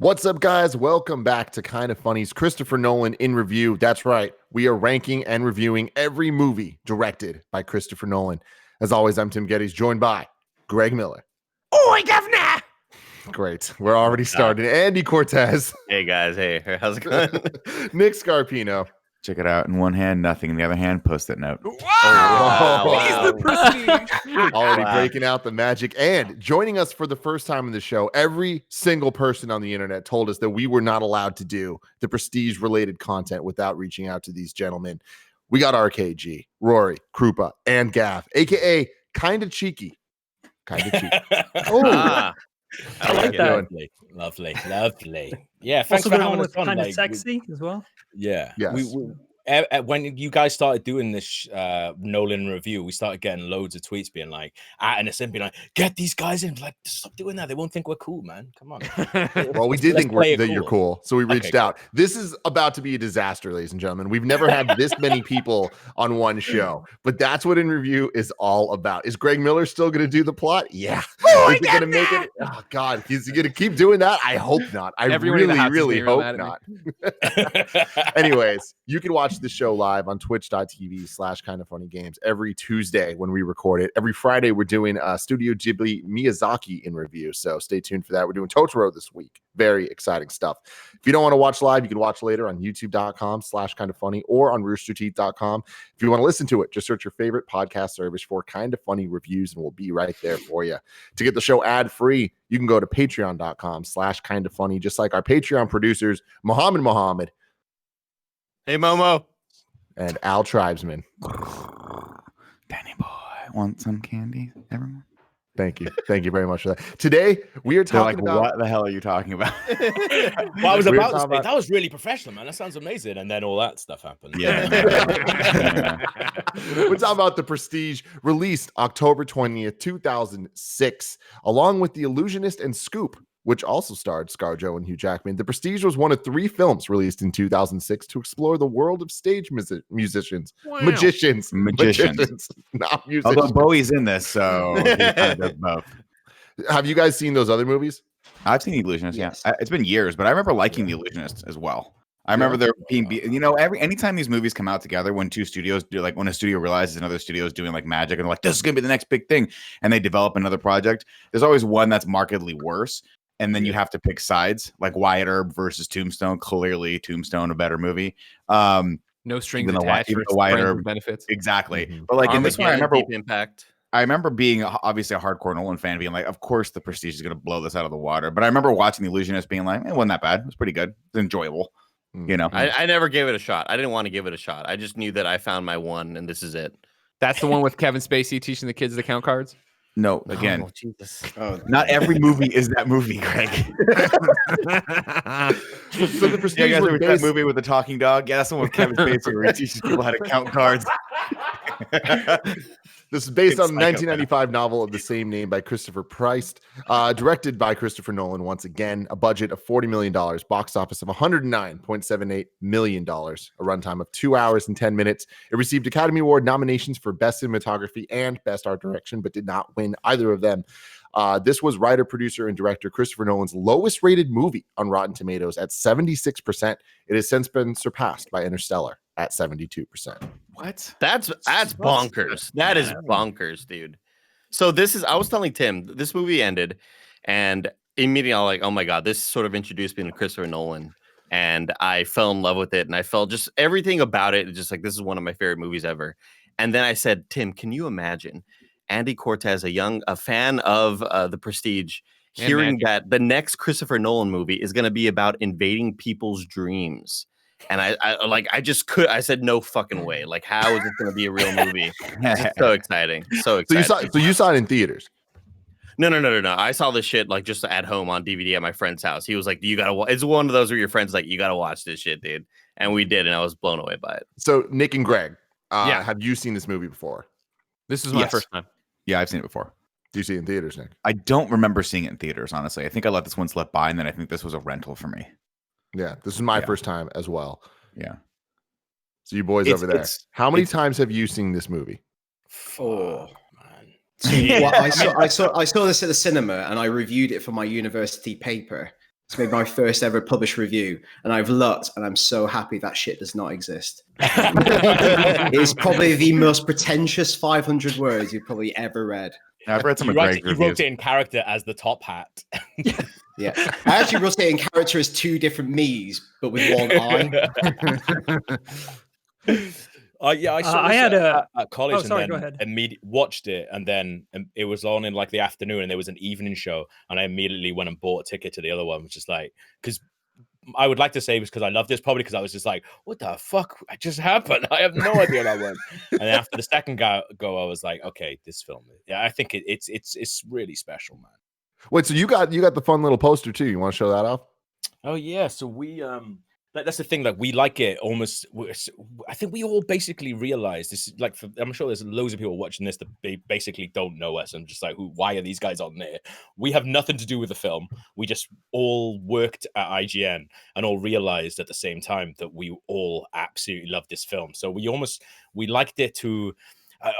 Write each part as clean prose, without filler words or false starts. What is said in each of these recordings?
What's up, guys? Welcome back to Kind of Funny's Christopher Nolan in review. That's right. We are ranking and reviewing every movie directed by Christopher Nolan. As always, I'm Tim Gettys, joined by Greg Miller. Oi, governor! Great. We're already started. Andy Cortez. Hey, guys. Hey, how's it going? Nick Scarpino. Check it out. In one hand, nothing. In the other hand, Post-it note. Wow. He's the prestige. Already breaking out the magic. And joining us for the first time in the show, every single person on the internet told us that we were not allowed to do the prestige-related content without reaching out to these gentlemen. We got RKG, Rory, Krupa, and Gav, a.k.a. Kinda Cheeky. Kinda Cheeky. I like that. Lovely. Yeah, thanks Also for the one having us with on. kind of like, sexy as well. Yeah. Yes. When you guys started doing this Nolan review, we started getting loads of tweets being like, and us and being like, get these guys in. Like, stop doing that. They won't think we're cool, man. Come on. Well, we did Let's think play it that you're cool, so we reached out. This is about to be a disaster, ladies and gentlemen. We've never had this many people on one show, but that's what In Review is all about. Is Greg Miller still going to do do Yeah. Is he going to make it? Oh, God. Is he going to keep doing that? I hope not. I really hope not. Anyways, you can watch the show live on twitch.tv/kindoffunnygames every Tuesday when we record it. Every Friday, we're doing Studio Ghibli Miyazaki in review. So stay tuned for that. We're doing Totoro this week. Very exciting stuff. If you don't want to watch live, you can watch later on youtube.com/kindoffunny or on roosterteeth.com. If you want to listen to it, just search your favorite podcast service for Kind of Funny reviews and we'll be right there for you. To get the show ad free, you can go to patreon.com/kindoffunny, just like our Patreon producers, Mohammed, Hey, Momo. and Al Tribesman. Danny boy, want some candy, everyone? Thank you. Thank you very much for that. Today, we are They're talking like, about... what the hell are you talking about? Well, I was We're about to talking say, that was really professional, man. That sounds amazing. And then all that stuff happened. Yeah. We're talking about The Prestige, released October 20th, 2006, along with The Illusionist and Scoop, which also starred ScarJo and Hugh Jackman. The Prestige was one of 3 films released in 2006 to explore the world of stage magicians, not musicians. Although Bowie's in this, so he kind of does both. Have you guys seen those other movies? I've seen The Illusionist, Yes. yeah. It's been years, but I remember liking The Illusionist as well. I remember there being, anytime these movies come out together, when two studios do, like when a studio realizes another studio is doing like magic and they're like, this is going to be the next big thing, and they develop another project, there's always one that's markedly worse. And then you have to pick sides, like Wyatt Earp versus Tombstone. Clearly, Tombstone a better movie. No strings attached. Even the Wyatt Earp benefits. Exactly. Mm-hmm. But like in this one, I remember Deep Impact. I remember being obviously a hardcore Nolan fan, being like, of course the Prestige is going to blow this out of the water. But I remember watching The Illusionist, being like, it wasn't that bad. It was pretty good. It was enjoyable. You know, I never gave it a shot. I didn't want to give it a shot. I just knew that I found my one, and this is it. That's the one with Kevin Spacey teaching the kids to count cards. no, again, Oh, Jesus. not every movie is that movie, Greg. So The Prestige Yeah, guys, was ever that based... movie with the talking dog? Yeah, that's the one with Kevin Spacey where he teaches people how to count cards. This is based on the Psychopath. 1995 novel of the same name by Christopher Price, directed by Christopher Nolan once again, a budget of $40 million, box office of $109.78 million, a runtime of 2 hours and 10 minutes. It received Academy Award nominations for Best Cinematography and Best Art Direction, but did not win either of them. This was writer, producer, and director Christopher Nolan's lowest rated movie on Rotten Tomatoes at 76%. It has since been surpassed by Interstellar at 72%. What? That's bonkers. That is bonkers, dude. So I was telling Tim, this movie ended, and immediately I'm like, oh my God, this sort of introduced me to Christopher Nolan. And I fell in love with it, and I felt just everything about it, just like, this is one of my favorite movies ever. And then I said, Tim, can you imagine Andy Cortez, a fan of The Prestige, hearing that the next Christopher Nolan movie is going to be about invading people's dreams? And I said, no fucking way. Like, how is it going to be a real movie? It's so exciting. So exciting. So you saw it in theaters? No. I saw this shit like just at home on DVD at my friend's house. He was like, you gotta watch. It's one of those where your friend's like, you gotta watch this shit, dude. And we did, and I was blown away by it. So Nick and Greg, have you seen this movie before? This is my first time. Yeah, I've seen it before. Do you see it in theaters, Nick? I don't remember seeing it in theaters, honestly. I think I let this one slip by, and then I think this was a rental for me. Yeah, this is my first time as well. Yeah. So you boys over there, how many times have you seen this movie? 4, man. Well, I saw this at the cinema and I reviewed it for my university paper. to make my first ever published review, and I've looked, and I'm so happy that shit does not exist. It's probably the most pretentious 500 words you've probably ever read. I've read some You of Greg's reviews. wrote it in character as the top hat. Yeah, I actually wrote it in character as two different me's, but with one eye. I saw I had at college Oh, sorry, and go then ahead. watched it, and then it was on in like the afternoon, and there was an evening show, and I immediately went and bought a ticket to the other one, which is like, because I would like to say it was because I loved this, probably because I was just like, what the fuck just happened? I have no idea what I went. And then after the second go, I was like, okay, this film, I think it's really special, man. Wait, so you got the fun little poster too? You want to show that off? Oh yeah, so we that's the thing. Like we like it almost. I think we all basically realize this. Is like I'm sure there's loads of people watching this that they basically don't know us and just like, why are these guys on there? We have nothing to do with the film. We just all worked at IGN and all realized at the same time that we all absolutely love this film. So we liked it to.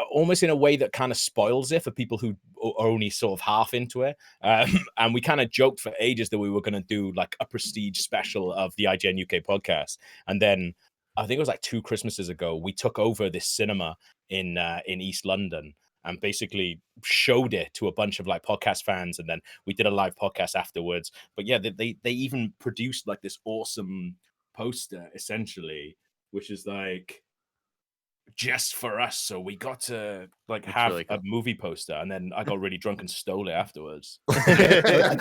Almost in a way that kind of spoils it for people who are only sort of half into it. And we kind of joked for ages that we were going to do like a prestige special of the IGN UK podcast. And then I think it was like 2 Christmases ago, we took over this cinema in East London and basically showed it to a bunch of like podcast fans. And then we did a live podcast afterwards. But yeah, they even produced like this awesome poster essentially, which is like, just for us, so we got to like have really cool. A movie poster, and then I got really drunk and stole it afterwards. I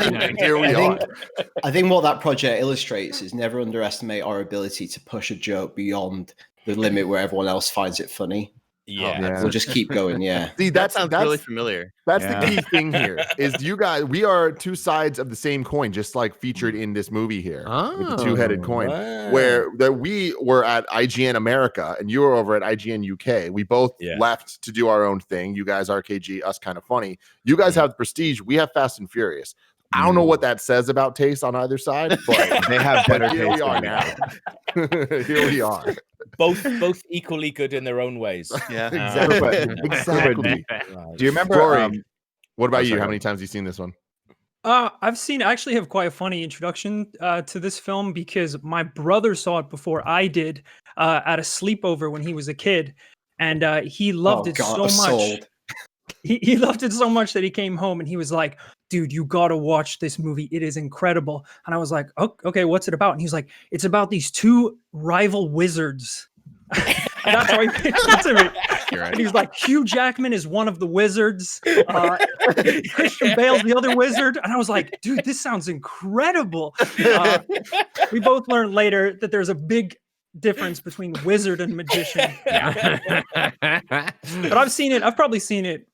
think what that project illustrates is never underestimate our ability to push a joke beyond the limit where everyone else finds it funny. Yeah, we'll just keep going. Yeah, see, that sounds really familiar. That's the key thing here. Is you guys, we are two sides of the same coin, just like featured in this movie here with the two-headed coin. Wow. Where that we were at IGN America and you were over at IGN UK. We both left to do our own thing. You guys, RKG, us, Kind of Funny. You guys have Prestige. We have Fast and Furious. I don't know what that says about taste on either side, but they have better taste. Here we are now. Here we are. Both equally good in their own ways. Yeah, exactly. Do you remember? What about you? How many times have you seen this one? I've seen. I actually have quite a funny introduction to this film because my brother saw it before I did at a sleepover when he was a kid, and he loved it so much. He loved it so much that he came home and he was like, dude, you gotta watch this movie. It is incredible. And I was like, oh, okay, what's it about? And he's like, it's about these two rival wizards. And that's how he pitched it to me. Right. And he's like, Hugh Jackman is one of the wizards. Christian Bale's the other wizard. And I was like, dude, this sounds incredible. We both learned later that there's a big difference between wizard and magician. But I've probably seen it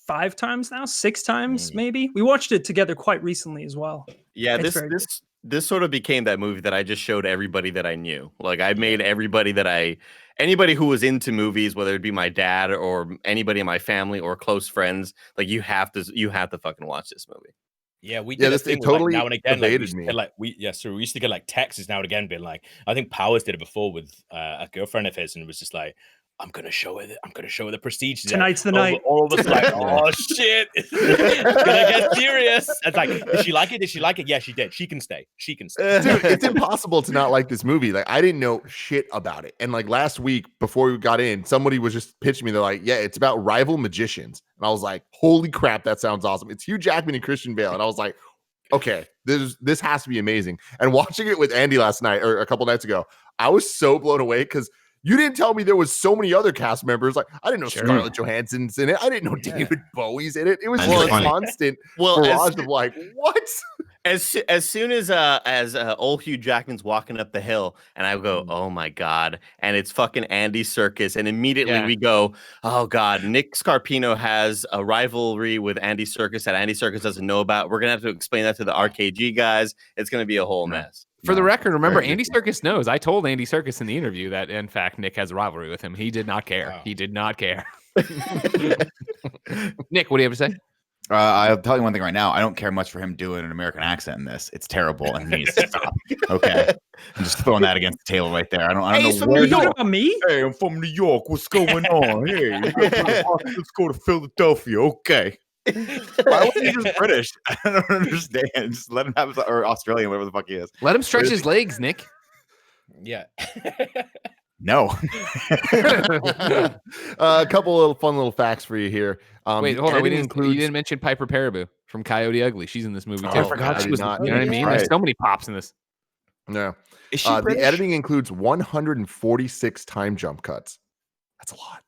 5 times now, 6 times maybe. We watched it together quite recently as well. Yeah, this sort of became that movie that I just showed everybody that I knew. Like I made anybody who was into movies, whether it be my dad or anybody in my family or close friends, like you have to fucking watch this movie. Yeah, we did this thing totally like now and again. We used to get like texts now and again being like, I think Powers did it before with a girlfriend of his, and it was just like, I'm gonna show her the Prestige tonight's the night. All of us like, oh shit, it's gonna get serious. It's like, did she like it? Yeah, she did. She can stay. Dude, it's impossible to not like this movie. Like I didn't know shit about it, and like last week before we got in, somebody was just pitching me. They're like, yeah, it's about rival magicians, and I was like, holy crap, that sounds awesome. It's Hugh Jackman and Christian Bale, and I was like, okay, this has to be amazing. And watching it with Andy last night or a couple nights ago, I was so blown away because you didn't tell me there was so many other cast members. Like I didn't know Scarlett Johansson's in it. I didn't know David Bowie's in it. It was just a constant barrage of like, what? As soon as old Hugh Jackman's walking up the hill, and I go, oh my god, and it's fucking Andy Serkis, and immediately we go, oh god, Nick Scarpino has a rivalry with Andy Serkis that Andy Serkis doesn't know about. We're gonna have to explain that to the RKG guys. It's gonna be a whole mess. For the record, remember, Andy Serkis knows. I told Andy Serkis in the interview that, in fact, Nick has a rivalry with him. He did not care. Wow. He did not care. Nick, what do you have to say? I'll tell you one thing right now. I don't care much for him doing an American accent in this. It's terrible and he needs to stop. Okay. I'm just throwing that against the table right there. I don't know where you're about me. Hey, I'm from New York. What's going on? Hey, let's go to Philadelphia. Okay. Why wasn't he just British? I don't understand. Just let him have, or Australian, whatever the fuck he is. Let him stretch his legs, Nick. Yeah. No. A couple little fun little facts for you here. Wait, hold on. You includes didn't mention Piper Perabo from Coyote Ugly. She's in this movie too. Oh, I forgot she was. You know what I mean? Right. There's so many pops in this. No. Is she The British? editing includes 146 time jump cuts. That's a lot.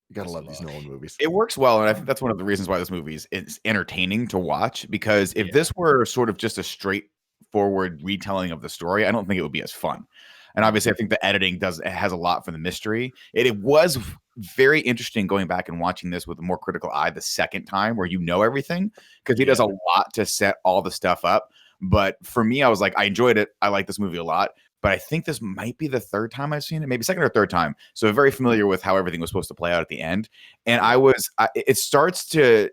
You gotta love these Nolan movies. It works well, and I think that's one of the reasons why this movie is entertaining to watch. Because if this were sort of just a straightforward retelling of the story, I don't think it would be as fun. And obviously, I think the editing has a lot for the mystery. It was very interesting going back and watching this with a more critical eye the second time, where you know everything, because he does a lot to set all the stuff up. But for me, I was like, I enjoyed it. I like this movie a lot. But I think this might be the third time I've seen it, maybe second or third time. So very familiar with how everything was supposed to play out at the end. And it starts to,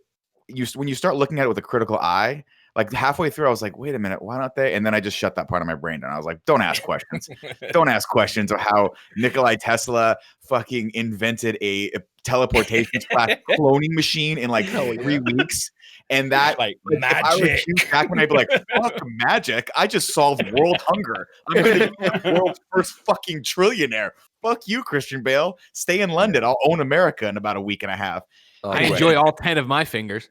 when you start looking at it with a critical eye, like halfway through, I was like, wait a minute, why not they? And then I just shut that part of my brain down. I was like, don't ask questions. Don't ask questions of how Nikolai Tesla fucking invented a teleportation / cloning machine in like 3 weeks. And that, like if I was magic. Hugh Jackman, I'd be like, fuck magic. I just solved world hunger. I'm going to be the world's first fucking trillionaire. Fuck you, Christian Bale. Stay in London. I'll own America in about a week and a half. I enjoy all 10 of my fingers.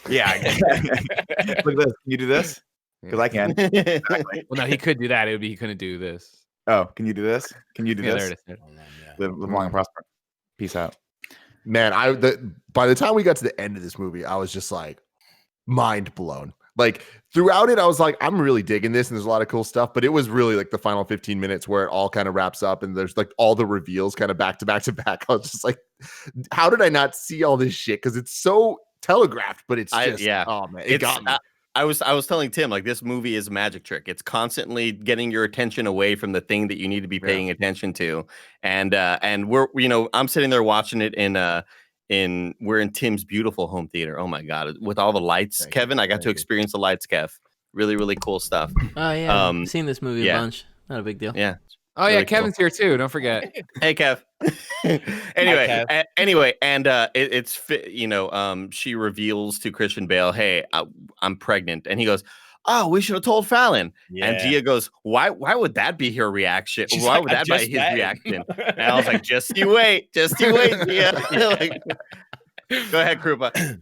Yeah. Look at this. Can you do this? Because I can. Exactly. Well, no, he could do that. It would be he couldn't do this. Oh, can you do this? Can you do Yeah, this? there it is. Live long and prosper. Peace out. Man, by the time we got to the end of this movie, I was just like mind blown. Like throughout it, I was like, I'm really digging this, and there's a lot of cool stuff. But it was really like the final 15 minutes where it all kind of wraps up, and there's like all the reveals kind of back to back to back. I was just like, how did I not see all this shit? Because it's so telegraphed, but it's just oh man, it got me. I was telling Tim, like, this movie is a magic trick. It's constantly getting your attention away from the thing that you need to be paying attention to. And we're, I'm sitting there watching it we're in Tim's beautiful home theater. Oh my God. With all the lights, Kevin, I got to experience the lights, Kev. Really, really cool stuff. Oh yeah. I've seen this movie a bunch. Not a big deal. Yeah. Oh yeah, Kevin's here too. Don't forget. Hey, Kev. Anyway, and she reveals to Christian Bale, "Hey, I'm pregnant," and he goes, "Oh, we should have told Fallon." Yeah. And Gia goes, "Why would that be her reaction? Why would that be his reaction?" And I was like, "Just you wait, Gia." Like, go ahead, Krupa.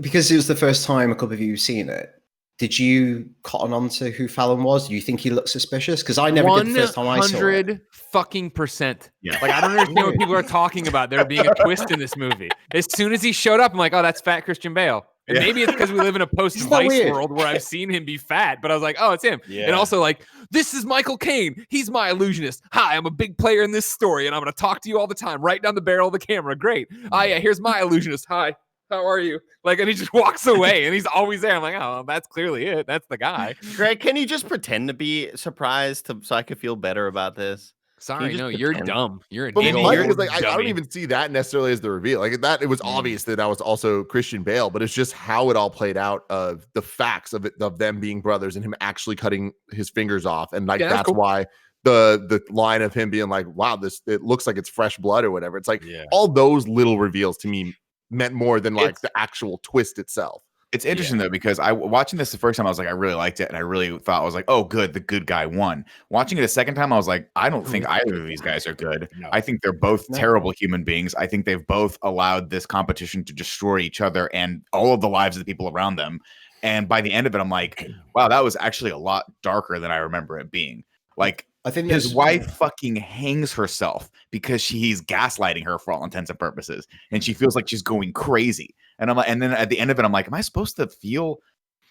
Because it was the first time a couple of you seen it. Did you cotton on to who Fallon was? Do you think he looked suspicious? Because I never did the first time I saw it. 100%. Yeah. Like, I don't understand what people are talking about. There being a twist in this movie. As soon as he showed up, I'm like, oh, that's fat Christian Bale. And maybe it's because we live in a post-Vice world where I've seen him be fat, but I was like, oh, it's him. Yeah. And also, like, this is Michael Caine. He's my illusionist. Hi, I'm a big player in this story, and I'm going to talk to you all the time, right down the barrel of the camera. Great. Oh, yeah, here's my illusionist. Hi. How are you? Like, and he just walks away, and he's always there. I'm like, oh, that's clearly it. That's the guy. Greg, can you just pretend to be surprised so I could feel better about this? Sorry, no, you're dumb. You're an idiot. Like, I don't even see that necessarily as the reveal. Like that, it was obvious that was also Christian Bale, but it's just how it all played out of the facts of it, of them being brothers and him actually cutting his fingers off, and like that's cool. Why the line of him being like, "Wow, it looks like it's fresh blood" or whatever. It's like all those little reveals to me meant more than like the actual twist itself. It's interesting though, because watching this the first time, I was like, I really liked it, and I really thought, I was like, oh, good, the good guy won. Watching it a second time, I was like, I don't think either of these guys are good. No. I think they're both terrible human beings. I think they've both allowed this competition to destroy each other and all of the lives of the people around them. And by the end of it, I'm like, wow, that was actually a lot darker than I remember it being. Like, I think his wife fucking hangs herself because he's gaslighting her for all intents and purposes, and she feels like she's going crazy. And I'm like, and then at the end of it, I'm like, am I supposed to feel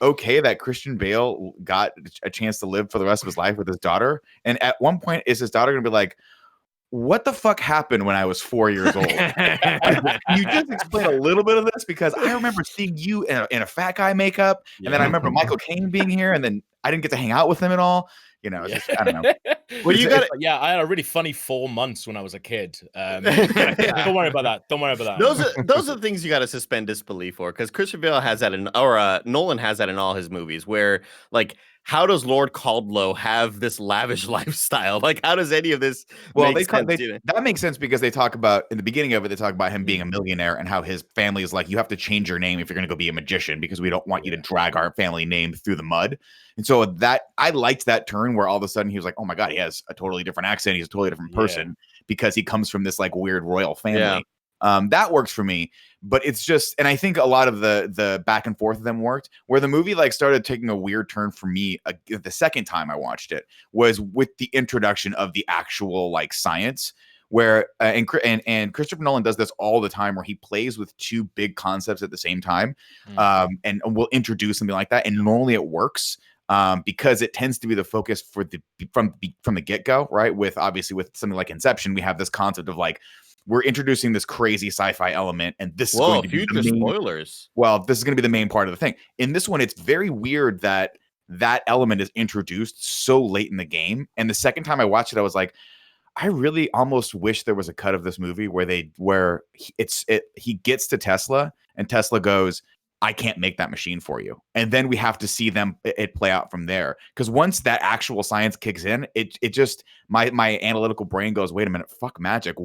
okay that Christian Bale got a chance to live for the rest of his life with his daughter? And at one point, is his daughter gonna be like, what the fuck happened when I was 4 years old? Can you just explain a little bit of this? Because I remember seeing you in a fat guy makeup, and then I remember Michael Caine being here, and then I didn't get to hang out with him at all. You know, just, I don't know. Well, I had a really funny 4 months when I was a kid. Don't worry about that. Don't worry about that. Those are the things you got to suspend disbelief for, because Christian Bale has that Nolan has that in all his movies, where like how does Lord Caldlow have this lavish lifestyle? Like, how does any of this make sense? That makes sense because they talk about, in the beginning of it, they talk about him being a millionaire and how his family is like, you have to change your name if you're going to go be a magician because we don't want you to drag our family name through the mud. And so that I liked that turn where all of a sudden he was like, oh my God, he has a totally different accent. He's a totally different person because he comes from this like weird royal family. That works for me, but it's just, and I think a lot of the back and forth of them worked. Where the movie like started taking a weird turn for me the second time I watched it was with the introduction of the actual like science. Where and Christopher Nolan does this all the time, where he plays with two big concepts at the same time, and will introduce something like that, and normally it works. Because it tends to be the focus for from the get-go, right? With something like Inception, we have this concept of like, we're introducing this crazy sci-fi element, and this is going to be future spoilers. Well, this is going to be the main part of the thing. In this one, it's very weird that element is introduced so late in the game. And the second time I watched it, I was like, I really almost wish there was a cut of this movie where he gets to Tesla, and Tesla goes, I can't make that machine for you. And then we have to see it play out from there. Because once that actual science kicks in, it just, my analytical brain goes, wait a minute, fuck magic.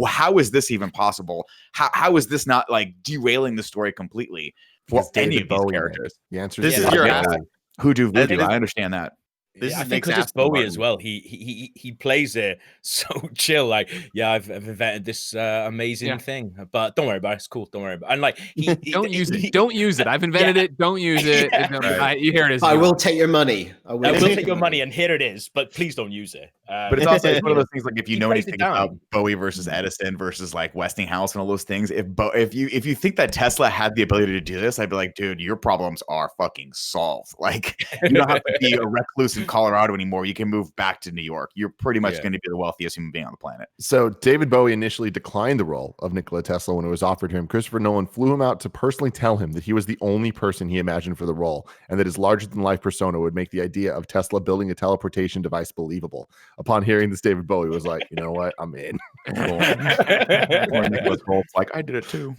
How is this even possible? How is this not like derailing the story completely for any of these characters? The answer is your answer. Hoodoo voodoo. I understand that. I think because it's Bowie as well. He plays it so chill. Like, I've invented this amazing thing, but don't worry about it. It's cool. Don't worry about it. And like, don't use it. Don't use it. I've invented it. Don't use it. Here it is. I will take your money. I will take your money, and here it is. But please don't use it. But it's also one of those things like, if you know anything about Bowie versus Edison versus like Westinghouse and all those things, if you think that Tesla had the ability to do this, I'd be like, dude, your problems are fucking solved. Like, you don't have to be a recluse in Colorado anymore. You can move back to New York. You're pretty much going to be the wealthiest human being on the planet. So David Bowie initially declined the role of Nikola Tesla when it was offered to him. Christopher Nolan flew him out to personally tell him that he was the only person he imagined for the role, and that his larger-than-life persona would make the idea of Tesla building a teleportation device believable. Upon hearing this, David Bowie was like, you know what? I'm in. Or Nicholas Holt's like, I did it too.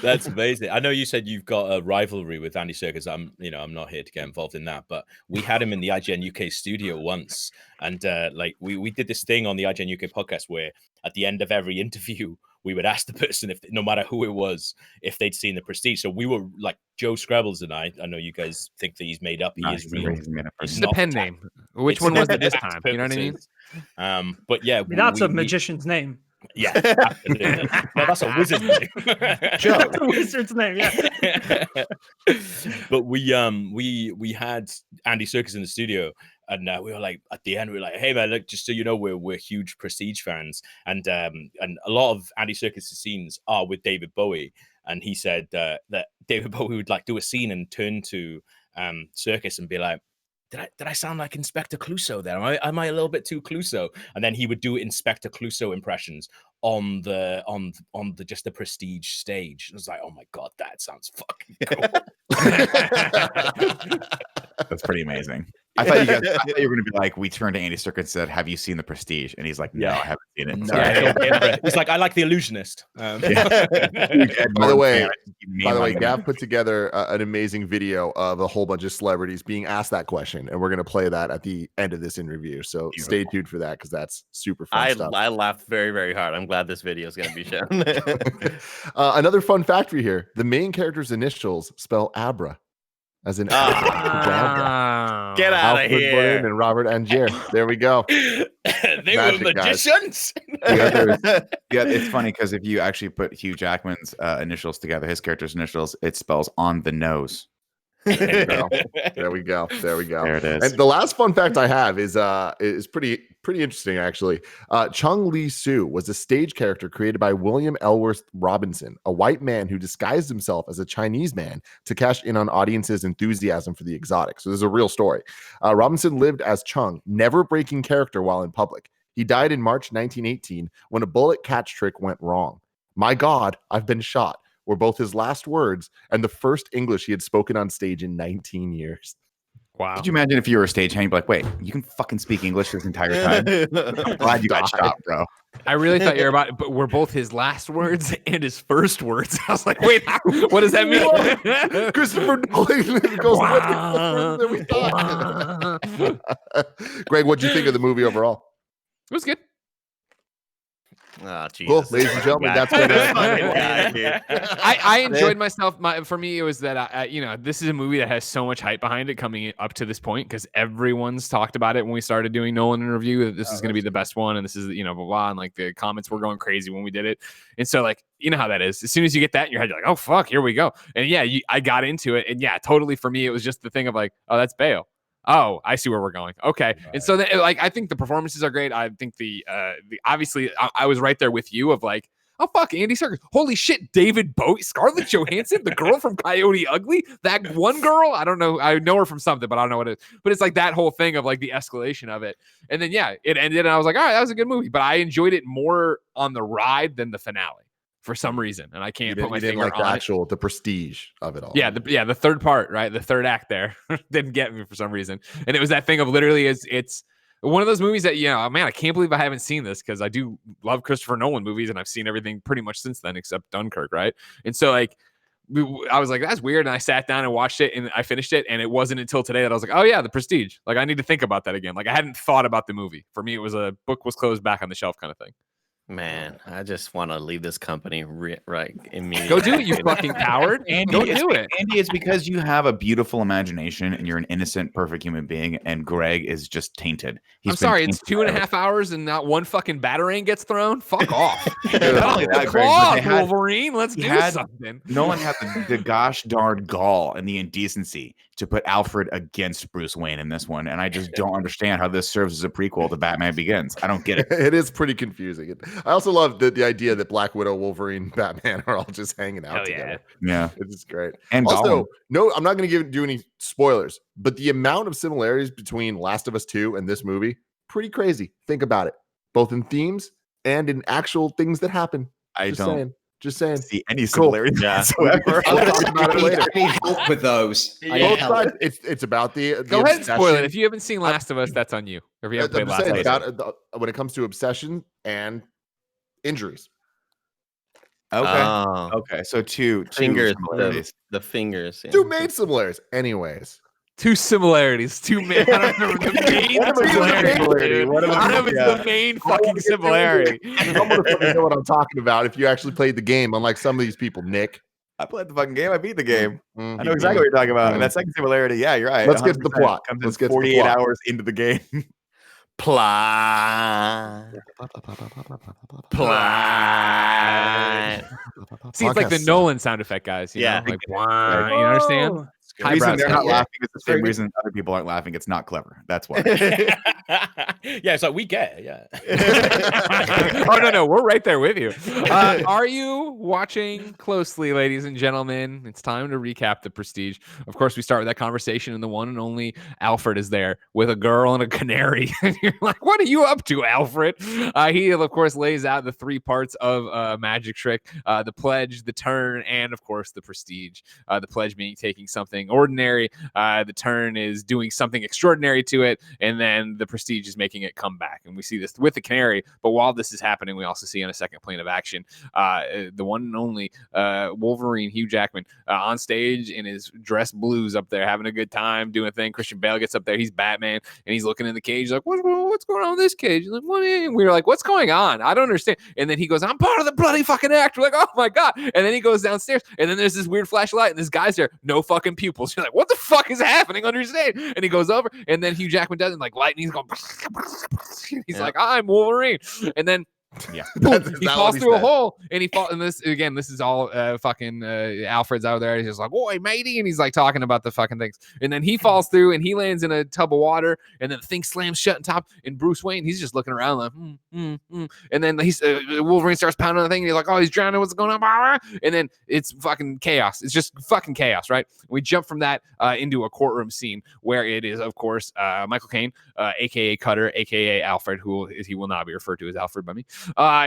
That's amazing. I know you said you've got a rivalry with Andy Serkis. I'm not here to get involved in that, but we had him in the IGN UK studio once, and like we did this thing on the IGN UK podcast where at the end of every interview we would ask the person, if no matter who it was, if they'd seen The Prestige. So we were like, Joe Scrabbles and I know you guys think that he's made up. He is real. It's the pen name. Which one was it this time? You know what I mean? But yeah, that's a magician's name. Yeah, absolutely. No, that's a wizard's name. Joe. That's a wizard's name. Yeah. But we had Andy Serkis in the studio, and we were like, at the end, we were like, hey man, look, just so you know, we're huge Prestige fans, and a lot of Andy Serkis' scenes are with David Bowie, and he said that David Bowie would like do a scene and turn to Serkis and be like, Did I sound like Inspector Clouseau there? Am I a little bit too Clouseau? And then he would do Inspector Clouseau impressions on the just the Prestige stage. And I was like, oh my God, that sounds fucking cool. That's pretty amazing. I thought you were going to be like, we turned to Andy Serkis and said, have you seen The Prestige? And he's like, no, I haven't seen it. No, he's like, I like The Illusionist. By the way, Gav put together an amazing video of a whole bunch of celebrities being asked that question, and we're going to play that at the end of this interview. So stay tuned for that, because that's super fun stuff. I laughed very, very hard. I'm glad this video is going to be shown. Another fun fact for you here: the main character's initials spell Abra. As in, get out of here. And Robert Angier. There we go. They were magicians. It's funny because if you actually put Hugh Jackman's initials together, his character's initials, it spells on the nose. There we go. There it is. And the last fun fact I have is pretty interesting, actually. Chung Lee Soo was a stage character created by William Ellsworth Robinson, a white man who disguised himself as a Chinese man to cash in on audiences' enthusiasm for the exotic. So this is a real story. Robinson lived as Chung, never breaking character while in public. He died in March 1918 when a bullet catch trick went wrong. "My God, I've been shot," were both his last words and the first English he had spoken on stage in 19 years. Wow. Could you imagine if you were a stagehand, you'd be like, wait, you can fucking speak English this entire time? I'm glad you got shot, bro. I really thought you were about, but were both his last words and his first words. I was like, wait, what does that mean? Christopher Nolan goes further than we thought. Greg, what do you think of the movie overall? It was good. Oh, Jesus. Cool, ladies and gentlemen, that's what I enjoyed myself. For me, it was that this is a movie that has so much hype behind it coming up to this point because everyone's talked about it when we started doing Nolan in review. That this is going to be the best one, and this is blah blah. And like the comments were going crazy when we did it, and so like you know how that is. As soon as you get that in your head, you're like, oh fuck, here we go. And yeah, I got into it, and yeah, totally. For me, it was just the thing of like, oh, that's Bale. Oh, I see where we're going. Okay. Right. And so I think the performances are great. I think the obviously I was right there with you of like, oh fuck, Andy Serkis. Holy shit, David Bowie, Scarlett Johansson, the girl from Coyote Ugly, that one girl. I don't know. I know her from something, but I don't know what it is. But it's like that whole thing of like the escalation of it. And then yeah, it ended and I was like, all right, that was a good movie. But I enjoyed it more on the ride than the finale. For some reason, and I can't put my finger on the prestige of it all. Yeah, the third part, right? The third act there didn't get me for some reason, and it was that thing of literally it's one of those movies that man, I can't believe I haven't seen this because I do love Christopher Nolan movies, and I've seen everything pretty much since then except Dunkirk, right? And so like I was like, that's weird, and I sat down and watched it, and I finished it, and it wasn't until today that I was like, oh yeah, The Prestige. Like I need to think about that again. Like I hadn't thought about the movie. For me, it was a book was closed back on the shelf kind of thing. Man, I just want to leave this company right immediately. Go do it, you fucking coward. Andy, go do it. Andy, it's because you have a beautiful imagination and you're an innocent, perfect human being, and Greg is just tainted. I'm sorry, it's 2.5 hours and not one fucking batarang gets thrown? Fuck off. Wolverine, let's do something. Nolan had the gosh darn gall and the indecency to put Alfred against Bruce Wayne in this one, and I just don't understand how this serves as a prequel to Batman Begins. I don't get it. It is pretty confusing. I also love the idea that Black Widow, Wolverine, Batman are all just hanging out together. Yeah, it's just great. And also, no, I'm not going to do any spoilers, but the amount of similarities between Last of Us 2 and this movie, pretty crazy. Think about it, both in themes and in actual things that happen. Just saying. See any similarities whatsoever. I need help with those. Both sides. It's about the go ahead and spoil it. If you haven't seen Last of Us, that's on you. Or if you haven't played Last of Us, when it comes to obsession and injuries. Okay. Okay. So two fingers. Similarities. The fingers. Yeah. Two main similarities. Anyways. Two similarities. Two main. I don't remember the main similarity. I don't know if it's the main fucking similarity. I'm gonna know what I'm talking about if you actually played the game, unlike some of these people, Nick. I played the fucking game. I beat the game. I know exactly what you're talking about. And that second similarity, yeah, you're right. Let's get to the plot. Let's get 48 hours into the game. Plot. See, it's like the Nolan sound effect, guys. You know? Like, you understand? The reason they're not laughing is the same reason other people aren't laughing. It's not clever. That's why. Yeah, it's like we get it. Yeah. Oh no, we're right there with you. Are you watching closely, ladies and gentlemen? It's time to recap The Prestige. Of course, we start with that conversation, and the one and only Alfred is there with a girl and a canary. And you're like, "What are you up to, Alfred?" He, of course, lays out the 3 parts of a magic trick: the pledge, the turn, and of course, the prestige. The pledge being taking something ordinary, the turn is doing something extraordinary to it, and then the prestige is making it come back. And we see this with the canary, but while this is happening, we also see on a second plane of action the one and only Wolverine, Hugh Jackman, on stage in his dress blues up there having a good time doing a thing. Christian Bale gets up there, he's Batman, and he's looking in the cage like, what's going on with this cage? He's like, what? And we were like, what's going on? I don't understand. And then he goes, I'm part of the bloody fucking act. We're like, oh my god. And then he goes downstairs, and then there's this weird flashlight, and this guy's there, no fucking pupils. You're like, what the fuck is happening on your stage? And he goes over, and then Hugh Jackman does it, like lightning's going. He's like, I'm Wolverine, and then he falls through a hole, and he falls. And this is all fucking Alfred's out there. He's just like, "Oi, matey," and he's like talking about the fucking things. And then he falls through, and he lands in a tub of water, and then the thing slams shut on top. And Bruce Wayne, he's just looking around like, and then he's Wolverine starts pounding on the thing. And he's like, "Oh, he's drowning. What's going on?" And then it's fucking chaos. It's just fucking chaos, right? We jump from that into a courtroom scene where it is, of course, Michael Caine, aka Cutter, aka Alfred, he will not be referred to as Alfred by me.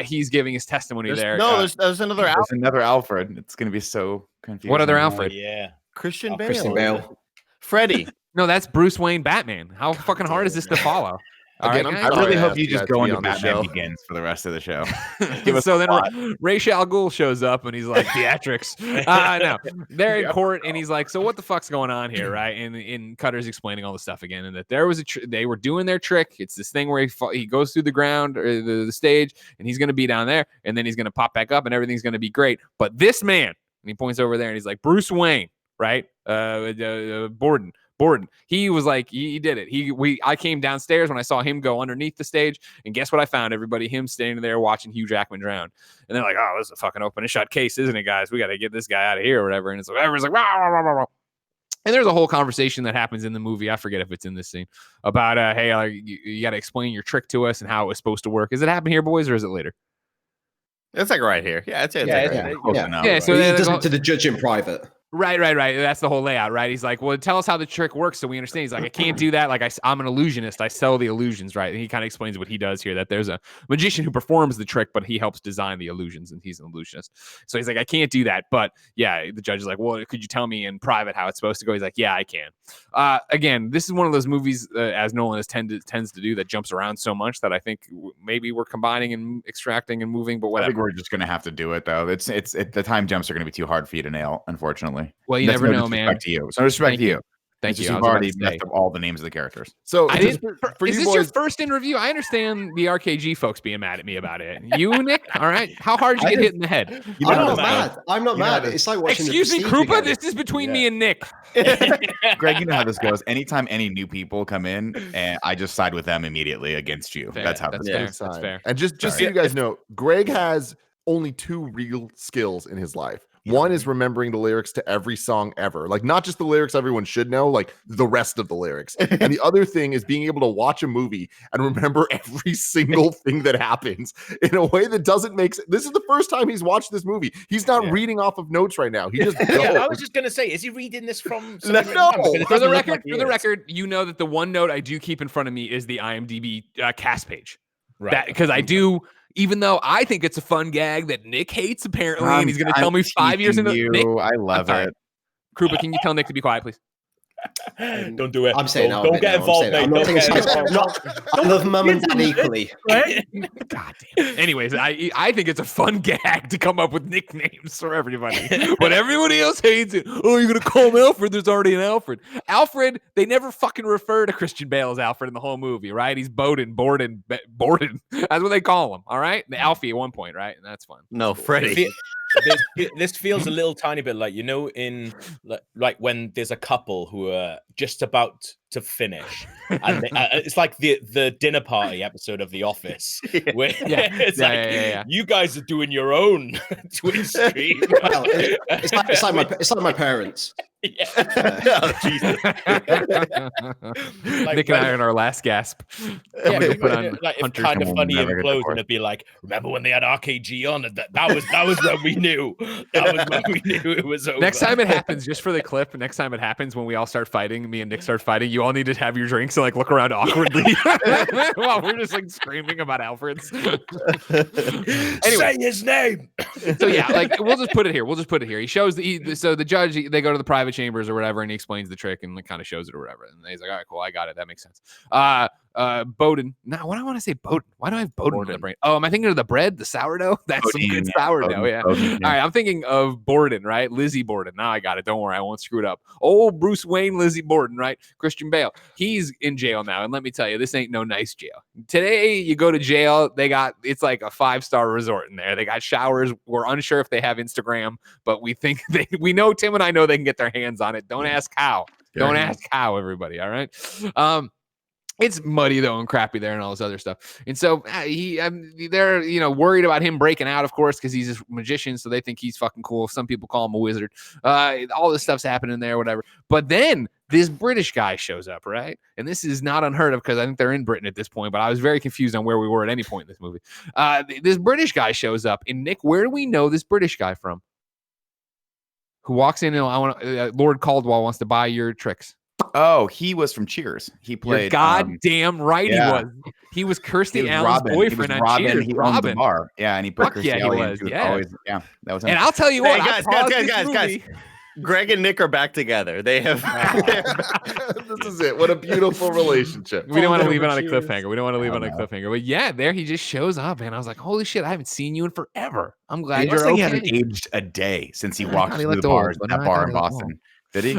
He's giving his testimony there. No, there's another Alfred. There's another Alfred. It's going to be so confusing. What other Alfred? Yeah. Christian Bale. Christian Bale. Freddy. No, that's Bruce Wayne Batman. How fucking hard is this to follow? Again, right, I'm guys? I really sorry hope asked you just guys go to be into on the Batman show. Begins for the rest of the show. So then Ra's al Ghul shows up and he's like, theatrics. No, they're in court and he's like, so what the fuck's going on here, right? And Cutter's explaining all the stuff again, and that there was they were doing their trick. It's this thing where he goes through the ground or the stage, and he's going to be down there, and then he's going to pop back up, and everything's going to be great. But this man, and he points over there, and he's like, Bruce Wayne, right? Borden. He was like, he did it. I came downstairs when I saw him go underneath the stage, and guess what I found? Everybody, him standing there watching Hugh Jackman drown. And they're like, oh, this is a fucking open and shut case, isn't it, guys? We got to get this guy out of here or whatever. And it's like, everyone's like, rah, rah, rah, rah. And there's a whole conversation that happens in the movie. I forget if it's in this scene about, hey, you got to explain your trick to us and how it was supposed to work. Is it happen here, boys, or is it later? It's like right here. Yeah, it's right here. Yeah. So he does it to the judge in private. Right. That's the whole layout, right? He's like, well, tell us how the trick works so we understand. He's like, I can't do that. Like, I'm an illusionist. I sell the illusions, right? And he kind of explains what he does here, that there's a magician who performs the trick, but he helps design the illusions, and he's an illusionist. So he's like, I can't do that. But yeah, the judge is like, well, could you tell me in private how it's supposed to go? He's like, yeah, I can. Again, this is one of those movies, as Nolan tends to do, that jumps around so much that I think maybe we're combining and extracting and moving, but whatever. I think we're just going to have to do it, though. The time jumps are going to be too hard for you to nail, unfortunately. Well, you never know, man. To you. So respect to you. Thank you. You've already messed up all the names of the characters. So I just didn't, for is you this boys, your first in review? I understand the RKG folks being mad at me about it. You, Nick? All right. How hard did you get hit in the head? I'm not mad. It's like watching Excuse the me, Prestige Krupa. again. This is between me and Nick. Greg, you know how this goes. Anytime any new people come in, and I just side with them immediately against you. Fair. That's how That's this fair. goes. That's fair. And just so you guys know, Greg has only 2 real skills in his life. One is remembering the lyrics to every song ever, like not just the lyrics everyone should know, like the rest of the lyrics. And the other thing is being able to watch a movie and remember every single thing that happens in a way that doesn't make sense. This is the first time he's watched this movie. He's not reading off of notes right now. He just I was just gonna say, is he reading this from? No. For the record, you know that the one note I do keep in front of me is the IMDb cast page, right? Because I do. Even though I think it's a fun gag that Nick hates, apparently, and he's going to tell me 5 years into Nick, I love it. Krupa, can you tell Nick to be quiet, please? Don't do it. I'm saying don't get involved, mate. I love mum and dad equally. Right? God damn. Anyways, I think it's a fun gag to come up with nicknames for everybody, but everybody else hates it. Oh, you're gonna call him Alfred? There's already an Alfred. Alfred. They never fucking refer to Christian Bale as Alfred in the whole movie, right? He's Borden. That's what they call him. All right, the Alfie at one point, right? And that's fun. No, Freddie. This feels a little tiny bit like, in like when there's a couple who are just about to finish, and it's like the dinner party episode of The Office, where you guys are doing your own Twitch stream. Well, it's like my parents. Oh, Jesus. Nick and I are in our last gasp. It's kind of funny in close, and it'd be like, remember when they had RKG on? That was when we knew. That was when we knew it was over. Next time it happens, just for the clip. Next time it happens, when we all start fighting, me and Nick start fighting, you all need to have your drinks and like look around awkwardly while we're just like screaming about Alfred's. Anyway, say his name. So yeah, like we'll just put it here. He shows so the judge, they go to the private chambers or whatever, and he explains the trick and like kind of shows it or whatever. And he's like, all right, cool, I got it. That makes sense. Bowden. Now, what do I want to say? Bowden. Why do I have Bowden in the brain? Oh, am I thinking of the bread, the sourdough? That's some good sourdough. Yeah. All right, I'm thinking of Borden, right? Lizzie Borden. Now I got it. Don't worry, I won't screw it up. Old Bruce Wayne, Lizzie Borden, right? Christian Bale. He's in jail now, and let me tell you, this ain't no nice jail. Today, you go to jail, it's like a 5-star resort in there. They got showers. We're unsure if they have Instagram, but we think we know Tim and I know they can get their hands on it. Don't ask how. Don't ask how, everybody. All right. It's muddy though and crappy there and all this other stuff. And so they're worried about him breaking out, of course, because he's a magician, so they think he's fucking cool. Some people call him a wizard. All this stuff's happening there, whatever. But then this British guy shows up, right? And this is not unheard of because I think they're in Britain at this point, but I was very confused on where we were at any point in this movie. This British guy shows up, and Nick, where do we know this British guy from? Who walks in and Lord Caldwell wants to buy your tricks. Oh, he was from Cheers. He played. You're goddamn right, he was. He was Kirstie Allen's boyfriend on Cheers. He owned the bar. Yeah, and he put Kirstie Allen. He was. Yeah, that was him. And I'll tell you what, guys. Greg and Nick are back together. They have This is it. What a beautiful relationship. We don't want to leave it on a Cheers. cliffhanger. We don't want to leave it on a cliffhanger. But yeah, there he just shows up, and I was like, "Holy shit! I haven't seen you in forever. I'm glad He looks you're like okay." he hasn't aged a day since he I walked thought he through the looked old, bars, but that I bar thought in he looked Boston. old. Did he?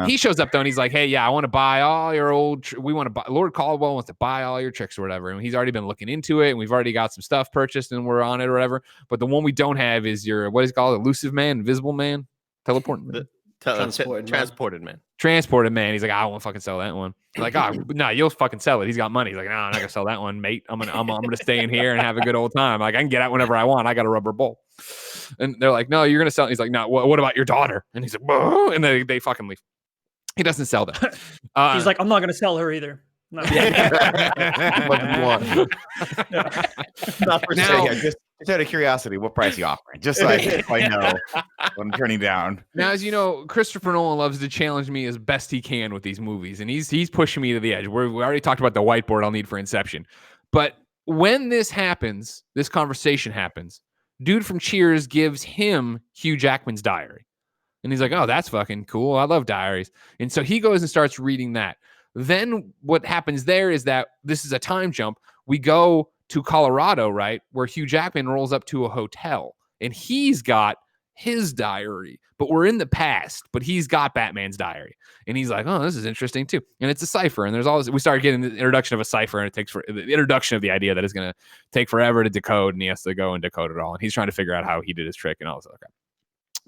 He shows up though, and he's like, "Hey, yeah, I want to buy all your old. We want to buy. Lord Caldwell wants to buy all your tricks or whatever." And he's already been looking into it, and we've already got some stuff purchased, and we're on it or whatever. But the one we don't have is your what is it called, elusive man, invisible man, teleporting man. Transported man. Transported man. He's like, I won't fucking sell that one. I'm like, oh, no, you'll fucking sell it. He's got money. He's like, no, I'm not gonna sell that one, mate. I'm gonna stay in here and have a good old time. Like, I can get out whenever I want. I got a rubber bowl. And they're like, no, you're gonna sell it. He's like, no, what about your daughter? And he's like, whoa. And they fucking leave. He doesn't sell them. He's like, I'm not gonna sell her either. No. Not for Now- sale. Just out of curiosity, what price are you offering? Just like if I know what I'm turning down. Now, as you know, Christopher Nolan loves to challenge me as best he can with these movies, and he's pushing me to the edge. We already talked about the whiteboard I'll need for Inception. But when this happens, this conversation happens, dude from Cheers gives him Hugh Jackman's diary. And he's like, oh, that's fucking cool. I love diaries. And so he goes and starts reading that. Then what happens there is that this is a time jump. We go to Colorado, right, where Hugh Jackman rolls up to a hotel, and he's got his diary, but we're in the past, but he's got Batman's diary. And he's like, oh, this is interesting too. And it's a cipher. And there's all this, we started getting the introduction of a cipher, and it takes for the introduction of the idea that it's going to take forever to decode, and he has to go and decode it all. And he's trying to figure out how he did his trick and all this other crap.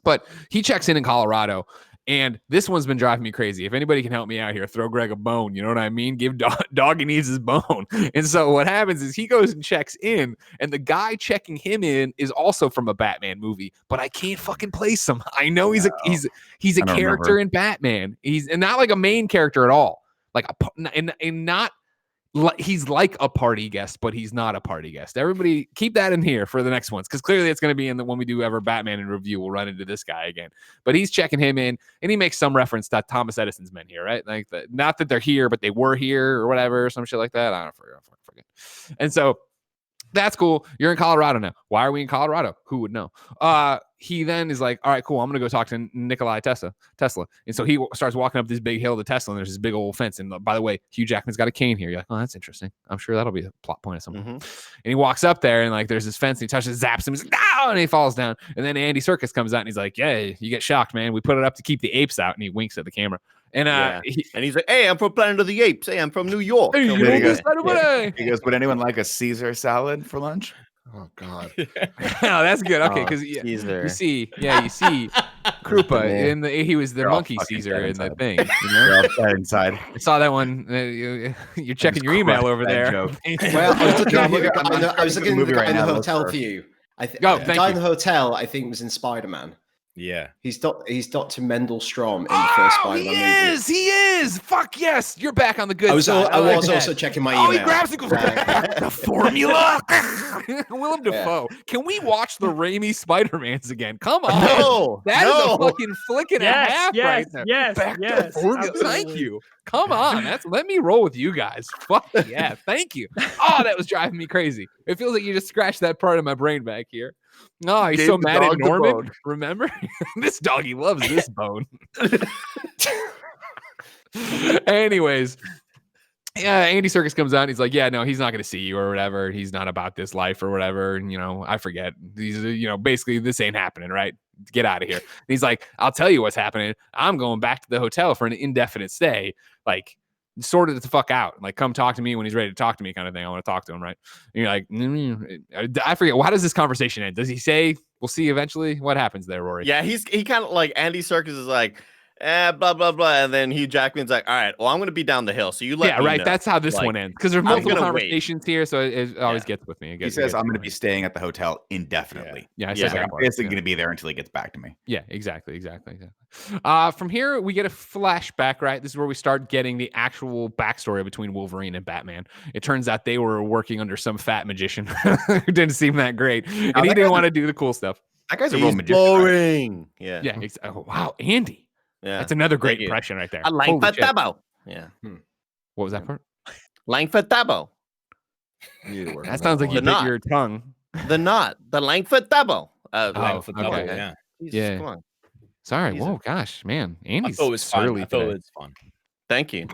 But he checks in Colorado, and this one's been driving me crazy. If anybody can help me out here, throw Greg a bone. You know what I mean? Give Doggy needs his bone. And so what happens is he goes and checks in, and the guy checking him in is also from a Batman movie, but I can't fucking place him. I know he's a character in Batman. He's and not like a main character at all. Like he's like a party guest, but he's not a party guest. Everybody keep that in here for the next ones, because clearly it's going to be in the when we do ever Batman in review, we'll run into this guy again. But he's checking him in, and he makes some reference to Thomas Edison's men here, right? Like not that they're here, but they were here or whatever, some shit like that. I don't forget. And so that's cool. You're in Colorado now. Why are we in Colorado? Who would know? He then is like, all right, cool. I'm going to go talk to Nikola Tesla. And so he starts walking up this big hill to Tesla, and there's this big old fence. And by the way, Hugh Jackman's got a cane here. You're like, oh, that's interesting. I'm sure that'll be a plot point of something. Mm-hmm. And he walks up there, and like, there's this fence, and he touches, zaps him. He's like, no, and he falls down. And then Andy Serkis comes out, and he's like, yeah, you get shocked, man. We put it up to keep the apes out. And he winks at the camera. And he's like, hey, I'm from Planet of the Apes. Hey, I'm from New York. Hey, he goes, would anyone like a Caesar salad for lunch? Oh God! Oh, that's good. Okay, because you see, Krupa he was the monkey Caesar in the thing. You know? Inside. I saw that one. You're checking your email over there. Well, I was looking at the guy in the hotel for you. The guy in the hotel, I think, was in Spider-Man. Yeah, he's Dr. Mendel Strom in the first Spider-Man movie. He is. Fuck yes, you're back on the good side. I was also checking my email. Oh, he grabs and goes, the formula. Willem Dafoe. Can we watch the Raimi Spider-Mans again? Come on. No, that is a fucking flick and a half right there. Yes, back to formula. Thank you. Come on. Let me roll with you guys. Fuck yeah. Thank you. Oh, that was driving me crazy. It feels like you just scratched that part of my brain back here. Oh, he's so mad at Norman. Remember? This doggy loves this bone. Anyways, yeah, Andy Serkis comes out and he's like, yeah, no, he's not going to see you or whatever. He's not about this life or whatever. And, I forget. These, basically this ain't happening, right? Get out of here. And he's like, I'll tell you what's happening. I'm going back to the hotel for an indefinite stay. Like, sort it the fuck out. Like, come talk to me when he's ready to talk to me kind of thing. I want to talk to him, right? And you're like, I forget. How does this conversation end? Does he say, we'll see eventually? What happens there, Rory? Yeah, he kind of like Andy Serkis is like, blah, blah, blah. And then Hugh Jackman's like, all right, well, I'm going to be down the hill. So you let me know. That's how this one ends. Because there's multiple conversations here. So it always gets with me. He says, I'm going to be staying at the hotel indefinitely. Yeah. I'm basically going to be there until he gets back to me. Yeah, exactly. From here, we get a flashback, right? This is where we start getting the actual backstory between Wolverine and Batman. It turns out they were working under some fat magician who didn't seem that great. And he didn't want to do the cool stuff. That guy's a real magician. Boring. Right? Yeah. Oh, wow, Andy. Yeah, that's another great impression right there. A Langford Dabo. Yeah. What was that part? Langford Dabo. That sounds like you bit your tongue. The knot. The Langford Dabo. Langford Dabo, yeah. Jesus, come on. Sorry. Whoa, gosh, man. Andy's I thought it was fun. Thank you.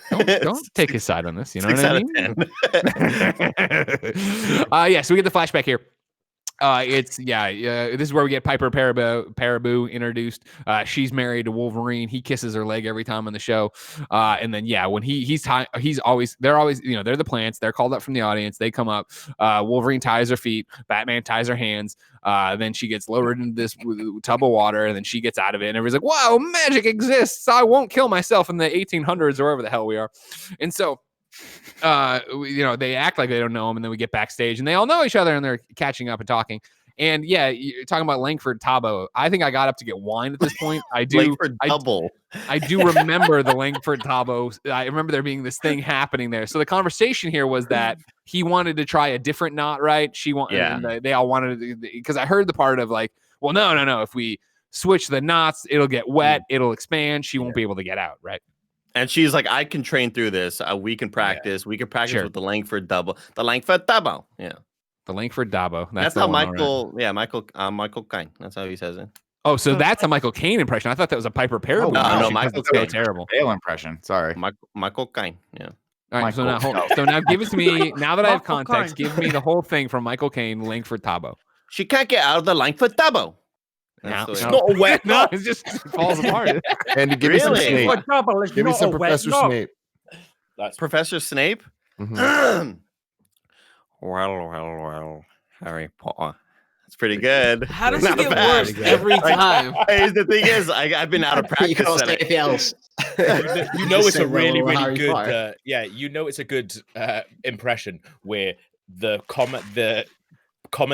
Don't take his side on this. You know 6 what I out mean? of 10. Yeah, so we get the flashback here. This is where we get Piper Paraboo introduced. She's married to Wolverine. He kisses her leg every time on the show. And then when they're always, they're the plants. They're called up from the audience. They come up. Wolverine ties her feet. Batman ties her hands. Then she gets lowered into this tub of water, and then she gets out of it. And everybody's like, "Wow, magic exists! I won't kill myself in the 1800s or wherever the hell we are." And so. They act like they don't know him, and then we get backstage and they all know each other and they're catching up and talking. And you're talking about Langford Tabo. I think I got up to get wine at this point. I do. Langford double. I do remember the Langford Tabo. I remember there being this thing happening there. So the conversation here was that he wanted to try a different knot, right? They all wanted to, because I heard the part of like, well, no. If we switch the knots, it'll get wet, it'll expand. She won't be able to get out, right? And she's like, I can train through this. We can practice. Yeah. We can practice with the Langford double. The Langford double. Yeah. The Langford Dabo. That's how Michael. Right. Yeah, Michael Caine. That's how he says it. Oh, so that's a Michael Caine impression. I thought that was a Piper Paraboo. No, Michael Caine. Terrible. Bale impression. Sorry. Michael Caine. Yeah. All right. So now give it to me. Now that I have context, give me the whole thing from Michael Caine, Langford Tabo. She can't get out of the Langford Dabo. It's not a wet. No, it just falls apart. And give me some Snape. Give me some Professor Snape. That's Professor Snape. Mm-hmm. Well, Harry Potter. That's pretty good. How does it get worse every time? The thing is, I've been out of practice. You can't say anything else. It's a really, really good. It's a good impression where the comment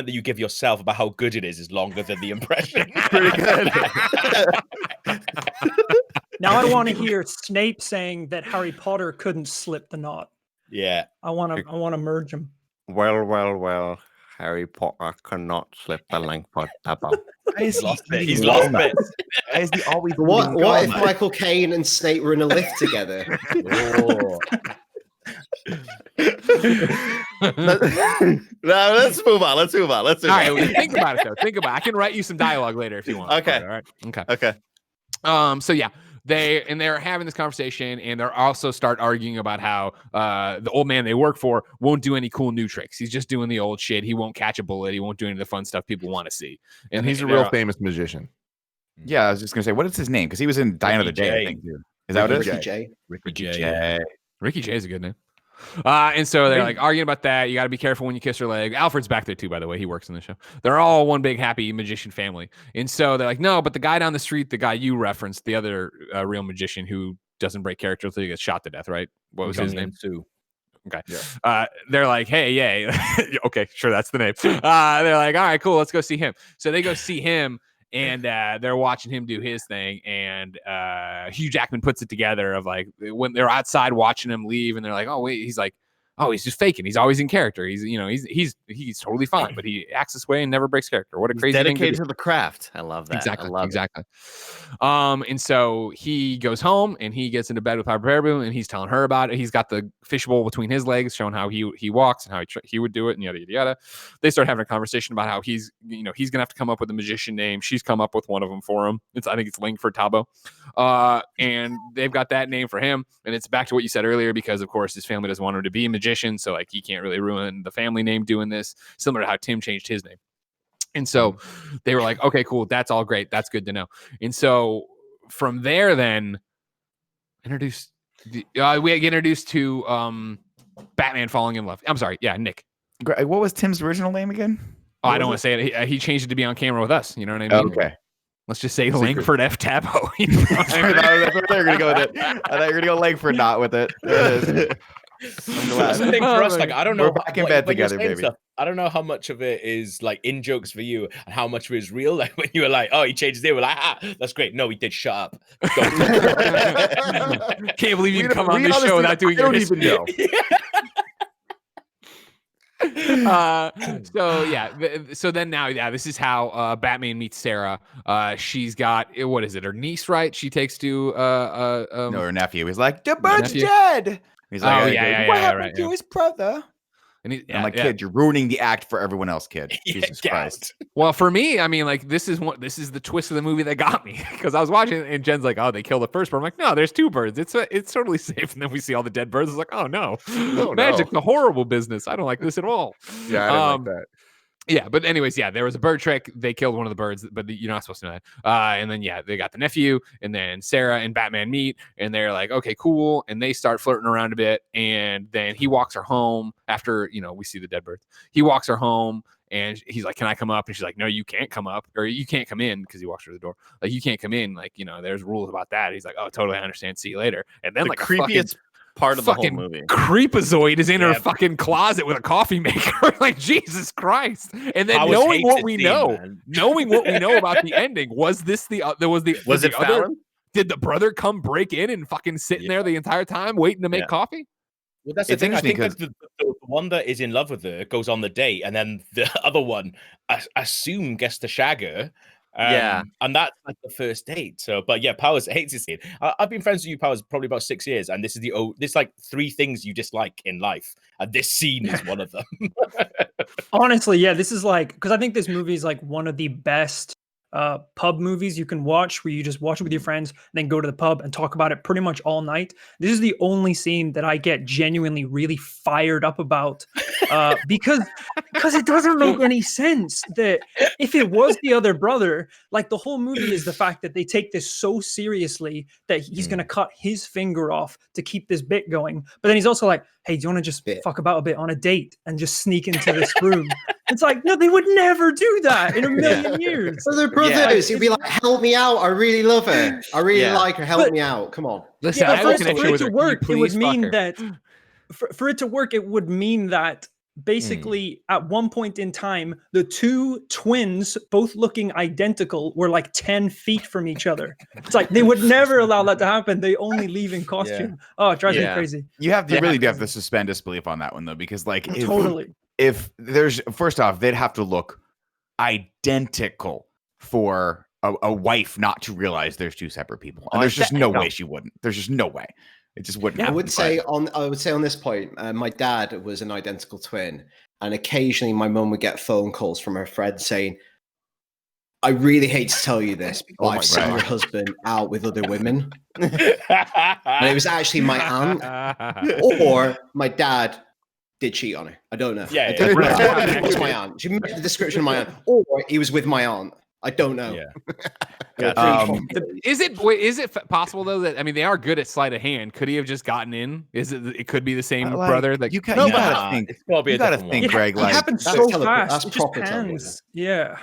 that you give yourself about how good it is longer than the impression. Pretty good. Now I want to hear Snape saying that Harry Potter couldn't slip the knot. Yeah. I want to merge them. Well. Harry Potter cannot slip the Langford Dabo. He's lost it. He's lost it. Is he always what if Michael Caine and Snape were in a lift together? Let's move on. All right, think about it though. Think about it. I can write you some dialogue later if you want. Okay. All right. Okay. So yeah, they're having this conversation, and they're also start arguing about how the old man they work for won't do any cool new tricks. He's just doing the old shit. He won't catch a bullet. He won't do any of the fun stuff people want to see. And he's a real famous magician. Yeah, I was just gonna say, what is his name? Because he was in Die Another Day, I think. Too. Is that what it is? Ricky J. Ricky J is a good name. And so they're like arguing about that. You got to be careful when you kiss her leg. Alfred's back there too, by the way. He works in the show. They're all one big happy magician family. And so they're like, no, but the guy down the street, the guy you referenced, the other real magician who doesn't break character until he gets shot to death, right? What was his name? Sue. Okay. Yeah. They're like, hey, yay. Okay, sure, that's the name. They're like, all right, cool, let's go see him. So they go see him. And they're watching him do his thing, and Hugh Jackman puts it together of like when they're outside watching him leave, and they're like, "Oh wait," he's like, "Oh, he's just faking. He's always in character. He's he's totally fine, but he acts this way and never breaks character. What a crazy thing dedicated to the craft. I love that. Exactly. And so he goes home and he gets into bed with Piper Paraboo, and he's telling her about it. He's got the fishbowl between his legs, showing how he walks and how he would do it, and yada yada yada. They start having a conversation about how he's gonna have to come up with a magician name. She's come up with one of them for him. I think it's Langford Tabo, and they've got that name for him. And it's back to what you said earlier, because of course his family doesn't want him to be a magician, so like he can't really ruin the family name doing this. Similar to how Tim changed his name. And so they were like, okay, cool. That's all great. That's good to know. And so from there, then we get introduced to Batman falling in love. I'm sorry. Yeah, Nick. What was Tim's original name again? Oh, I don't want to say it. He changed it to be on camera with us. You know what I mean? Okay. Let's just say Langford F. Tabo. That's where they're going to go with it. I thought you were going to go Langford not with it. That's the thing for us. Like, I don't know. We're back in bed together, baby. Stuff, I don't know how much of it is like in jokes for you and how much of it is real. Like when you were like, oh, he changed his name. We're like, that's great. No, he did. Shut up. Can't believe you can come on this show without doing your history. Even know. So then this is how Batman meets Sarah. She's got, what is it, her niece, right? She takes to no, her nephew. He's like, the bird's dead. He's like, what happened to his brother? And I'm like, kid, you're ruining the act for everyone else, kid. Jesus Christ. Well, for me, I mean, like this is the twist of the movie that got me because I was watching it and Jen's like, oh, they killed the first bird. I'm like, no, there's 2 birds. It's totally safe. And then we see all the dead birds. It's like, oh no, magic, the horrible business. I don't like this at all. Yeah, I didn't like that. Yeah, but anyways, there was a bird trick. They killed one of the birds, but you're not supposed to know that. And then they got the nephew, and then Sarah and Batman meet, and they're like, okay, cool, and they start flirting around a bit, and then he walks her home after we see the dead birds. He walks her home, and he's like, can I come up? And she's like, no, you can't come up, or you can't come in, because he walks her to the door. Like, you can't come in. Like, there's rules about that. He's like, oh, totally, I understand. See you later. And then the like creepiest part of the whole movie, creepazoid is in her fucking closet with a coffee maker. Like, Jesus Christ. And then knowing what we know about the ending, was this the was it other? Did the brother come break in and fucking sitting there the entire time waiting to make coffee? Well, that's the thing. I think that's the one that is in love with her goes on the date, and then the other one, I assume, gets to shag her. And that's like the first date. So, but Powers hates this scene. I've been friends with you, Powers, probably about 6 years, and this is like 3 things you dislike in life, and this scene is one of them. Honestly, this is like, because I think this movie is like one of the best pub movies you can watch, where you just watch it with your friends, then go to the pub and talk about it pretty much all night. This is the only scene that I get genuinely really fired up about, because it doesn't make any sense that if it was the other brother, like the whole movie is the fact that they take this so seriously that he's going to cut his finger off to keep this bit going. But then he's also like, hey, do you want to just fuck about a bit on a date and just sneak into this room? It's like, no, they would never do that in a million years. So they're brothers. He'd be like, help me out. I really love her. I really like her. Help me out. Come on. Listen, for it to work, it would mean that for it to work, it would mean that basically at one point in time, the 2 twins, both looking identical, were like 10 feet from each other. It's like they would never allow that to happen. They only leave in costume. Oh, it drives me crazy. You have to really have to suspend disbelief on that one, though, because like totally. If there's, first off, they'd have to look identical for a wife not to realize there's 2 separate people. And there's just no way she wouldn't. There's just no way. It just wouldn't. I would say on this point, my dad was an identical twin, and occasionally my mum would get phone calls from her friends saying, I really hate to tell you this, but I've seen your husband out with other women. And it was actually my aunt, or my dad did cheat on her. I don't know. It was my aunt. She met the description of my aunt, or he was with my aunt. I don't know. Is it possible though that, I mean, they are good at sleight of hand? Could he have just gotten in? It could be the same brother that you gotta think. You gotta think, Greg. It happens so fast. It just pans. Yeah.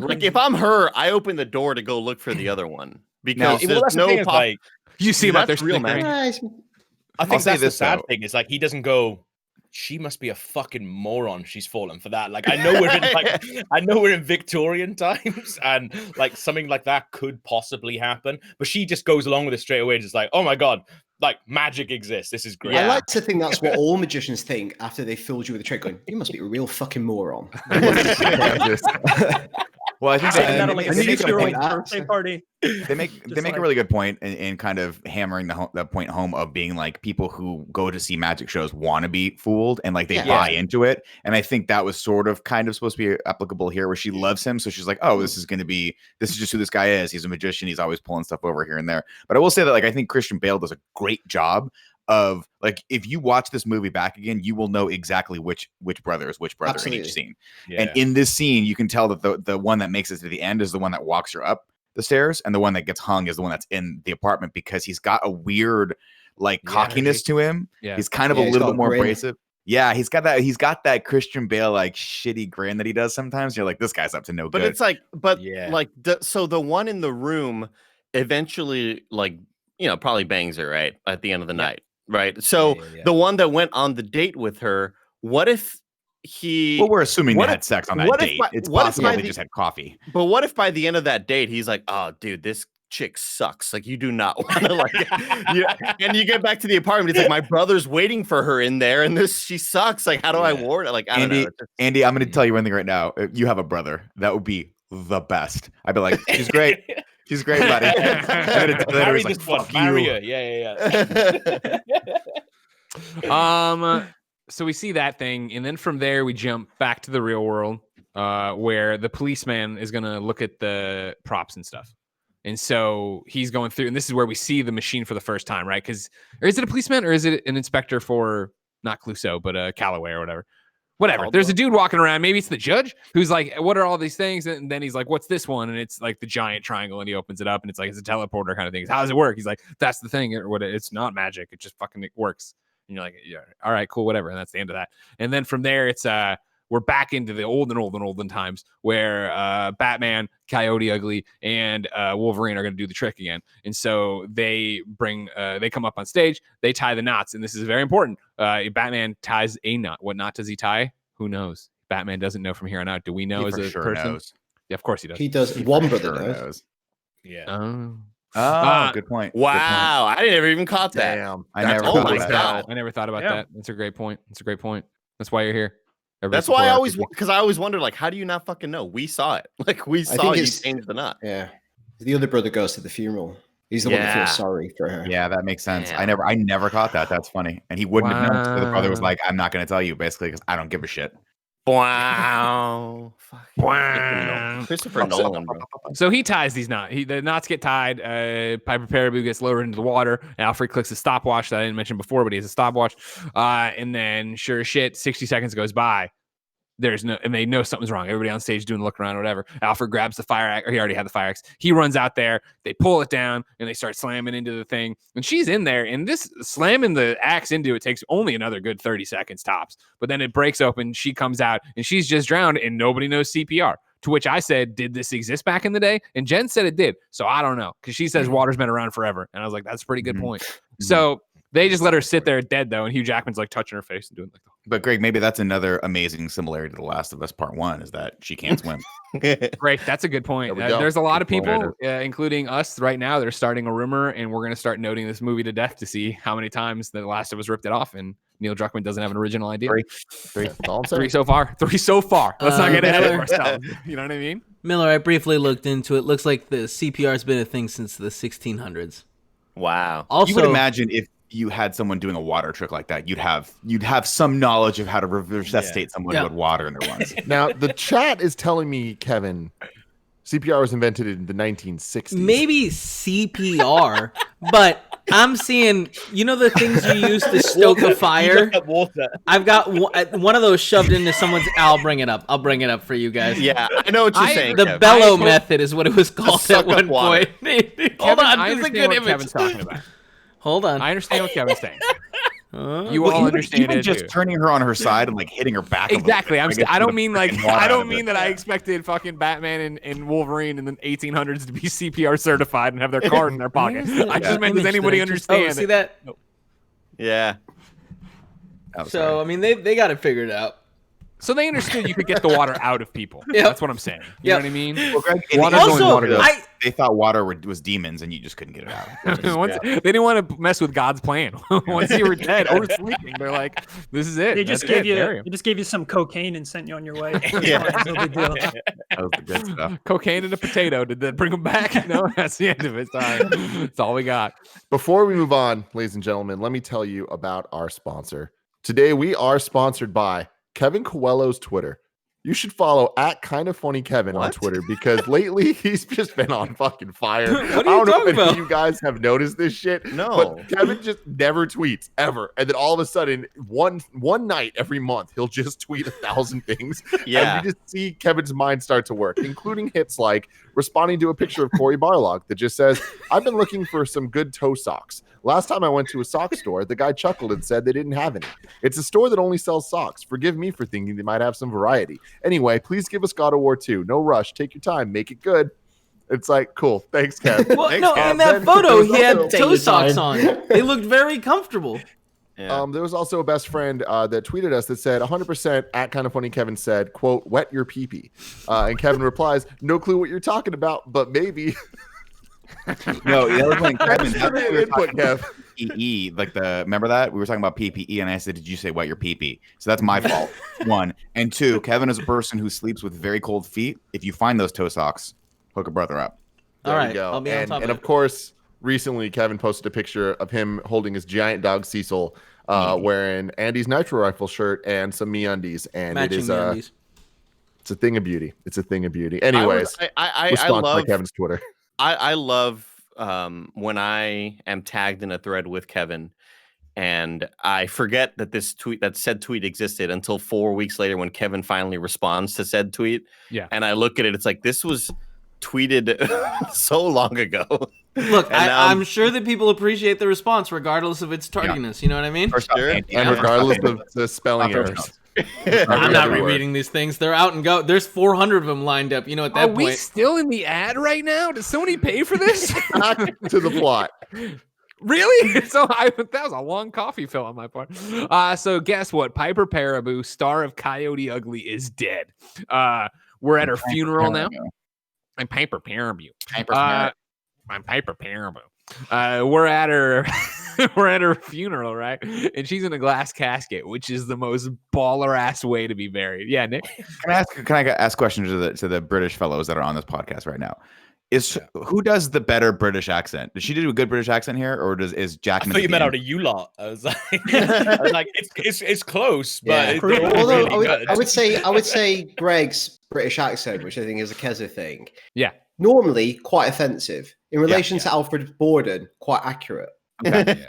Like if I'm her, I open the door to go look for the other one because there's no like you see him out there real man. I think that's the sad thing. Is like he doesn't go, she must be a fucking moron. She's fallen for that. Like I know we're in Victorian times, and like something like that could possibly happen. But she just goes along with it straight away, just like, oh my god, like magic exists. This is great. I like to think that's what all magicians think after they filled you with a trick. Going, you must be a real fucking moron. Well, I think they make a really good point in kind of hammering the point home of being like people who go to see magic shows want to be fooled and like they buy into it. And I think that was sort of kind of supposed to be applicable here, where she loves him, so she's like, oh, this is just who this guy is. He's a magician. He's always pulling stuff over here and there. But I will say that like I think Christian Bale does a great job of like, if you watch this movie back again, you will know exactly which brother is which brother Absolutely. In each scene. Yeah. And in this scene, you can tell that the one that makes it to the end is the one that walks her up the stairs, and the one that gets hung is the one that's in the apartment, because he's got a weird like cockiness to him. Yeah. He's kind of a little bit more abrasive. Yeah, he's got that Christian Bale like shitty grin that he does sometimes. You're like, this guy's up to no good. But it's like, so the one in the room eventually, like, probably bangs her right at the end of the night. Right. So the one that went on the date with her, what if he... Well, we're assuming they had sex on that date. It's possible they just had coffee. But what if by the end of that date, he's like, oh, dude, this chick sucks. Like, you do not want to like and you get back to the apartment. It's like, my brother's waiting for her in there, and she sucks. Like, how do I warn her? Like, I don't know. Andy, I'm going to tell you one thing right now. If you have a brother, that would be the best. I'd be like, she's great. She's great, buddy. Marry this one. Marry her. Yeah. So we see that thing, and then from there we jump back to the real world, where the policeman is gonna look at the props and stuff. And so he's going through, and this is where we see the machine for the first time, right? Or is it a policeman or is it an inspector for not Clouseau, but Calloway or whatever? Whatever. There's a dude walking around. Maybe it's the judge who's like, what are all these things? And then he's like, what's this one? And it's like the giant triangle, and he opens it up, and it's like, it's a teleporter kind of thing. How does it work? He's like, that's the thing. Or what? It's not magic. It just fucking works. And you're like, yeah, all right, cool, whatever. And that's the end of that. And then from there, it's we're back into the olden times where Batman, Coyote Ugly, and Wolverine are going to do the trick again. And so they come up on stage, they tie the knots, and this is very important. Batman ties a knot. What knot does he tie? Who knows? Batman doesn't know from here on out. Do we know as a person? Knows. Yeah, of course he does. He does. One brother knows. Yeah. Good point. Wow, I never even caught that. Damn. I never oh thought my about god, I never thought about that. That's a great point. That's why you're here. That's why I always, because I always wondered, like, how do you not fucking know? We saw it. Like, we saw you change the knot. Yeah. The other brother goes to the funeral. He's the one that feels sorry for her. Yeah, that makes sense. Yeah. I never caught that. That's funny. And he wouldn't have known. So the brother was like, I'm not going to tell you, basically, because I don't give a shit. Wow. Christopher Nolan, bro. So he ties these knots. The knots get tied. Piper Perabo gets lowered into the water. Alfred clicks a stopwatch that I didn't mention before, but he has a stopwatch. And then, sure as shit, 60 seconds goes by. And they know something's wrong. Everybody on stage doing the look around or whatever. Alfred grabs the fire axe, or he already had the fire axe. He runs out there. They pull it down, and they start slamming into the thing. And she's in there, and this slamming the axe into it takes only another good 30 seconds tops. But then it breaks open. She comes out, and she's just drowned, and nobody knows CPR. To which I said, did this exist back in the day? And Jen said it did. So I don't know, because she says water's been around forever. And I was like, that's a pretty good point. So they just let her sit there dead, though, and Hugh Jackman's like touching her face and doing like. But Greg, maybe that's another amazing similarity to The Last of Us Part 1 is that she can't swim. Great, that's a good point. There's a lot of people, including us right now, that are starting a rumor, and we're going to start noting this movie to death to see how many times The Last of Us ripped it off, and Neil Druckmann doesn't have an original idea. Three. Three so far. Let's not get ahead of ourselves. You know what I mean? Miller, I briefly looked into it. Looks like the CPR has been a thing since the 1600s. Wow. Also, you would imagine if you had someone doing a water trick like that, you'd have some knowledge of how to resuscitate someone with water in their lungs. Now, the chat is telling me, Kevin, CPR was invented in the 1960s. Maybe CPR, but I'm seeing, the things you use to stoke a fire? I've got one of those shoved into someone's... I'll bring it up. I'll bring it up for you guys. Yeah, I know what you're saying. The Kevin. bellow method is what it was called at one point. Hold on, I this is a understand good what image. Kevin's talking about. Hold on. I understand what Kevin's saying. You all understand even it just too. turning her on her side and like hitting her back. Exactly. I don't mean that I expected fucking Batman and Wolverine in the 1800s to be CPR certified and have their card in their pocket. I just meant, does anybody understand? See that? Yeah. So I mean, they got it figured out. So they understood you could get the water out of people. Yep. That's what I'm saying. You know what I mean? Well, Greg, they thought water was demons and you just couldn't get it out. They didn't want to mess with God's plan. Once you were dead or sleeping, they're like, "This is it." They just gave you some cocaine and sent you on your way. Yeah, no big deal. That was the good stuff. Cocaine and a potato. Did that bring them back? No, that's the end of it. Sorry. That's all we got. Before we move on, ladies and gentlemen, let me tell you about our sponsor. Today we are sponsored by Kevin Coelho's Twitter. You should follow @KindOfFunnyKevin on Twitter because lately he's just been on fucking fire. What are you I don't know talking if about? you guys have noticed this shit. No. But Kevin just never tweets ever. And then all of a sudden, one night every month, he'll just tweet 1,000 things. Yeah. And we just see Kevin's mind start to work, including hits like responding to a picture of Corey Barlog that just says, "I've been looking for some good toe socks. Last time I went to a sock store, the guy chuckled and said they didn't have any. It's a store that only sells socks. Forgive me for thinking they might have some variety. Anyway, please give us God of War 2. No rush. Take your time. Make it good." It's like, cool. Thanks, Kev. Well, Thanks, no, Kev. in that Then photo, there he had was toe socks on. They looked very comfortable. Yeah. There was also a best friend that tweeted us that said 100% @KindOfFunnyKevin said, quote, "Wet your pee-pee." And Kevin replies, "No clue what you're talking about, but maybe." No, the other thing, Kevin, That's the input, Kev. PPE, remember that we were talking about PPE, and I said, "Did you say wet your pee-pee?" So that's my fault. One and two, Kevin is a person who sleeps with very cold feet. If you find those toe socks, hook a brother up. There All we right, go. I'll be on top and of of course, recently Kevin posted a picture of him holding his giant dog Cecil, wearing Andy's Nitro Rifle shirt and some MeUndies, and Matching it is MeUndies. it's a thing of beauty. It's a thing of beauty. Anyways, I response love by Kevin's Twitter. I love when I am tagged in a thread with Kevin and I forget that said tweet existed until 4 weeks later when Kevin finally responds to said tweet. Yeah. And I look at it, it's like, this was tweeted so long ago. Look, I'm sure that people appreciate the response regardless of its tardiness. You know what I mean? For sure. And regardless of the spelling errors. I'm not rereading these things. They're out and go. There's 400 of them lined up. You know, at that Are point. we still in the ad right now? Does Sony pay for this? Back to the plot. Really? So that was a long coffee fill on my part. So guess what? Piper Perabo, star of Coyote Ugly, is dead. We're at her funeral now. I'm Piper Perabo. I'm Piper Perabo. We're at her. We're at her funeral, right? And she's in a glass casket, which is the most baller ass way to be buried. Yeah, Nick. Can I ask questions to the British fellows that are on this podcast right now? Who does the better British accent? Does she do a good British accent here, or is Jack? I thought you meant out of you lot. I was like, it's close, but yeah. Although I would say Greg's British accent, which I think is a Keza thing. Yeah. Normally quite offensive. In relation to Alfred Borden, quite accurate. Okay.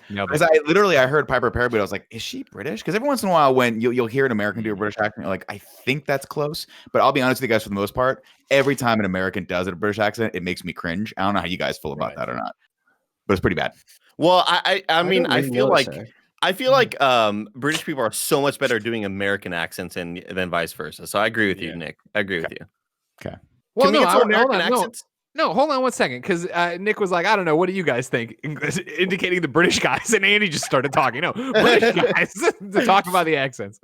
Because I heard Piper Perabo, I was like, is she British? Because every once in a while when you'll hear an American do a British accent, you're like, I think that's close. But I'll be honest with you guys, for the most part, every time an American does a British accent, it makes me cringe. I don't know how you guys feel about that or not, but it's pretty bad. Well, I mean, I feel like British people are so much better doing American accents than vice versa. So I agree with you, Nick. I agree with you. Okay. Well, Can we get some American accents? accents? No, hold on one second, because Nick was like, I don't know, what do you guys think? Indicating the British guys, and Andy just started talking. No, British guys to talk about the accents.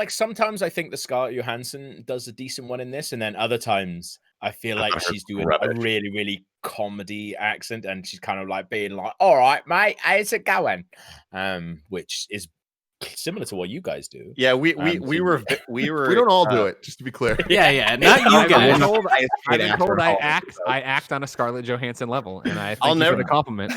Sometimes I think the Scarlett Johansson does a decent one in this, and then other times I feel like she's doing a really, really comedy accent, and she's kind of like being like, "All right, mate, how's it going?" Which is similar to what you guys do. Yeah, we were we don't all do it, just to be clear. Yeah, not you guys. I act on a Scarlett Johansson level, and I I'll thank you for the compliment.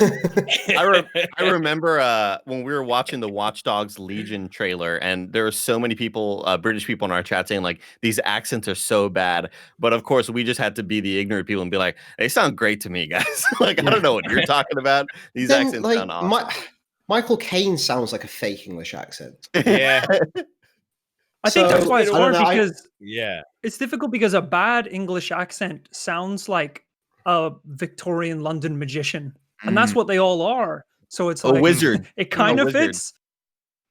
I remember when we were watching the Watch Dogs Legion trailer, and there were so many people, British people in our chat saying like these accents are so bad, but of course we just had to be the ignorant people and be like, they sound great to me, guys. Like I don't know what you're talking about. These accents sound awesome. Michael Caine sounds like a fake English accent. Yeah. I think that's why it's hard because yeah, it's difficult because a bad English accent sounds like a Victorian London magician, and that's what they all are. So it's like a wizard. It kind of fits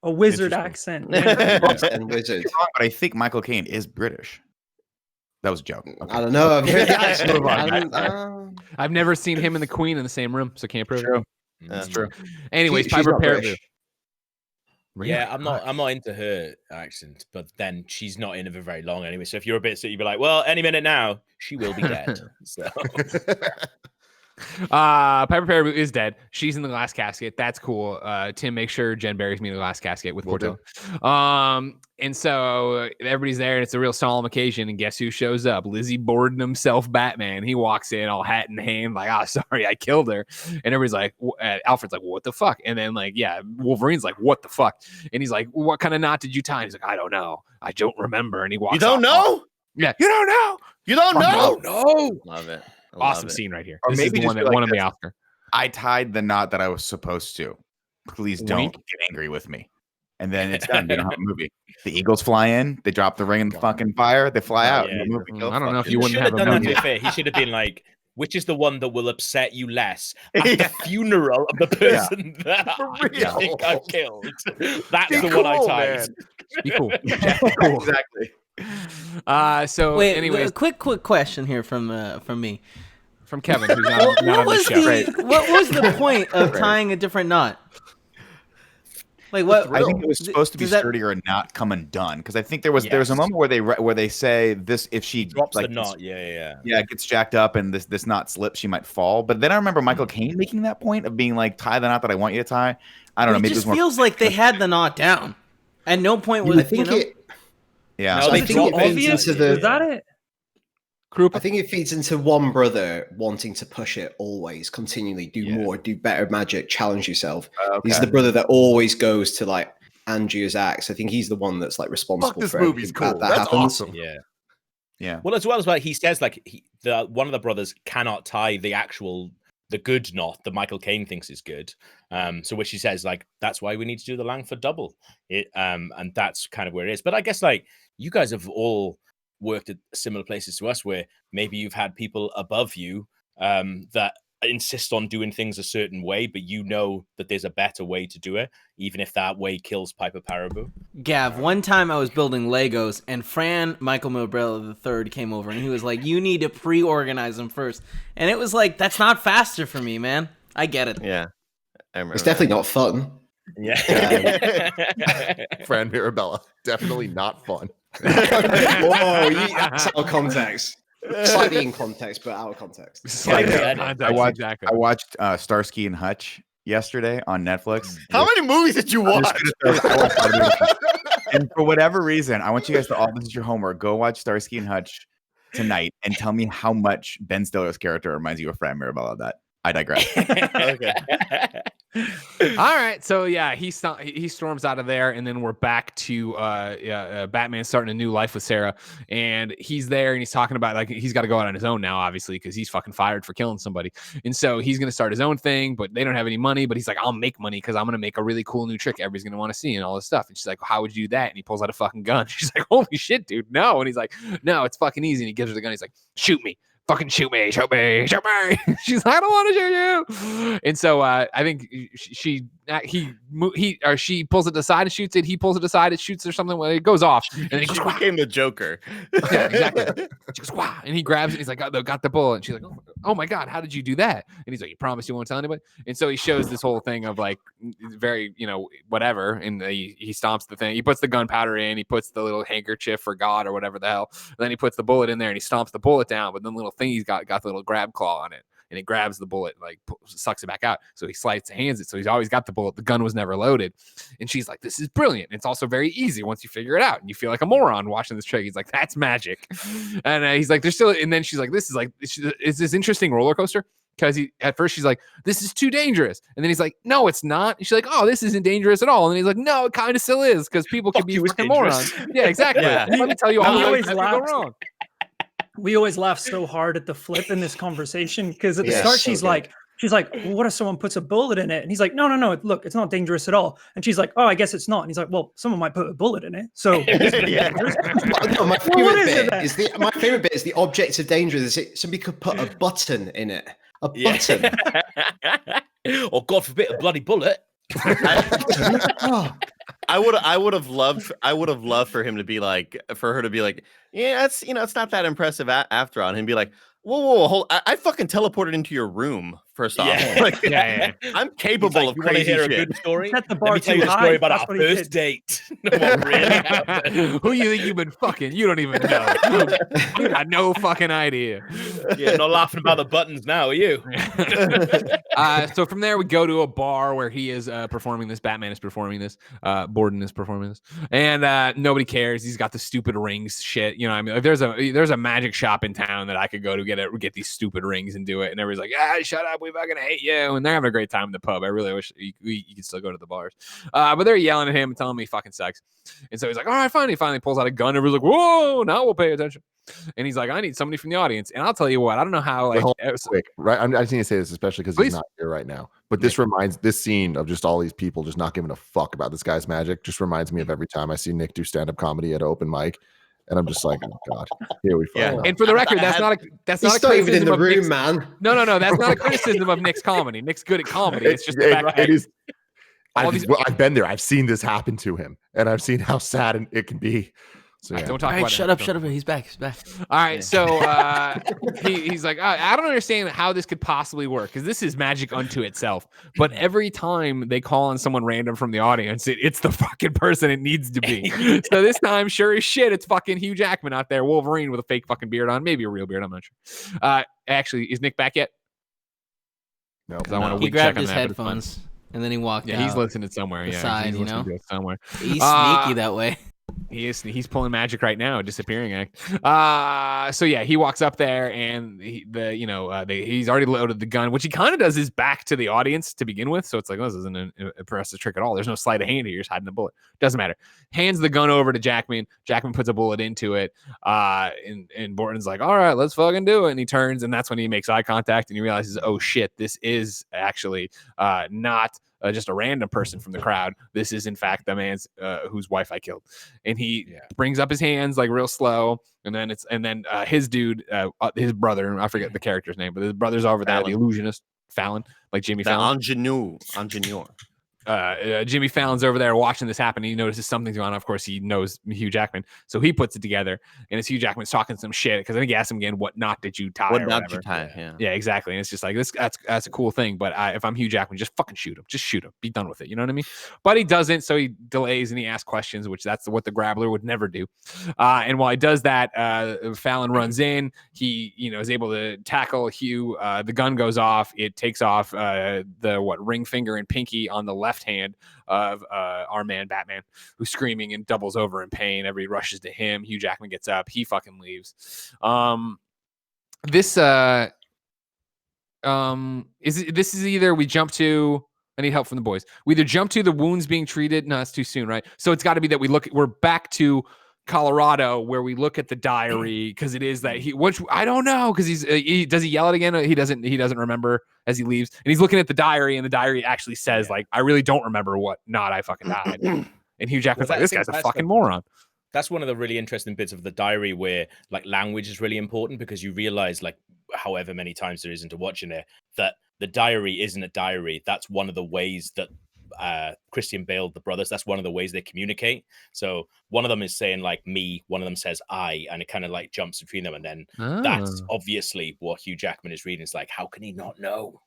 a wizard accent. And wizard. But I think Michael Caine is British. That was a joke. Okay. I don't know. I've heard the accent. I've never seen him and the Queen in the same room, so can't prove it. That's true. Anyways, Piper Perabo. Yeah, I'm not into her accent, but then she's not in it for very long anyway. So if you're a bit sick, you'd be like, well, any minute now, she will be dead. So Piper Perabo is dead. She's in the glass casket. That's cool. Tim, make sure Jen buries me in the glass casket with Porto. And so everybody's there, and it's a real solemn occasion. And guess who shows up? Lizzie Borden himself, Batman. He walks in all hat in hand, like, sorry, I killed her. And everybody's like, Alfred's like, what the fuck? And then Wolverine's like, what the fuck? And he's like, what kind of knot did you tie? And he's like, I don't know. I don't remember. And he walks. You don't know? Yeah, you don't know. You don't know? No. Love it. Awesome scene right here. Or this maybe is the one that won him the Oscar. I tied the knot that I was supposed to. Please don't Wink. get angry with me. And then it's done. We don't have a movie. The Eagles fly in. They drop the ring in the fucking fire. They fly out. Yeah. And the movie I don't know if he you wouldn't have a done that movie. to be fair. He should have been like, which is the one that will upset you less at the funeral of the person that I think I killed. That's the one I tied. Be cool. Jack, be cool. Exactly. So Wait, anyways, a quick question here from me. from Kevin, who's not on the show. What was the point of tying a different knot? Like what? I think it was supposed to be sturdier and not come undone, because I think there was a moment where they say this, if she drops the knot, gets jacked up and this knot slips, she might fall. But then I remember Michael Caine making that point of being like, tie the knot that I want you to tie. I don't know. Maybe it just feels like they had the knot down. At no point was I think it. Yeah, No, so they I think it dropped feeds into the. Is that it? I think it feeds into one brother wanting to push it always, continually, do more, do better magic, challenge yourself. He's the brother that always goes to like Andrea's acts. I think he's the one that's like responsible. Fuck, this for movie's cool. that That's happens. awesome. Yeah. Well, as well as like he says, like one of the brothers cannot tie the good knot that Michael Caine thinks is good. So which he says like that's why we need to do the Langford double. And that's kind of where it is. But I guess like you guys have all worked at similar places to us where maybe you've had people above you that insist on doing things a certain way, but you know that there's a better way to do it, even if that way kills Piper Parabo. Gav, one time I was building Legos and Fran Michael Mobrella III came over and he was like, you need to pre-organize them first. And it was like, that's not faster for me, man. I get it. Yeah. I remember it's definitely not fun. Yeah. Fran Mirabella, definitely not fun. Whoa, that's out of context. Slightly in context, but out of context. I watched Starsky and Hutch yesterday on Netflix. How many movies did you watch? And for whatever reason, I want you guys to all, this is your homework. Go watch Starsky and Hutch tonight and tell me how much Ben Stiller's character reminds you of Fran Mirabella. That I digress. Okay. All right, so yeah, he storms out of there, and then we're back to Batman starting a new life with Sarah, and he's there, and he's talking about like he's got to go out on his own now, obviously, because he's fucking fired for killing somebody, and so he's gonna start his own thing, but they don't have any money, but he's like, I'll make money because I'm gonna make a really cool new trick everybody's gonna want to see and all this stuff, and she's like, how would you do that? And he pulls out a fucking gun. She's like, holy shit, dude, no, and he's like, no, it's fucking easy, and he gives her the gun. He's like, shoot me. Fucking shoot me. She's like, I don't want to shoot you. And so I think she pulls it aside and shoots it. He pulls it aside, it shoots or something. Well, it goes off. And then he goes, became the Joker. Yeah, exactly. She goes, wow. And he grabs it. He's like, got the bullet. And she's like, oh my God, how did you do that? And he's like, you promise you won't tell anybody? And so he shows this whole thing of like very, whatever. And he stomps the thing. He puts the gunpowder in. He puts the little handkerchief for God or whatever the hell. And then he puts the bullet in there and he stomps the bullet down. But then the little thing he's got the little grab claw on it. And it grabs the bullet, like sucks it back out. So he hands it. So he's always got the bullet. The gun was never loaded. And she's like, this is brilliant. It's also very easy once you figure it out. And you feel like a moron watching this trick. He's like, that's magic. And he's like, there's still, and then she's like, this is this interesting roller coaster. Because at first she's like, this is too dangerous. And then he's like, no, it's not. And she's like, oh, this isn't dangerous at all. And he's like, no, it kind of still is because people can be fucking morons. Yeah, exactly. Yeah. Let me tell you all the go wrong. We always laugh so hard at the flip in this conversation because at the start she's like, well, what if someone puts a bullet in it? And he's like, no, look, it's not dangerous at all. And she's like, oh, I guess it's not. And he's like, well, someone might put a bullet in it. So my favorite bit is the object of danger. Somebody could put a button in it. A button. Or God forbid, a bloody bullet. I would have loved for her to be like, yeah, it's not that impressive after all, and be like, whoa, hold, I fucking teleported into your room. First off, I'm capable of crazy shit. A good story? Let me tell you a story about our first date. Who you think you've been fucking? You don't even know. You got no fucking idea. Yeah, not laughing about the buttons now, are you? So from there we go to a bar where he is performing this. Batman is performing this. Borden is performing this, and nobody cares. He's got the stupid rings shit. I mean, if there's a magic shop in town that I could go to get these stupid rings and do it, and everybody's like, shut up. We fucking hate you, and they're having a great time in the pub. I really wish you could still go to the bars, but they're yelling at him and telling him he fucking sucks. And so he's like, all right, fine. He finally pulls out a gun. Everybody's like, whoa, now we'll pay attention. And he's like, I need somebody from the audience. And I'll tell you what, I don't know how. Like, quick, right? I just need to say this, especially because he's not here right now. But this scene of just all these people just not giving a fuck about this guy's magic just reminds me of every time I see Nick do stand-up comedy at an open mic. And I'm just like, oh God, here we go. And for the record, that's not a even in the room, man. No, that's not a criticism of Nick's comedy. Nick's good at comedy. It's just the fact that I've been there. I've seen this happen to him, and I've seen how sad it can be. So yeah. Don't talk about it. Shut up. He's back. All right. So he's like, I don't understand how this could possibly work because this is magic unto itself. But every time they call on someone random from the audience, it's the fucking person it needs to be. So this time, sure as shit, it's fucking Hugh Jackman out there, Wolverine with a fake fucking beard on, maybe a real beard. I'm not sure. Actually, is Nick back yet? No. He grabbed his headphones and then he walked out. He's listening somewhere. Side, somewhere. He's sneaky that way. He's pulling magic right now, disappearing act. So yeah, he walks up there and he's already loaded the gun, which he kind of does his back to the audience to begin with. So it's like, oh, this isn't an impressive trick at all. There's no sleight of hand here. You're just hiding a bullet. Doesn't matter. Hands the gun over to Jackman. Jackman puts a bullet into it. And Borton's like, all right, let's fucking do it. And he turns, and that's when he makes eye contact and he realizes, oh shit, this is actually not just a random person from the crowd. This is in fact the man's whose wife I killed. And he brings up his hands like real slow, and then his dude, his brother, I forget the character's name, but his brother's over there, the illusionist Fallon, like Jimmy Fallon. Ingenue. Jimmy Fallon's over there watching this happen. He notices something's going on. Of course, he knows Hugh Jackman, so he puts it together. And it's Hugh Jackman's talking some shit because I think he asked him again, "What knot did you tie?" What knot did you tie? Yeah, exactly. And it's just like this. That's a cool thing. But if I'm Hugh Jackman, just fucking shoot him. Just shoot him. Be done with it. You know what I mean? But he doesn't. So he delays and he asks questions, which that's what the Grappler would never do. And while he does that, Fallon runs in. He is able to tackle Hugh. The gun goes off. It takes off the ring finger and pinky on the left hand of our man Batman, who's screaming and doubles over in pain. Everybody rushes to him. Hugh Jackman gets up. He fucking leaves. This is either we jump to. I need help from the boys. We either jump to the wounds being treated. No, that's too soon, right? So it's got to be that we're back to Colorado where we look at the diary because it is that which I don't know because does he yell it again? He doesn't remember as he leaves, and he's looking at the diary, and the diary actually says like, I really don't remember what knot I fucking died. And Hugh Jackman's like, this guy's a fucking moron. That's one of the really interesting bits of the diary where like language is really important because you realize like however many times there is into watching it that the diary isn't a diary. That's one of the ways that Christian Bale, the brothers, that's one of the ways they communicate. So one of them is saying like me, one of them says I, and it kind of like jumps between them, and then that's obviously what Hugh Jackman is reading. It's like, how can he not know?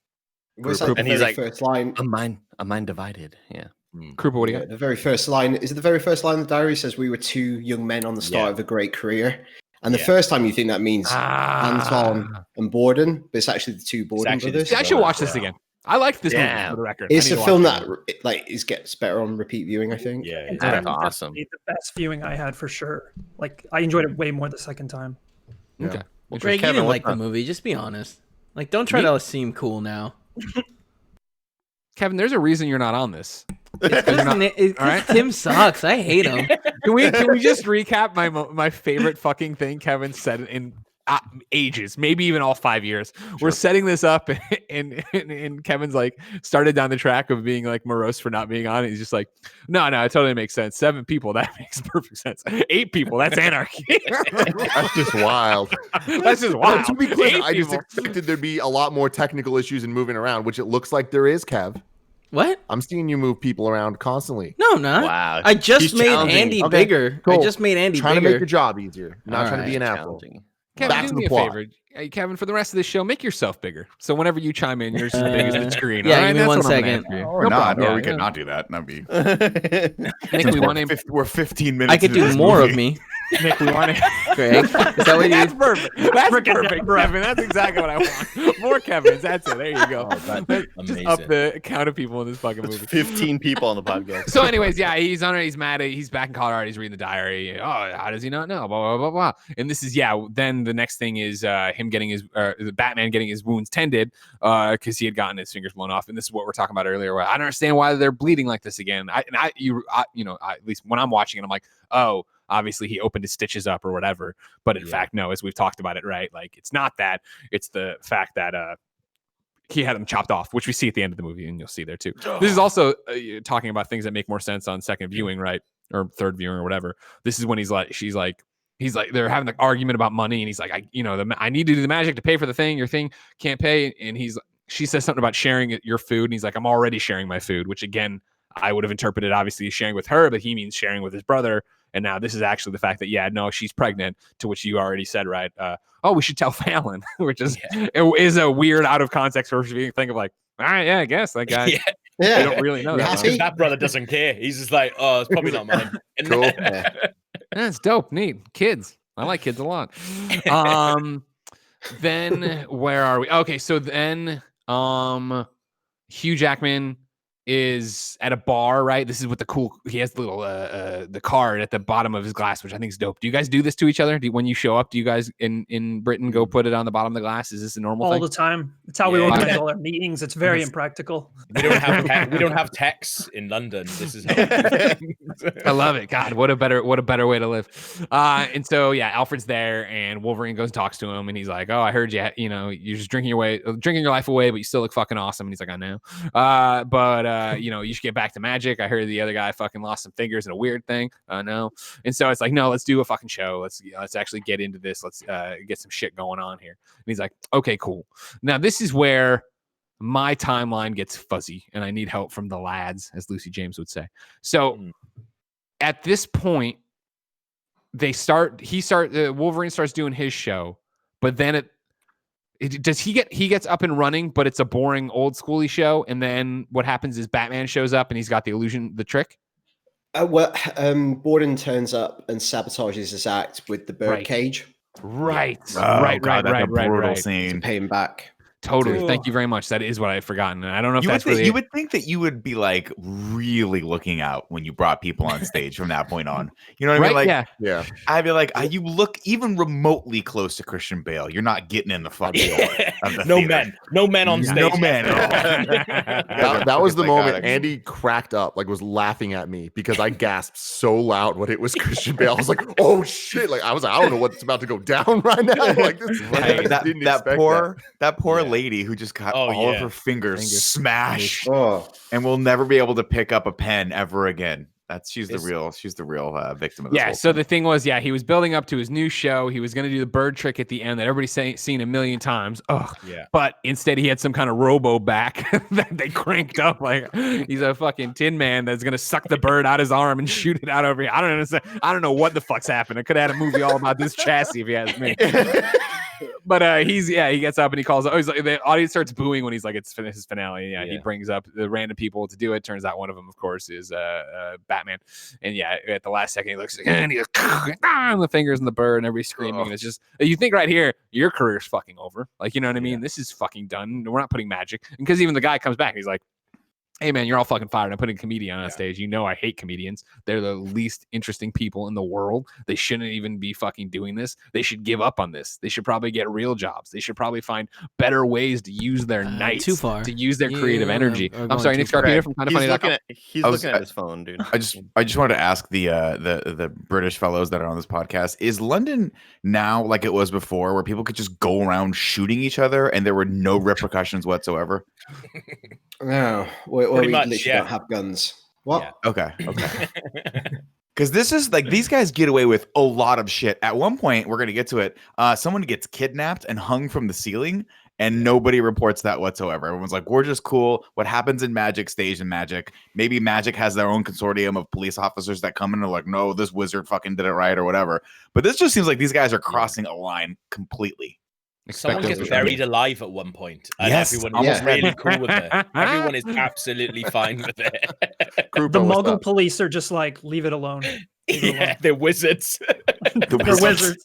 And he's like, first line, a mind divided. Yeah. Krupa, what do you got? The very first line is it the very first line of the diary says we were two young men on the start of a great career. And the first time you think that means Anton and Borden, but it's actually the two Borden brothers. I should watch this again. I liked this movie for the record. It's a film that like gets better on repeat viewing, I think. Yeah, that's awesome. The best viewing I had for sure. Like I enjoyed it way more the second time. Okay. Well, Greg, you didn't like the movie. Just be honest. Like, don't try to seem cool now. Kevin, there's a reason you're not on this. It's Tim sucks. I hate him. Can we just recap my favorite fucking thing Kevin said in ages, maybe even all 5 years? Sure. We're setting this up, and Kevin's like started down the track of being like morose for not being on it. He's just like, no, it totally makes sense. 7 people, that makes perfect sense. 8 people, that's anarchy. That's just wild. That's just wild. To be clear, I just expected there'd be a lot more technical issues in moving around, which it looks like there is, Kev. What? I'm seeing you move people around constantly. No, I'm not. Wow. I just made Andy bigger. Cool. I just made Andy trying bigger. to make your job easier. Not trying to be an asshole. Kevin, do me a favor. Hey, Kevin, for the rest of this show, make yourself bigger. So whenever you chime in, you're as big as the screen. Yeah, all right? give me 1 second. Or not. Or we could not do that. That'd be. Nick, we want to. We're 15 minutes. I could do more of me. Nick, we want to. Greg, is that what you? That's perfect. That's perfect, Kevin. That's exactly what I want. More Kevins. That's it. There you go. Just up the count of people in this fucking movie. 15 people on the podcast. So, anyways, yeah, he's on it. He's mad. He's back in Colorado. He's reading the diary. Oh, how does he not know? Blah blah blah blah. And this is then the next thing is him getting his the Batman getting his wounds tended because he had gotten his fingers blown off. And this is what we're talking about earlier. Where I don't understand why they're bleeding like this again. At least when I'm watching it, I'm like, oh. Obviously, he opened his stitches up or whatever. But in fact, no, as we've talked about it, right? Like, it's not that. It's the fact that he had them chopped off, which we see at the end of the movie, and you'll see there too. This is also talking about things that make more sense on second viewing, right? Or third viewing or whatever. This is when he's like, they're having the argument about money, and he's like, I need to do the magic to pay for the thing. Your thing can't pay. And she says something about sharing your food, and he's like, I'm already sharing my food, which again, I would have interpreted obviously sharing with her, but he means sharing with his brother. And now this is actually the fact that, she's pregnant, to which you already said, right? We should tell Fallon, which is it is a weird out of context first viewing thing of like, all right, I guess that guy. They don't really know that. That brother doesn't care. He's just like, oh, it's probably not mine. Cool. That's dope. Neat. Kids. I like kids a lot. Then where are we? Okay, so then Hugh Jackman is at a bar, right? This is what he has the little the card at the bottom of his glass, which I think is dope. Do you guys do this to each other? When you show up, do you guys in Britain go put it on the bottom of the glass? Is this a normal all thing? the time? It's how we organize all our meetings. It's very impractical. We don't have texts in London. This is how I love it. God, what a better way to live. And so yeah, Alfred's there, and Wolverine goes and talks to him, and he's like, "Oh, I heard you. You know, you're just drinking your life away, but you still look fucking awesome." And he's like, "I know, but you know, you should get back to magic. I heard the other guy fucking lost some fingers in a weird thing. No." And so it's like, "No, let's do a fucking show. Let's actually get into this. Let's get some shit going on here." And he's like, "Okay, cool." Now this is where my timeline gets fuzzy, and I need help from the lads, as Lucy James would say. So at this point, Wolverine starts doing his show, but then he gets up and running, but it's a boring old schooly show. And then what happens is Batman shows up and he's got the trick. Borden turns up and sabotages his act with the birdcage. Right. Brutal scene. To pay him back. Totally. Thank you very much. That is what I had forgotten. And I don't know if you would think that you would be like really looking out when you brought people on stage from that point on. You know what I mean? Like, yeah. I'd be like, you look even remotely close to Christian Bale. You're not getting in the fucking door. Of the theater. No men on stage. No men. That was the moment Andy cracked up, like was laughing at me because I gasped so loud when it was Christian Bale. I was like, oh shit. Like I don't know what's about to go down right now. Like this that poor lady who just got all of her fingers smashed and will never be able to pick up a pen ever again. She's the real victim of this. Yeah. So the thing was, he was building up to his new show. He was going to do the bird trick at the end that everybody's seen a million times. But instead he had some kind of robo back that they cranked up. Like he's a fucking Tin Man that's going to suck the bird out his arm and shoot it out over here. I don't understand. I don't know what the fuck's happened. I could have had a movie all about this chassis if you ask me. But he gets up and he calls. The audience starts booing when he's like, it's his finale. He brings up the random people to do it. Turns out one of them, of course, is Batman. And at the last second, he looks and he's the fingers and the bird and everybody's screaming. And it's just, you think right here, your career's fucking over. Like, you know what I mean? This is fucking done. We're not putting magic. And because even the guy comes back, and he's like, hey man, you're all fucking fired. I'm putting a comedian on stage. You know I hate comedians. They're the least interesting people in the world. They shouldn't even be fucking doing this. They should give up on this. They should probably get real jobs. They should probably find better ways to use their nights, too far. to use their creative energy. I'm sorry, Nick Scarpino from Kind of Funny. He's looking at his phone, dude. I just wanted to ask the British fellows that are on this podcast, is London now like it was before, where people could just go around shooting each other and there were no repercussions whatsoever? No, we literally don't have guns. What? Yeah. Okay. Because this is like, these guys get away with a lot of shit. At one point, we're gonna get to it. Someone gets kidnapped and hung from the ceiling, and nobody reports that whatsoever. Everyone's like, we're just cool. What happens in Magic stays in Magic. Maybe Magic has their own consortium of police officers that come in and are like, no, this wizard fucking did it right or whatever. But this just seems like these guys are crossing a line completely. Someone gets buried alive at one point, and everyone is really cool with it. Everyone is absolutely fine with it. The Muggle police are just like, leave it alone. They're wizards. They're wizards.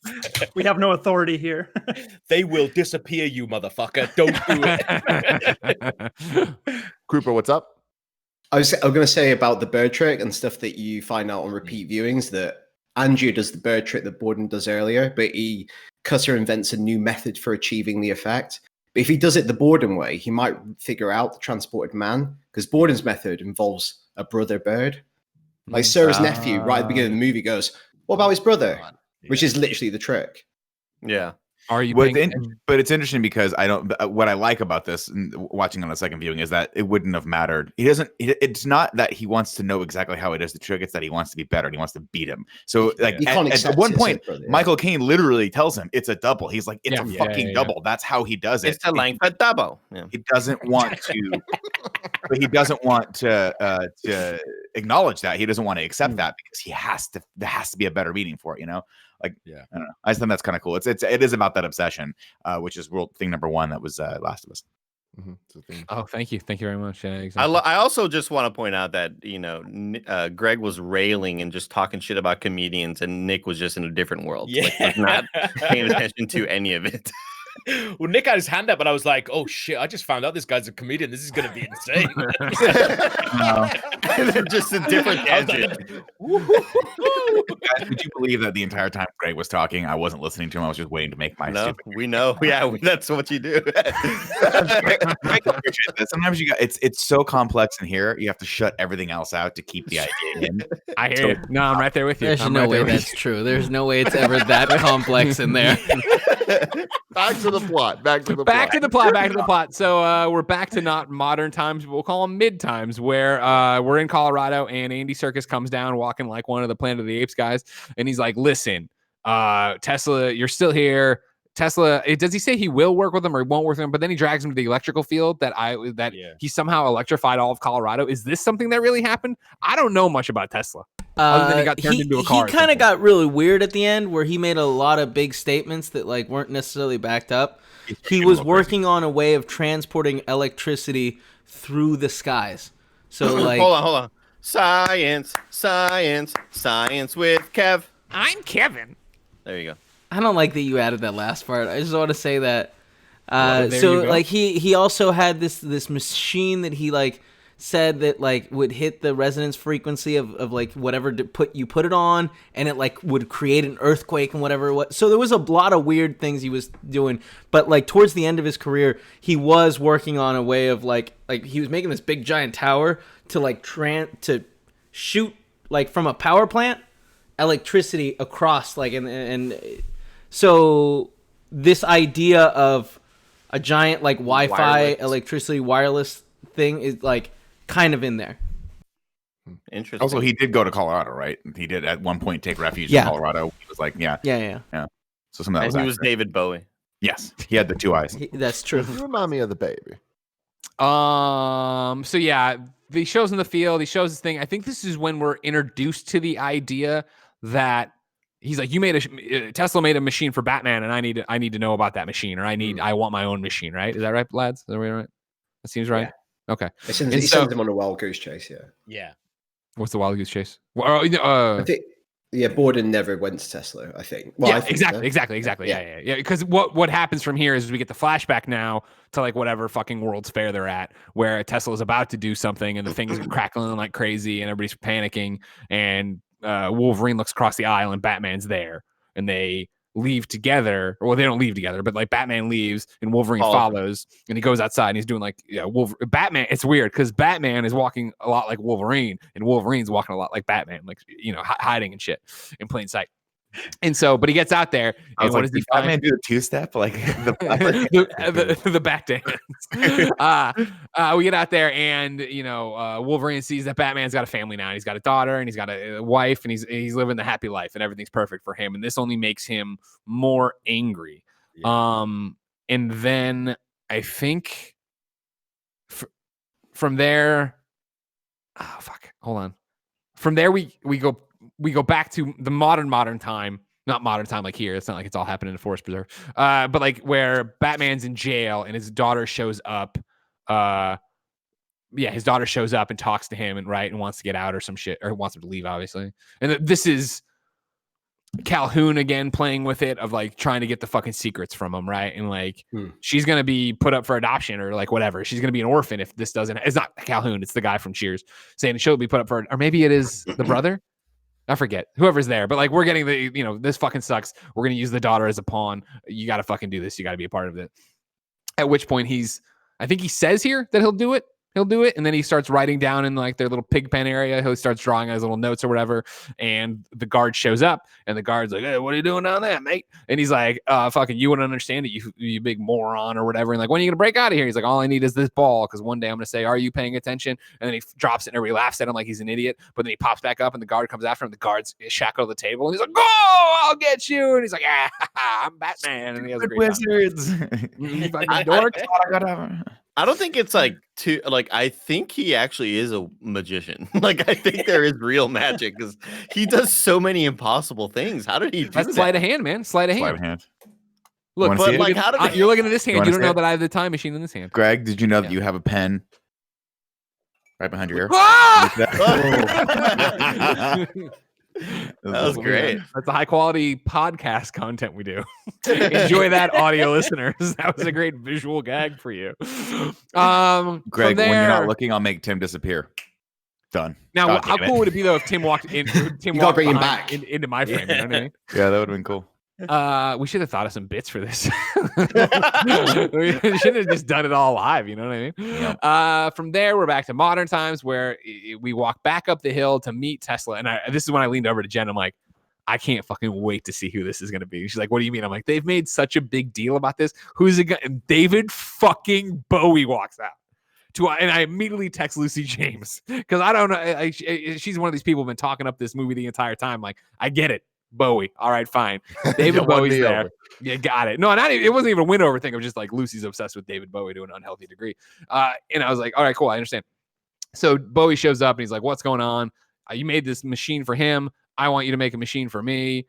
We have no authority here. They will disappear, you motherfucker. Don't do it. Krupa, what's up? I was going to say about the bird trick and stuff that you find out on repeat viewings, that Andrew does the bird trick that Borden does earlier, but Cutter invents a new method for achieving the effect. But if he does it the Borden way, he might figure out the transported man, because Borden's method involves a brother bird. Like Sarah's nephew, right at the beginning of the movie, goes, what about his brother? Which is literally the trick. Yeah. Are you? But it's interesting because what I like about this, and watching on a second viewing, is that it wouldn't have mattered. It's not that he wants to know exactly how it is the trick. It's that he wants to be better and he wants to beat him. So like at one point, Michael Caine literally tells him it's a double. He's like, it's a fucking double. That's how he does it. It's a length of double. Yeah. He doesn't want to, but he doesn't want to acknowledge that. He doesn't want to accept that because there has to be a better meaning for it, you know? Like, I don't know. I just think that's kind of cool. It is about that obsession, which is world thing number one that was Last of Us. Oh, thank you very much. Exactly. I also just want to point out that Greg was railing and just talking shit about comedians, and Nick was just in a different world. Yeah, like, was not paying attention to any of it. Well, Nick had his hand up, and I was like, "Oh shit! I just found out this guy's a comedian. This is gonna be insane." Just a different tangent. Guys, would you believe that the entire time Greg was talking, I wasn't listening to him? I was just waiting to make my. No, stupid we know. Yeah, that's what you do. Sometimes you got it's so complex in here. You have to shut everything else out to keep the idea in. I hear you. No, I'm right there with you. There's no way that's true. There's no way it's ever that complex in there. Back to the plot. Back to the plot. So we're back to not modern times, but we'll call them mid times, where we're in Colorado and Andy Serkis comes down walking like one of the Planet of the Apes guys, and he's like, "Listen, Tesla, you're still here." Tesla, does he say he will work with him or he won't work with him? But then he drags him to the electrical field that he somehow electrified all of Colorado. Is this something that really happened? I don't know much about Tesla. Other than he got turned into a car. He kind of got really weird at the end, where he made a lot of big statements that like weren't necessarily backed up. He was working on a way of transporting electricity through the skies. So like, hold on. Science with Kev. I'm Kevin. There you go. I don't like that you added that last part. I just want to say that. Well, so like he also had this machine that he like said that like would hit the resonance frequency of like whatever you put it on, and it like would create an earthquake and whatever it was. So there was a lot of weird things he was doing, but like towards the end of his career, he was working on a way of like he was making this big giant tower to like to shoot like from a power plant electricity across like and so this idea of a giant like Wi-Fi electricity wireless thing is like kind of in there. Interesting. Also, he did go to Colorado, right? He did at one point take refuge in Colorado. He was like, yeah. So some of that and he was David Bowie. Yes, he had the two eyes. That's true. You remind me of the baby. So yeah, he shows in the field. He shows this thing. I think this is when we're introduced to the idea that he's like, Tesla made a machine for Batman, and I need to know about that machine, or I want my own machine. Right? Is that right, lads? Is that right? That seems right. Yeah. Okay. He sends him on a wild goose chase. Yeah. What's the wild goose chase? I think. Yeah, Borden never went to Tesla, I think. Well, yeah, I think exactly. Yeah. Because what happens from here is we get the flashback now to like whatever fucking World's Fair they're at, where Tesla is about to do something and the things are crackling like crazy and everybody's panicking, and Wolverine looks across the aisle and Batman's there, and they leave together. Well, they don't leave together, but like Batman leaves and Wolverine follows, and he goes outside and he's doing like Batman. It's weird because Batman is walking a lot like Wolverine, and Wolverine's walking a lot like Batman, like hiding and shit in plain sight. And so, but he gets out there, and what does he find? Batman do the two-step like the bat dance? We get out there, and Wolverine sees that Batman's got a family now. He's got a daughter, and he's got a wife, and he's living the happy life, and everything's perfect for him. And this only makes him more angry. Yeah. And then I think from there, hold on. From there, we go back to the modern time, not modern time like here. It's not like it's all happening in Forest Preserve, but like where Batman's in jail and his daughter shows up. His daughter shows up and talks to him and wants to get out or some shit, or wants him to leave, obviously. And this is Calhoun again playing with it of like trying to get the fucking secrets from him, right? And like she's gonna be put up for adoption or like whatever. She's gonna be an orphan if this doesn't. It's not Calhoun. It's the guy from Cheers saying she'll be put up for, or maybe it is the brother. I forget whoever's there, but like we're getting this fucking sucks. We're going to use the daughter as a pawn. You got to fucking do this. You got to be a part of it. At which point I think he says here that he'll do it. And then he starts writing down in like their little pig pen area. He starts drawing his little notes or whatever. And the guard shows up, and the guard's like, "Hey, what are you doing down there, mate?" And he's like, fucking, you wouldn't understand it, you big moron or whatever. And like, when are you going to break out of here? He's like, all I need is this ball. Cause one day I'm going to say, are you paying attention? And then he drops it and everybody laughs at him like he's an idiot. But then he pops back up and the guard comes after him. The guard's shackled to the table. And he's like, go, I'll get you. And he's like, I'm Batman. And he has a great wizards. I don't think it's like I think he actually is a magician. Like I think there is real magic because he does so many impossible things. How did he do that? Sleight of hand, man. Sleight of hand. Look, but like, how did you're looking at this hand? You don't know that I have the time machine in this hand. Greg, did you know that you have a pen right behind your ear? That was great. That's the high quality podcast content we do. Enjoy that, audio listeners. That was a great visual gag for you. Greg, when you're not looking, I'll make Tim disappear. Done. Now, how cool would it be though if Tim walked in? Tim walked bring him back into my frame. You know what I mean? Yeah, that would have been cool. We should have thought of some bits for this. We should have just done it all live. You know what I mean? Yep. From there, we're back to modern times where we walk back up the hill to meet Tesla. And this is when I leaned over to Jen. I'm like, I can't fucking wait to see who this is going to be. She's like, what do you mean? I'm like, they've made such a big deal about this. Who's it going to? David fucking Bowie walks out. And I immediately text Lucy James because I don't know. She's one of these people who've been talking up this movie the entire time. Like, I get it. Bowie. All right, fine. David Bowie's there. Over. Yeah, got it. No, it wasn't even a win over thing. It was just like Lucy's obsessed with David Bowie to an unhealthy degree. And I was like, all right, cool. I understand. So Bowie shows up and he's like, what's going on? You made this machine for him. I want you to make a machine for me.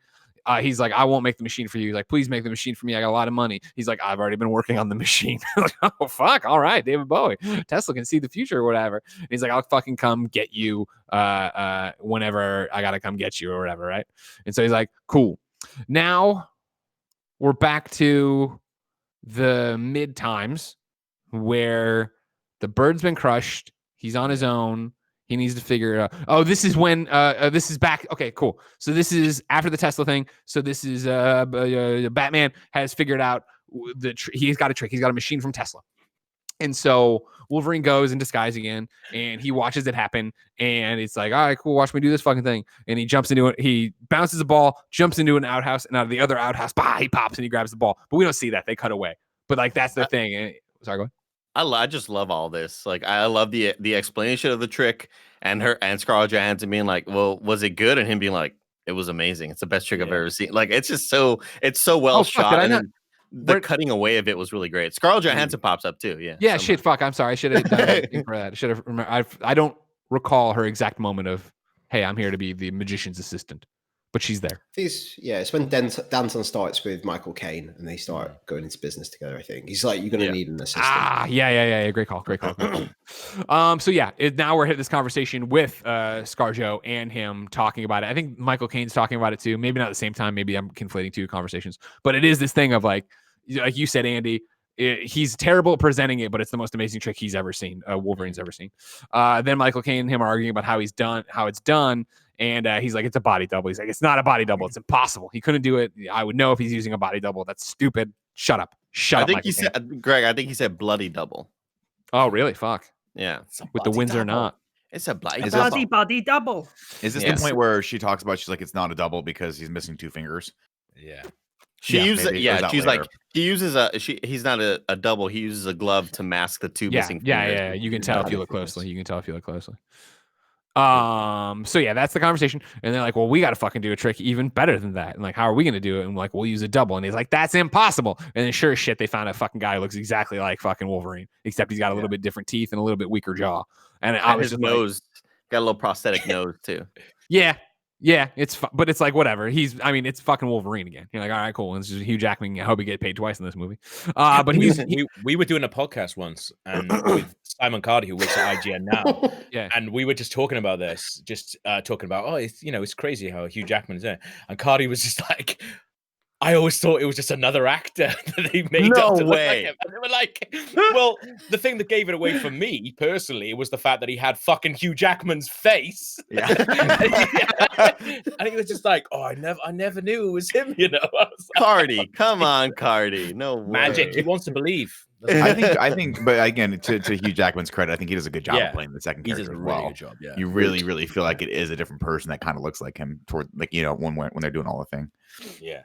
He's like, I won't make the machine for you. He's like, please make the machine for me. I got a lot of money. He's like, I've already been working on the machine. Like, oh, fuck. All right, David Bowie. Tesla can see the future or whatever. And he's like, I'll fucking come get you whenever I got to come get you or whatever, right? And so he's like, cool. Now we're back to the mid times where the bird's been crushed. He's on his own. He needs to figure it out. Oh, this is when this is back. Okay, cool. So this is after the Tesla thing. So this is Batman has figured out he's got a trick. He's got a machine from Tesla. And so Wolverine goes in disguise again and he watches it happen. And it's like, all right, cool. Watch me do this fucking thing. And he jumps into it. He bounces a ball, jumps into an outhouse, and out of the other outhouse, he pops and he grabs the ball. But we don't see that. They cut away. But like, that's the thing. And, sorry, go ahead. I just love all this. Like, I love the explanation of the trick and Scarlett Johansson being like, well, was it good? And him being like, it was amazing. It's the best trick I've ever seen. Like, it's just it's so well shot. And then the cutting away of it was really great. Scarlett Johansson pops up too. Yeah. Yeah. Shit. Fuck. I'm sorry. I should have done that for that. I should have. I don't recall her exact moment of, hey, I'm here to be the magician's assistant. But she's there. It's when Danton starts with Michael Caine and they start going into business together. I think he's like, you're going to need an assistant. Yeah. Great call. So yeah, now we're hitting this conversation with ScarJo and him talking about it. I think Michael Caine's talking about it too. Maybe not at the same time. Maybe I'm conflating two conversations. But it is this thing of like you said, Andy. He's terrible at presenting it, but it's the most amazing trick he's ever seen. Wolverine's ever seen. Then Michael Caine and him are arguing about how it's done. And he's like, it's a body double. He's like, it's not a body double. It's impossible. He couldn't do it. I would know if he's using a body double. That's stupid. Shut up. I think he said, Greg, I think he said bloody double. Oh, really? Fuck. Yeah. With the Windsor knot. It's a bloody double. Is this the point where she talks about, she's like, it's not a double because he's missing two fingers? Yeah. She's later. Like, he uses he's not a double. He uses a glove to mask the two missing fingers. Yeah. You can tell if you look closely. So yeah, that's the conversation. And they're like, well, we got to fucking do a trick even better than that. And like, how are we going to do it? And like, we'll use a double. And he's like, that's impossible. And then sure as shit, they found a fucking guy who looks exactly like fucking Wolverine, except he's got a little bit different teeth and a little bit weaker jaw. And I was his just nose got a little prosthetic nose too. Yeah. But it's like whatever. It's fucking Wolverine again. You're like, all right, cool. And it's just Hugh Jackman. I hope he get paid twice in this movie. But we were doing a podcast once and with Simon Cardy, who works at IGN now. Yeah, and we were just talking about this, talking about it's crazy how Hugh Jackman is there, and Cardy was just like, I always thought it was just another actor that they made no up to way. Look like him. And they were like, well, the thing that gave it away for me personally was the fact that he had fucking Hugh Jackman's face. Yeah. And he was just like, oh, I never knew it was him, you know. Cardy, come on, Cardy. No way. Magic. He wants to believe. I think, but again, to Hugh Jackman's credit, I think he does a good job of playing the second character as well. Good job, yeah. You really feel like it is a different person that kind of looks like him toward, like, you know, when they're doing all the thing. Yeah.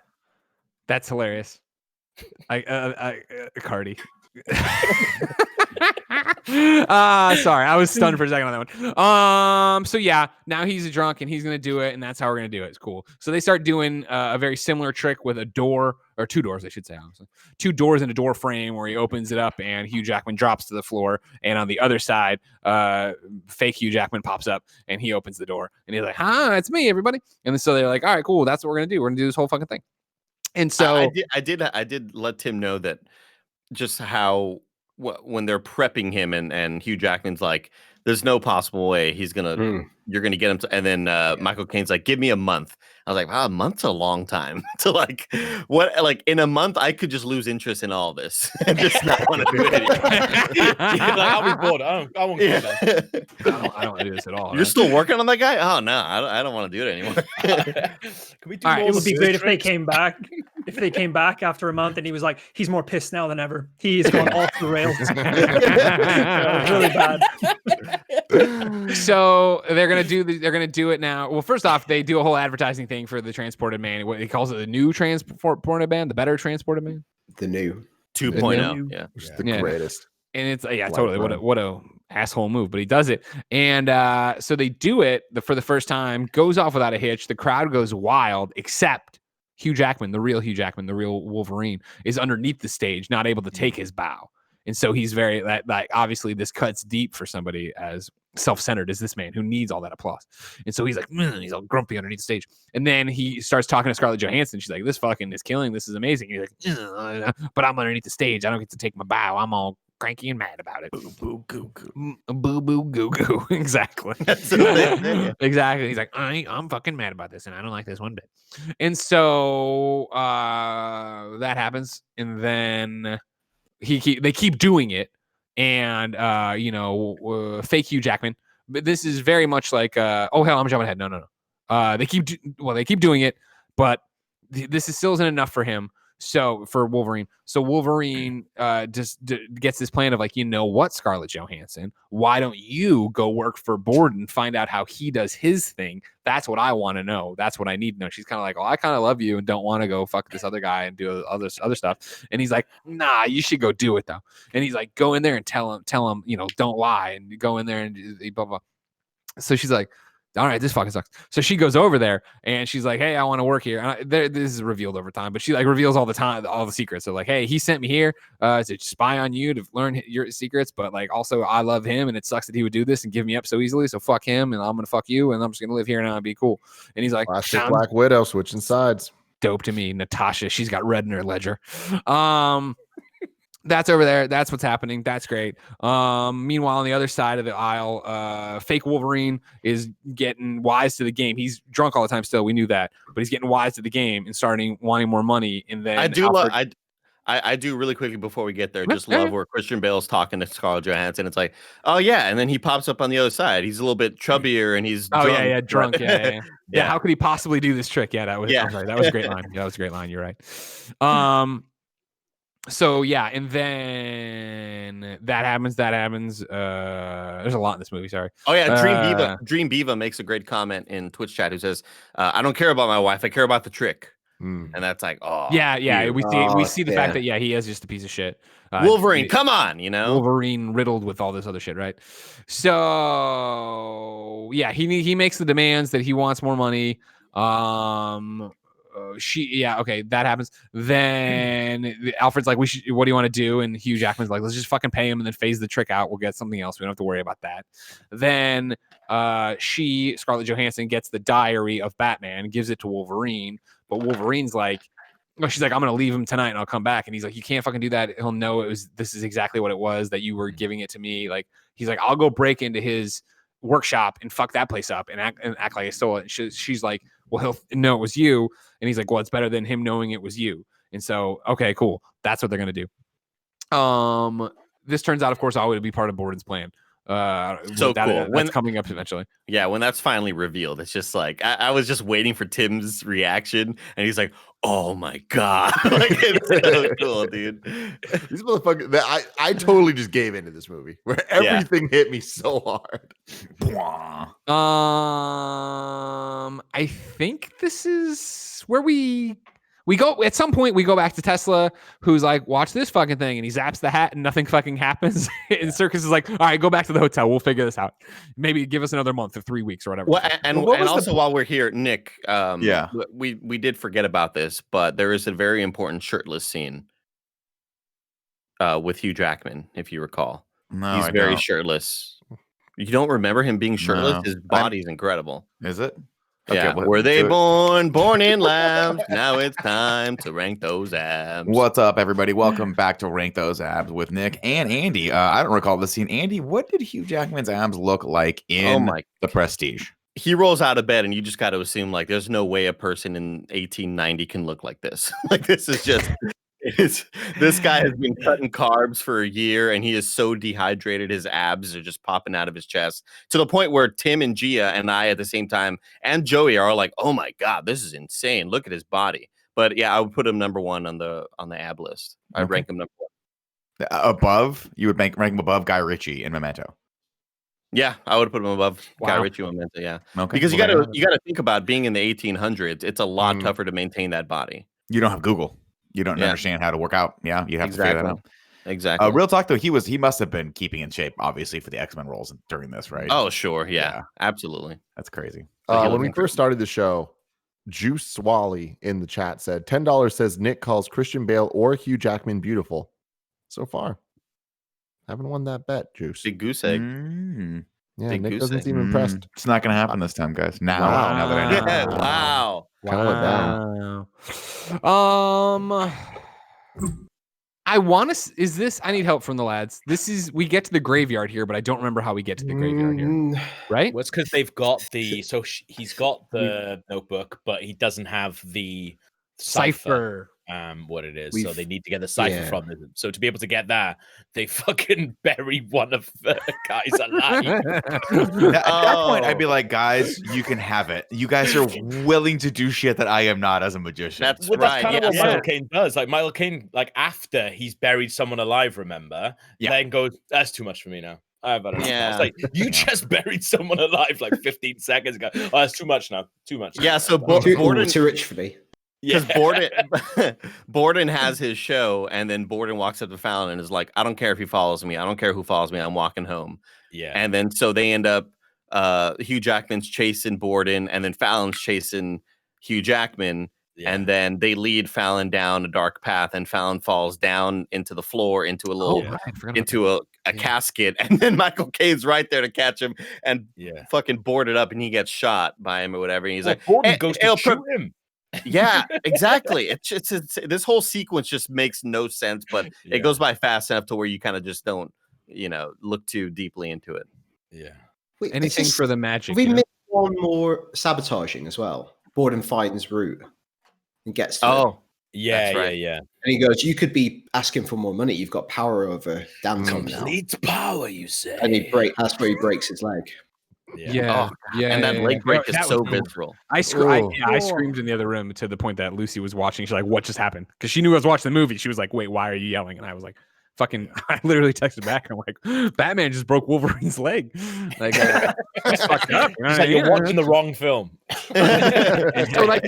That's hilarious. Cardi. Sorry, I was stunned for a second on that one. So yeah, now he's a drunk and he's gonna do it, and that's how we're gonna do it. It's cool. So they start doing a very similar trick with a door, or two doors, I should say. Honestly. Two doors in a door frame where he opens it up and Hugh Jackman drops to the floor, and on the other side, fake Hugh Jackman pops up and he opens the door, and he's like, "Hi, it's me, everybody." And so they're like, "All right, cool. That's what we're gonna do. We're gonna do this whole fucking thing." And so I did let Tim know that just how when they're prepping him, and Hugh Jackman's like, "There's no possible way he's gonna." You're gonna get him to, and then Michael Caine's like, "Give me a month." I was like, "Wow, a month's a long time to like what? Like in a month, I could just lose interest in all this and just not want to do it anymore." Like, I'll be bored. I won't do that. I don't want to do this at all. You're still working on that guy? Oh no, I don't want to do it anymore. Can we do All right, more it would be great if they trips? came back. If they came back after a month and he was like, he's more pissed now than ever. He's gone off the rails. Really bad. So they're gonna do it now. Well, first off, they do a whole advertising thing for the transported man. What he calls it, the new transported man, the better transported man, The new 2.0. Yeah, Which is the greatest. And it's totally what a asshole move, but he does it. And so they do it for the first time, goes off without a hitch. The crowd goes wild, except Hugh Jackman, the real Wolverine, is underneath the stage, not able to take his bow. And so he's very like obviously this cuts deep for somebody as self-centered as this man who needs all that applause. And so he's like, he's all grumpy underneath the stage. And then he starts talking to Scarlett Johansson. She's like, this fucking is killing. This is amazing. He's like, but I'm underneath the stage. I don't get to take my bow. I'm all cranky and mad about it. Boo boo goo goo. Boo boo goo goo. Exactly. Exactly. He's like, I'm fucking mad about this and I don't like this one bit. And so that happens. And then they keep doing it, and fake Hugh Jackman. But this is very much like oh hell, I'm jumping ahead. No. They keep doing it, but this is still isn't enough for him. So for Wolverine, Wolverine just gets this plan of like, you know what, Scarlett Johansson, why don't you go work for Borden and find out how he does his thing? That's what I want to know. That's what I need to know. She's kind of like, well, I kind of love you and don't want to go fuck this other guy and do other stuff. And he's like, nah, you should go do it though. And he's like, go in there and tell him, don't lie, and go in there and blah blah. So she's like, all right, this fucking sucks. So she goes over there and she's like, hey, I want to work here. This is revealed over time, but she like reveals all the secrets. So like, hey, he sent me here to spy on you, to learn your secrets, but like also I love him and it sucks that he would do this and give me up so easily. So fuck him and I'm going to fuck you and I'm just going to live here now and be cool. And he's like, Black Widow switching sides. Dope to me. Natasha, she's got red in her ledger. That's over there. That's what's happening. That's great. Meanwhile, on the other side of the aisle, fake Wolverine is getting wise to the game. He's drunk all the time still. We knew that. But he's getting wise to the game and starting wanting more money. And then I do really quickly before we get there, just love where Christian Bale's talking to Scarlett Johansson. It's like, oh yeah, and then he pops up on the other side. He's a little bit chubbier and he's drunk. Yeah. How could he possibly do this trick? Yeah, that was a great line. Yeah, that was a great line. You're right. So yeah, and then that happens. There's a lot in this movie. Sorry. Oh yeah, Dream Beaver makes a great comment in Twitch chat who says, "I don't care about my wife. I care about the trick." And that's like, oh yeah. We see the fact that he is just a piece of shit. Wolverine, come on, Wolverine riddled with all this other shit, right? So yeah, he makes the demands that he wants more money. That happens. Then Alfred's like, what do you want to do? And Hugh Jackman's like, let's just fucking pay him and then phase the trick out. We'll get something else. We don't have to worry about that. Then Scarlett Johansson gets the diary of Batman, gives it to Wolverine, but Wolverine's like, she's like, I'm gonna leave him tonight and I'll come back. And he's like, you can't fucking do that. He'll know this is exactly what it was, that you were giving it to me. Like, he's like, I'll go break into his workshop and fuck that place up and act like I stole it. And she's like, well, he'll know it was you. And he's like, well, it's better than him knowing it was you. And so, okay, cool. That's what they're going to do. This turns out, of course, always to be part of Borden's plan. Cool. That's coming up eventually. Yeah, when that's finally revealed, it's just like I was just waiting for Tim's reaction, and he's like, "Oh my god!" Like, it's so cool, dude. These motherfuckers. I totally just gave into this movie where everything hit me so hard. I think this is where we go at some point. We go back to Tesla, who's like, watch this fucking thing, and he zaps the hat and nothing fucking happens. And Circus is like, all right, go back to the hotel, we'll figure this out, maybe give us another month or 3 weeks or whatever. Well, and also while we're here, Nick, we did forget about this, but there is a very important shirtless scene with Hugh Jackman, if you recall. No, he's very shirtless. You don't remember him being shirtless? No. His body's incredible. Is it? Yeah, were they born in labs? Now it's time to rank those abs. What's up, everybody? Welcome back to Rank Those Abs with Nick and Andy. I don't recall the scene. Andy, what did Hugh Jackman's abs look like in The Prestige? He rolls out of bed, and you just got to assume like there's no way a person in 1890 can look like this. Like this is just. This guy has been cutting carbs for a year, and he is so dehydrated. His abs are just popping out of his chest to the point where Tim and Gia and I at the same time and Joey are like, "Oh my god, this is insane! Look at his body." But yeah, I would put him number one on the ab list. I'd rank him number one. Above, you would rank him above Guy Ritchie in Memento. Yeah, I would put him above Guy Ritchie in Memento. Yeah, because you got to think about being in the 1800s. It's a lot tougher to maintain that body. You don't have Google. You don't understand how to work out. Yeah, you have to figure that out. Exactly. Real talk though, he must have been keeping in shape, obviously, for the X-Men roles during this, right? Oh, sure. Yeah. Absolutely. That's crazy. When we first started the show, Juice Swally in the chat said $10 says Nick calls Christian Bale or Hugh Jackman beautiful. So far, haven't won that bet, Juice. Big goose egg. Yeah, Big Nick doesn't seem impressed. It's not going to happen this time, guys. Now that I know. Yeah, wow. I want to. Is this? I need help from the lads. This is. We get to the graveyard here, but I don't remember how we get to the graveyard here. Right? Well, it's because they've got the. So he's got the notebook, but he doesn't have the cipher. What it is. So they need to get the cipher from them. So to be able to get that, they fucking bury one of the guys alive. At that point, I'd be like, guys, you can have it. You guys are willing to do shit that I am not as a magician. That's right. That's kind of what Michael Caine does. Like Michael Caine, like after he's buried someone alive, remember? Then goes, that's too much for me now. I've had enough. It's like you just buried someone alive like 15 seconds ago. Oh, that's too much now. Too much. Yeah. So Borden too rich for me. Because Borden has his show, and then Borden walks up to Fallon and is like, I don't care if he follows me. I don't care who follows me. I'm walking home. Yeah. And then so they end up Hugh Jackman's chasing Borden, and then Fallon's chasing Hugh Jackman. Yeah. And then they lead Fallon down a dark path, and Fallon falls down into the floor into a little a casket, and then Michael Caine's right there to catch him and fucking board it up, and he gets shot by him or whatever. And he's like, Borden goes to shoot him. Yeah, exactly. It's this whole sequence just makes no sense, but it goes by fast enough to where you kind of just don't, look too deeply into it. Yeah. Wait, anything for the magic. We missed one more sabotaging as well. Borden finds route and gets to it. Yeah. And he goes, "You could be asking for more money. You've got power over Danton now." Complete power, you say? And that's where he breaks his leg. And that leg break is so visceral. I screamed in the other room to the point that Lucy was watching. She's like, "What just happened?" Because she knew I was watching the movie. She was like, "Wait, why are you yelling?" And I was like, "Fucking!" I literally texted back. I'm like, "Batman just broke Wolverine's leg." Like, it's fucked up. You're watching the wrong film. So, like,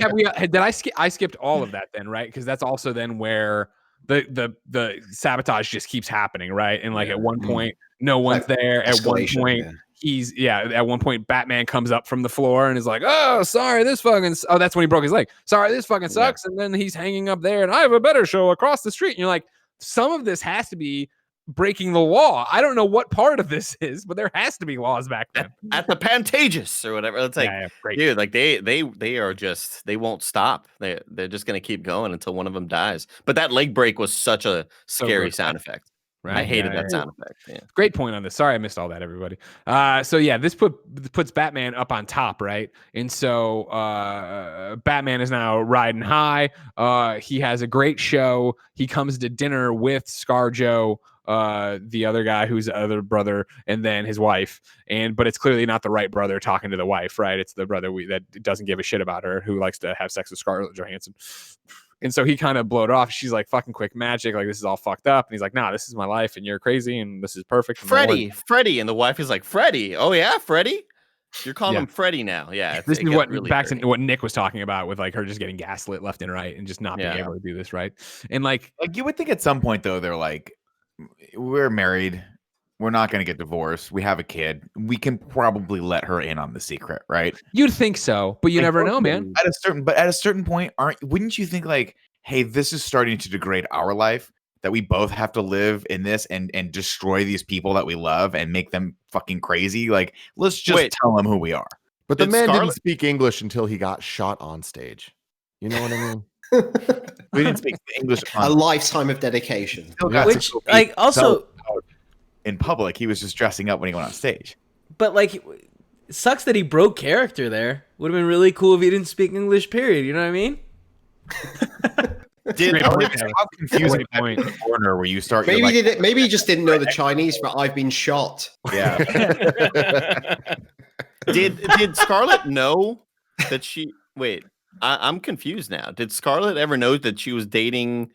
I skipped all of that then, right? Because that's also then where the sabotage just keeps happening, right? And like at one point, no one's there. At one point. At one point Batman comes up from the floor and is like, "Oh, sorry, that's when he broke his leg. Sorry, this fucking sucks." And then he's hanging up there and I have a better show across the street. And you're like, some of this has to be breaking the law. I don't know what part of this is, but there has to be laws back then. At the Pantages or whatever. It's like, dude, like they are just, they won't stop. They're just going to keep going until one of them dies. But that leg break was such a scary sound effect. Right. I hated that sound effect. Yeah. Great point on this. Sorry, I missed all that, everybody. This puts Batman up on top, right? And so Batman is now riding high. He has a great show. He comes to dinner with ScarJo, the other guy who's the other brother, and then his wife. But it's clearly not the right brother talking to the wife, right? It's the brother that doesn't give a shit about her, who likes to have sex with Scarlett Johansson. And so he kind of blew it off. She's like, "Fucking quick magic. Like, this is all fucked up." And he's like, "Nah, this is my life and you're crazy and this is perfect." And Freddie. And the wife is like, "Freddie. Oh yeah, Freddie? You're calling him Freddie now." Yeah. This is what really back to what Nick was talking about with like her just getting gaslit left and right and just not being able to do this, right? And like you would think at some point though, they're like, "We're married. We're not going to get divorced. We have a kid. We can probably let her in on the secret, right?" You'd think so, but you never know, man. At a certain point, wouldn't you think like, "Hey, this is starting to degrade our life, that we both have to live in this and destroy these people that we love and make them fucking crazy? Like, let's just tell them who we are." But the Did man didn't Scarlett- speak English until he got shot on stage. You know what I mean? We didn't speak English. A lifetime of dedication. Still got Which, to go like, be also, out in public, he was just dressing up when he went on stage. but like, it sucks that he broke character there. Would have been really cool if he didn't speak English. Period. You know what I mean? Did How confusing Great point. that corner where you start? Maybe you're like, maybe he just didn't know the Chinese, but I've been shot. yeah. did Scarlett know that she? Wait, I'm confused now. Did Scarlett ever know that she was dating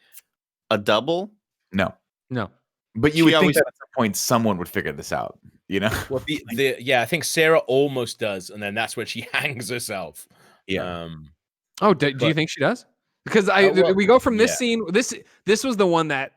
a double? No, No. but She you would think always- that at some point someone would figure this out. You know? Well, I think Sarah almost does, and then that's when she hangs herself. Yeah. Oh, do you But- think she does? Because well, we go from this yeah. scene. This was the one that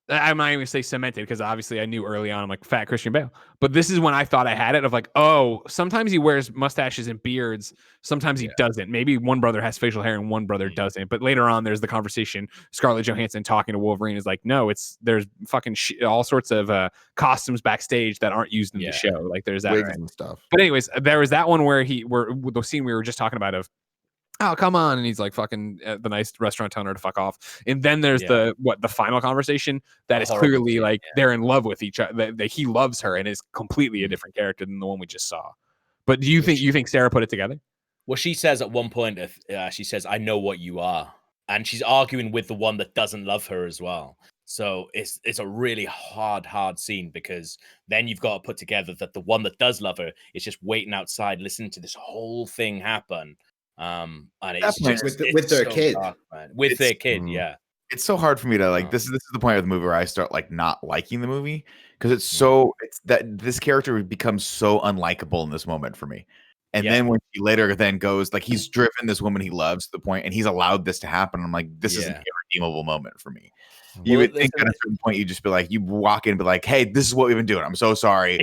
I'm not even gonna say cemented, because obviously I knew early on I'm like fat Christian Bale. But this is when I thought I had it of like, oh, sometimes he wears mustaches and beards, sometimes he doesn't. Maybe one brother has facial hair and one brother doesn't. But later on, there's the conversation. Scarlett Johansson talking to Wolverine is like, no, there's fucking all sorts of costumes backstage that aren't used in the show. Like there's that. Wigs and stuff. But anyways, there was that one where the scene we were just talking about of, oh, come on. And he's like fucking the nice restaurant telling her to fuck off. And then there's the final conversation that is clearly like they're in love with each other. That he loves her and is completely a different character than the one we just saw. But do you think Sarah put it together? Well, she says at one point, she says, "I know what you are," and she's arguing with the one that doesn't love her as well. So it's a really hard scene, because then you've got to put together that the one that does love her is just waiting outside, listening to this whole thing happen. And it's just with their so kid. dark, man. With their kid, yeah. It's so hard for me to like. This is the point of the movie where I start like not liking the movie, because it's that this character becomes so unlikable in this moment for me. And then when he later then goes, like, he's driven this woman he loves to the point, and he's allowed this to happen. I'm like, this is an irredeemable moment for me. You would think at a certain point you'd just be like, you walk in and be like, hey, this is what we've been doing. I'm so sorry.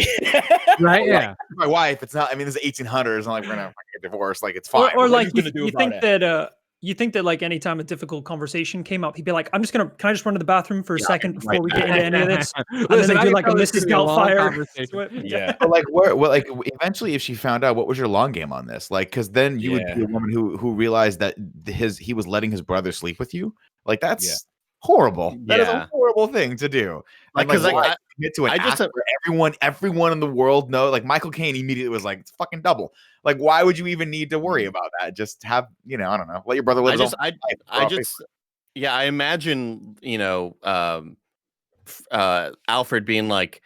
Right? Yeah. My wife, it's not, I mean, this is 1800s. I'm like, we're not get divorced. Like, it's fine. Or like you think that like anytime a difficult conversation came up, he'd be like, can I just run to the bathroom for a second before we get into any of this? And then they'd be like, Mrs. Doubtfire. Yeah. But like, like eventually, if she found out, what was your long game on this? Like, because then you would be a woman who realized that he was letting his brother sleep with you. Like, that's horrible. That is a horrible thing to do. Because I commit to an act where everyone in the world know. Like, Michael Caine immediately was like, it's fucking double. Like, why would you even need to worry about that? Just have, I don't know, let your brother live his own life. I imagine, Alfred being like,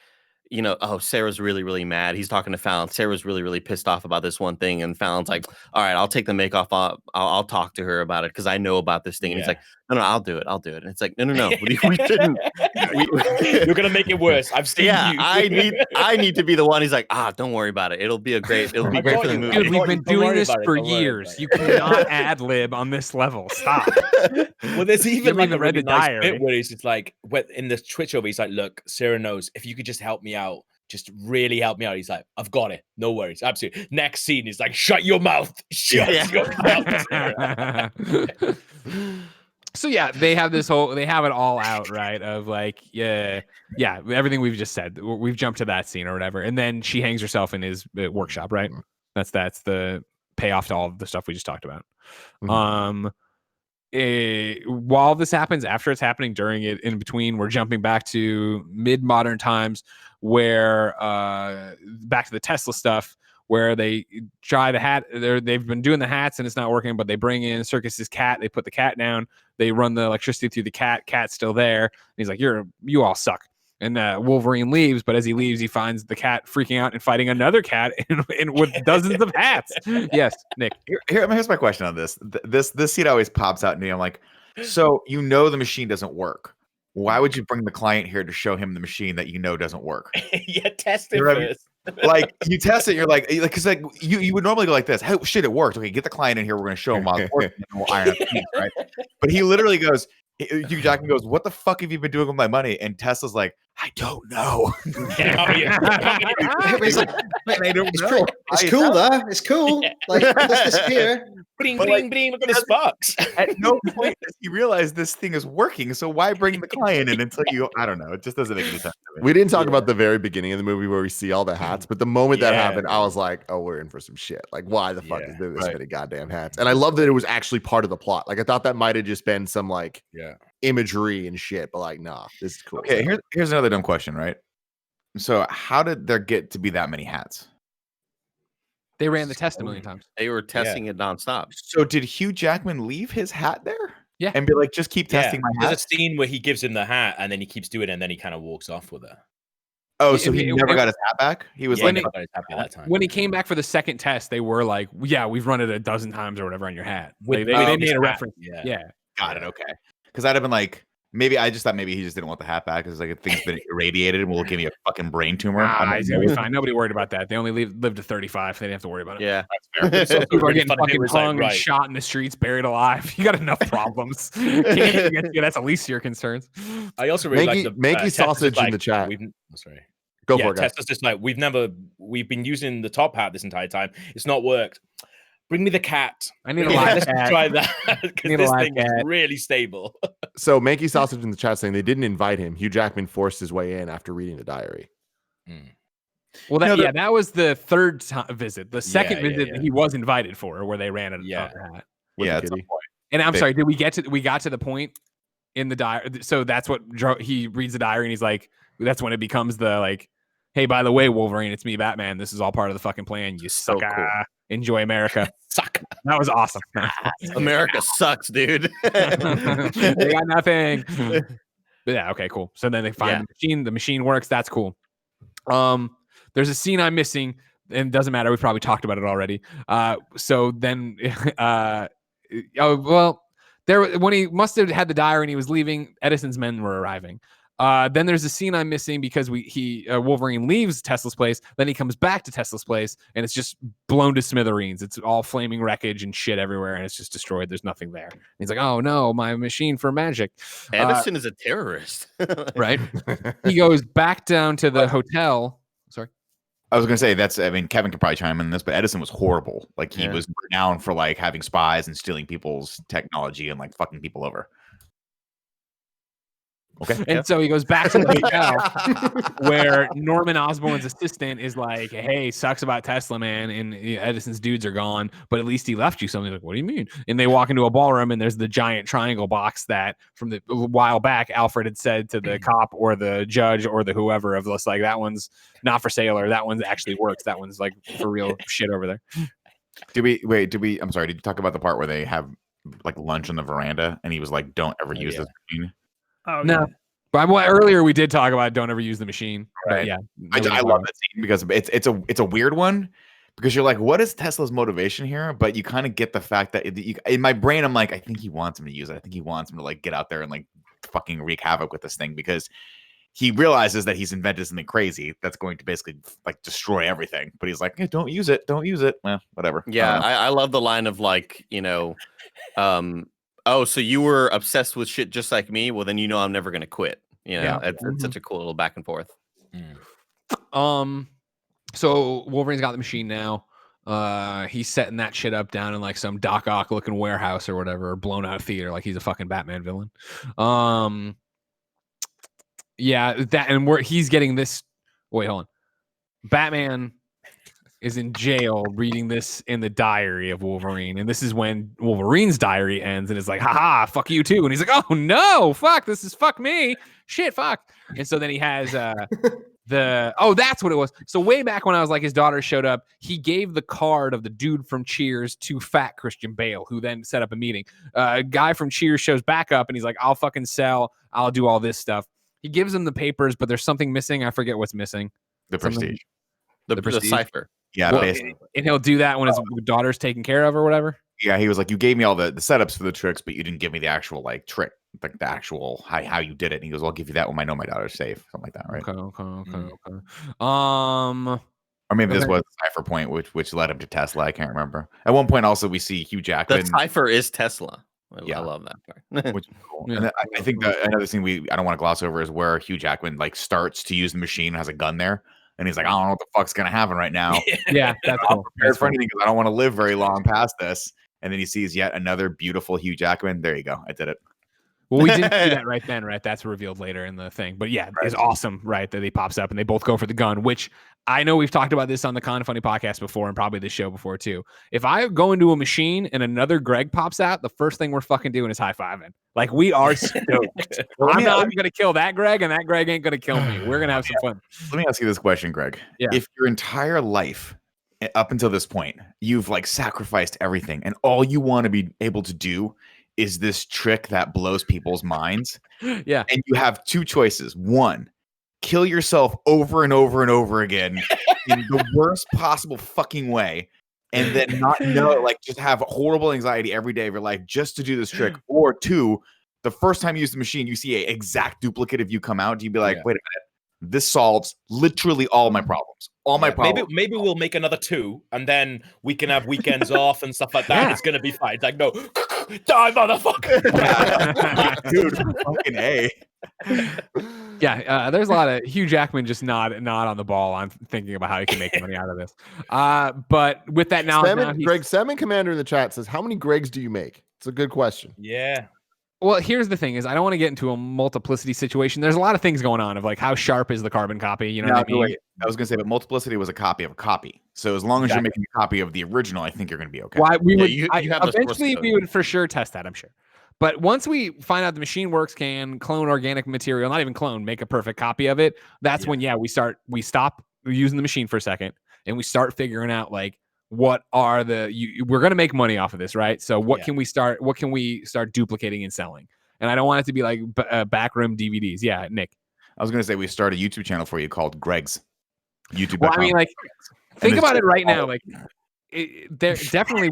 oh, Sarah's really, really mad. He's talking to Fallon. Sarah's really, really pissed off about this one thing. And Fallon's like, all right, I'll take the makeup off. I'll talk to her about it because I know about this thing. And he's like, no, I'll do it. And it's like, no. We shouldn't. You're going to make it worse. I've seen you. I need to be the one. He's like, don't worry about it. It'll be great for the movie. Dude, we've been doing this for years. You cannot ad lib on this level. Stop. Well, there's even like a really nice bit right? where he's just like, in the Twitch over, he's like, look, Sarah knows, if you could just help me out, just really help me out. He's like, I've got it. No worries. Absolutely. Next scene is like, shut your mouth. Shut your mouth, Sarah. So yeah, they have it all out, right? Of like, everything we've just said. We've jumped to that scene or whatever. And then she hangs herself in his workshop, right? That's the payoff to all of the stuff we just talked about. Mm-hmm. While this happens, after it's happening, during it, in between, we're jumping back to mid-modern times where back to the Tesla stuff, where they try the hat. They've been doing the hats and it's not working, but they bring in Circus's cat. They put the cat down. They run the electricity through the cat. Cat's still there. And he's like, you all suck. And Wolverine leaves, but as he leaves, he finds the cat freaking out and fighting another cat and with dozens of hats. Yes, Nick. Here's my question on this. This scene always pops out in me. I'm like, so the machine doesn't work. Why would you bring the client here to show him the machine that doesn't work? Test it first. Like, you test it, you're like, because like you would normally go like this. Hey, shit, it worked. Okay, get the client in here. We're going to show him all the work, and we'll iron out the kinks, right? But he literally goes, Hugh Jackman goes, what the fuck have you been doing with my money? And Tesla's like, I don't know. It's like, I don't it's, know. it's cool though. It's cool. Like it does disappear. Bling, But, bling, like, bling. Look at the sparks. At no point does he realize this thing is working. So why bring the client in until you? I don't know. It just doesn't make any sense to me. We didn't talk about the very beginning of the movie where we see all the hats, but the moment that happened, I was like, "Oh, we're in for some shit." Like, why the fuck is there this many goddamn hats? And I love that it was actually part of the plot. Like, I thought that might have just been some like imagery and shit, but like, nah, this is cool. Okay, here's another dumb question, right? So, how did there get to be that many hats? They ran the test a million times. They were testing it nonstop. So, did Hugh Jackman leave his hat there? Yeah, and be like, just keep testing my hat. There's a scene where he gives him the hat, and then he keeps doing it, and then he kind of walks off with it. Oh, so he never got his hat back? He was like, when he came back for the second test, they were like, "Yeah, we've run it a dozen times or whatever on your hat." They made a reference. Yeah, got it. Okay, because I'd have been like, maybe I just thought maybe he just didn't want the hat back because like thing's been irradiated and will give me a fucking brain tumor. He's gonna be fine. Nobody worried about that. They only lived to 35. They didn't have to worry about it. Yeah, that's fair. So people are getting fucking hung and shot in the streets, buried alive. You got enough problems. That's at least your concerns. I also really like the Manky sausage in the chat. Sorry. Go for it, guys. Tesla's just like, we've been using the top hat this entire time. It's not worked. Bring me the cat. I need a live cat. Let's try that because this thing is really stable. So Manky Sausage in the chat saying they didn't invite him. Hugh Jackman forced his way in after reading the diary. Well, that was the third visit. The second visit that he was invited for, where they ran it. Hat. And I'm sorry, we got to the point in the diary. So that's what he reads the diary, and he's like, that's when it becomes the like, hey, by the way, Wolverine, it's me, Batman. This is all part of the fucking plan. You suck. So cool. Enjoy America. Suck. That was awesome. America sucks, dude. They got nothing. But yeah, okay, cool. So then they find the machine. The machine works. That's cool. There's a scene I'm missing, and it doesn't matter. We've probably talked about it already. So then, when he must have had the diary and he was leaving, Edison's men were arriving. Then there's a scene I'm missing because Wolverine leaves Tesla's place. Then he comes back to Tesla's place and it's just blown to smithereens. It's all flaming wreckage and shit everywhere, and it's just destroyed. There's nothing there. And he's like, "Oh no, my machine for magic." Edison is a terrorist, right? He goes back down to the hotel. Sorry, I was gonna say Kevin can probably chime in this, but Edison was horrible. Like he was renowned for like having spies and stealing people's technology and like fucking people over. Okay. And so he goes back to the hotel where Norman Osborn's assistant is like, "Hey, sucks about Tesla, man. And Edison's dudes are gone, but at least he left you something." Like, "What do you mean?" And they walk into a ballroom and there's the giant triangle box that from a while back Alfred had said to the cop or the judge or the whoever of this, like, that one's not for sale or that one actually works. That one's like for real shit over there. I'm sorry, did you talk about the part where they have like lunch on the veranda and he was like, "Don't ever use this machine"? Oh, no. But earlier we did talk about don't ever use the machine. Right. But I love that scene because it's a weird one because you're like, what is Tesla's motivation here? But you kind of get the fact that in my brain, I'm like, I think he wants him to use it. I think he wants him to like get out there and like fucking wreak havoc with this thing because he realizes that he's invented something crazy that's going to basically like destroy everything. But he's like, hey, don't use it. Don't use it. Well, whatever. Yeah. I love the line of like, oh, so you were obsessed with shit just like me? Well, then I'm never going to quit. It's such a cool little back and forth. So Wolverine's got the machine now. He's setting that shit up down in like some Doc Ock looking warehouse or whatever, or blown out theater, like he's a fucking Batman villain. He's getting this. Wait, hold on. Batman is in jail reading this in the diary of Wolverine. And this is when Wolverine's diary ends and it's like, haha, fuck you too. And he's like, oh no, fuck, this is fuck me. Shit, fuck. And so then he has that's what it was. So way back when I was like, his daughter showed up, he gave the card of the dude from Cheers to fat Christian Bale, who then set up a meeting. A guy from Cheers shows back up and he's like, I'll fucking sell. I'll do all this stuff. He gives him the papers, but there's something missing. I forget what's missing. The Prestige. The cipher. Yeah, basically. And he'll do that when his daughter's taken care of or whatever. Yeah, he was like, you gave me all the setups for the tricks, but you didn't give me the actual like trick, like the actual how you did it. And he goes, well, I'll give you that when I know my daughter's safe, something like that, right? Okay. Or maybe this was the cipher point, which led him to Tesla. I can't remember. At one point, also we see Hugh Jackman. The cipher is Tesla. I love that part. Which is cool. Yeah. And I think that another thing I don't want to gloss over is where Hugh Jackman like starts to use the machine and has a gun there. And he's like, I don't know what the fuck's going to happen right now. Yeah, that's I'm cool. prepared for anything because I don't want to live very long past this. And then he sees yet another beautiful Hugh Jackman. There you go. I did it. Well, we didn't see that right then, right? That's revealed later in the thing. But yeah, it's awesome, right? That he pops up and they both go for the gun, which I know we've talked about this on the Kind of Funny podcast before and probably this show before too. If I go into a machine and another Greg pops out, the first thing we're fucking doing is high-fiving. Like, we are stoked. I'm not going to kill that Greg, and that Greg ain't going to kill me. We're going to have some fun. Let me ask you this question, Greg. Yeah. If your entire life up until this point, you've like sacrificed everything and all you want to be able to do is this trick that blows people's minds. Yeah. And you have two choices. One, kill yourself over and over and over again in the worst possible fucking way. And then not know, like, just have horrible anxiety every day of your life just to do this trick. Or two, the first time you use the machine, you see an exact duplicate of you come out. You'd be like, wait a minute. This solves literally all my problems. All my problems. Maybe we'll make another 2, and then we can have weekends off and stuff like that. It's gonna be fine. It's like, no, die, motherfucker. Dude, fucking A. Yeah, there's a lot of Hugh Jackman just not on the ball. I'm thinking about how he can make money out of this. But with that now, Greg Salmon Commander in the chat says, how many Gregs do you make? It's a good question. Yeah. Well, here's the thing: is I don't want to get into a multiplicity situation. There's a lot of things going on of like how sharp is the carbon copy. You know what I mean? Wait, I was gonna say, but multiplicity was a copy of a copy. So as long as you're making a copy of the original, I think you're gonna be okay. Well, eventually we would for sure test that. I'm sure. But once we find out the machine works, can clone organic material, not even clone, make a perfect copy of it. That's when we stop using the machine for a second and we start figuring out like, what are we're going to make money off of this, right? So what can we start duplicating and selling? And I don't want it to be like backroom DVDs. Yeah, Nick. I was going to say we start a YouTube channel for you called Greg's YouTube. Well, I mean, like, think about it right now. Like, there definitely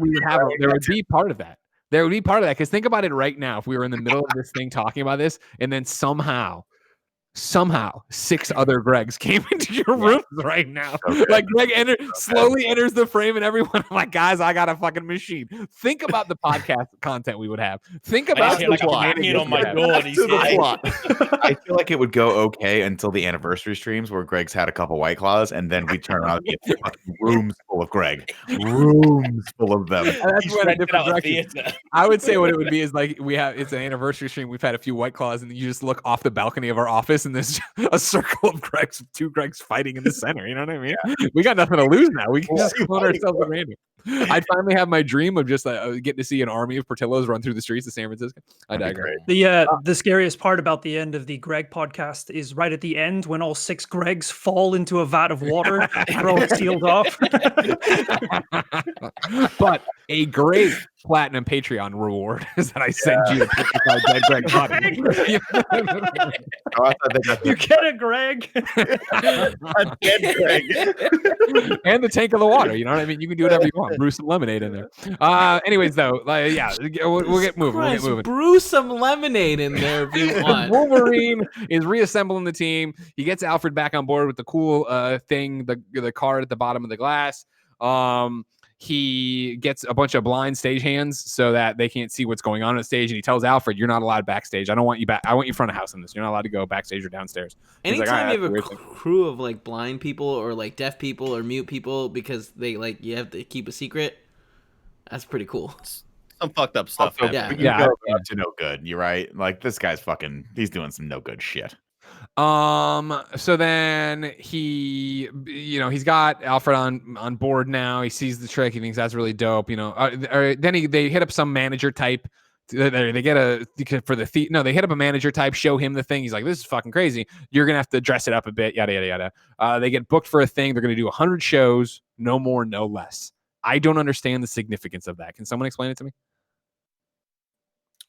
there would be part of that. There would be part of that because think about it right now. If we were in the middle of this thing talking about this, and then somehow 6 other Gregs came into your rooms right now. Okay. Like Greg slowly enters the frame, and everyone, I'm like, guys, I got a fucking machine. Think about the podcast content we would have. Think about the plot. On my door, and I feel like it would go okay until the anniversary streams where Greg's had a couple White Claws, and then we turn around and get fucking rooms full of Greg, rooms full of them. That's what a different direction. I would say what it would be is like it's an anniversary stream. We've had a few White Claws, and you just look off the balcony of our office. And there's a circle of Gregs, 2 Gregs fighting in the center. You know what I mean? Yeah. We got nothing to lose now. We can just clone ourselves at random. I'd finally have my dream of just getting to see an army of Portillos run through the streets of San Francisco. I digress. The scariest part about the end of the Greg podcast is right at the end when all 6 Gregs fall into a vat of water. They're all sealed off. But a great platinum Patreon reward is that I send you a picture of my dead Greg body. You get a Greg. A dead Greg. And the tank of the water. You know what I mean? You can do whatever you want. Brew some lemonade in there. Anyways, though, we'll get moving. We'll get moving. Brew some lemonade in there if you want. Wolverine is reassembling the team. He gets Alfred back on board with the cool thing, the card at the bottom of the glass. He gets a bunch of blind stagehands so that they can't see what's going on the stage, and he tells Alfred, "You're not allowed backstage. I don't want you back. I want you front of house in this. You're not allowed to go backstage or downstairs." Anytime you have a crew of like blind people or like deaf people or mute people because they like you have to keep a secret, that's pretty cool. Some fucked up stuff. To no good. You're right. Like this guy's he's doing some no good shit. So then he's got Alfred on board now. He sees the trick. He thinks that's really dope. Then they hit up some manager type. They get they hit up a manager type, show him the thing. He's like, this is fucking crazy. You're going to have to dress it up a bit. Yada, yada, yada. They get booked for a thing. They're going to do 100 shows, no more, no less. I don't understand the significance of that. Can someone explain it to me?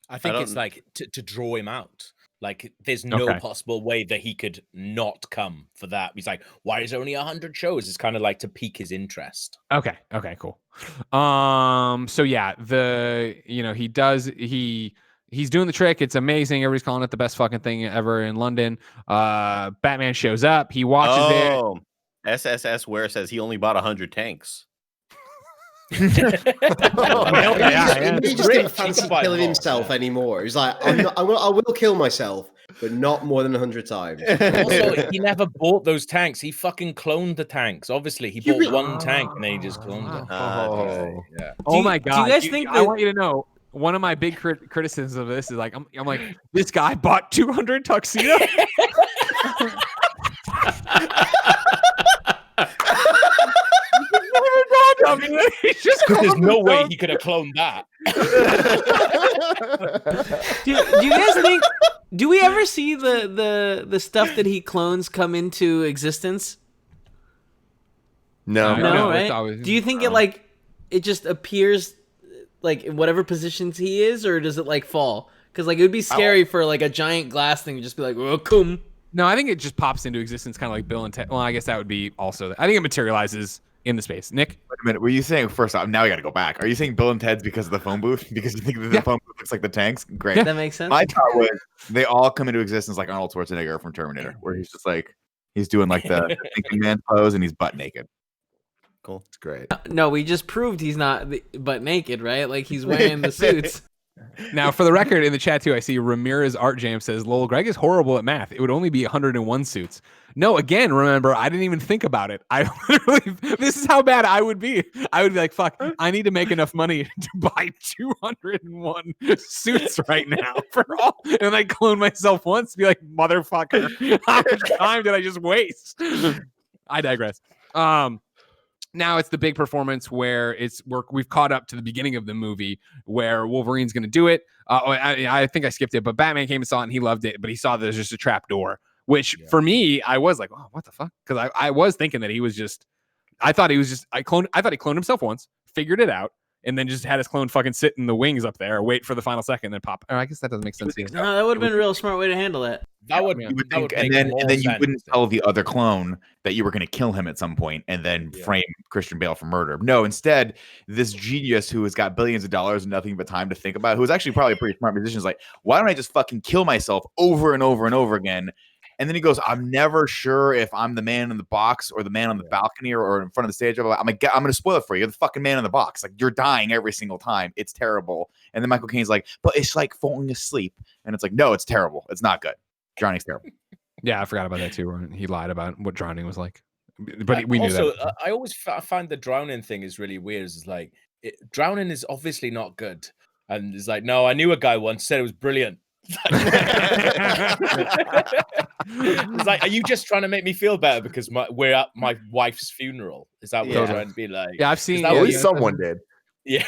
I think it's like to draw him out. Like, there's no possible way that he could not come for that. He's like, why is there only 100 shows? It's kind of like to pique his interest. Okay, cool. So yeah, he's doing the trick. It's amazing. Everybody's calling it the best fucking thing ever in London. Batman shows up. He watches it. SSS Ware says he only bought 100 tanks. He just didn't fancy killing himself anymore. He's like, I will kill myself, but not more than 100 times. Also, he never bought those tanks. He fucking cloned the tanks. Obviously, he bought one tank and then he just cloned it. Yeah. Oh my god! Do you guys think I want you to know? One of my big criticisms of this is like, I'm like, this guy bought 200 tuxedos. There's no way he could have cloned that. do you guys think? Do we ever see the stuff that he clones come into existence? No, right? Do you think it just appears like in whatever positions he is, or does it like fall? Because like it would be scary for like a giant glass thing to just be like, welcome. No, I think it just pops into existence, kind of like Bill and Ted. Well, I guess that would be also. I think it materializes in the space. Nick, wait a minute. Were you saying first off? Now we got to go back. Are you saying Bill and Ted's because of the phone booth? Because you think that the phone booth looks like the tanks? Great. That makes sense. My thought was they all come into existence like Arnold Schwarzenegger from Terminator, where he's just like he's doing like the thinking man pose and he's butt naked. Cool. It's great. No, we just proved he's not butt naked, right? Like he's wearing the suits. Now, for the record, in the chat too, I see Ramirez Art Jam says, "Lol, Greg is horrible at math. It would only be 101 suits." No, again, remember, I didn't even think about it. I literally, this is how bad I would be. I would be like, "Fuck, I need to make enough money to buy 201 suits right now for all," and I clone myself once, be like, "Motherfucker, how much time did I just waste?" I digress. Now it's the big performance where we've caught up to the beginning of the movie where Wolverine's going to do it. I think I skipped it, but Batman came and saw it and he loved it, but he saw there's just a trap door, which for me, I was like, oh, what the fuck? Because I was thinking that he was just, I thought he cloned himself once, figured it out, and then just had his clone fucking sit in the wings up there, wait for the final second, and then pop. Or I guess that doesn't make sense either. No, that would have been a real smart way to handle it. That would think, and then you wouldn't tell the other clone that you were going to kill him at some point and then frame Christian Bale for murder. No, instead, this genius who has got billions of dollars and nothing but time to think about, who is actually probably a pretty smart musician, is like, why don't I just fucking kill myself over and over and over again? And then he goes, I'm never sure if I'm the man in the box or the man on the balcony or in front of the stage. I'm going to spoil it for you. You're the fucking man in the box. Like, you're dying every single time. It's terrible. And then Michael Caine's like, but it's like falling asleep. And it's like, no, it's terrible. It's not good. Drowning's terrible. Yeah, I forgot about that too. Where he lied about what drowning was like. But we knew that. I always find the drowning thing is really weird. It's like, drowning is obviously not good. And it's like, no, I knew a guy once said it was brilliant. It's like, are you just trying to make me feel better because we're at my wife's funeral? Is that what you're trying to be like? Yeah, I've seen. At least someone did. Yeah.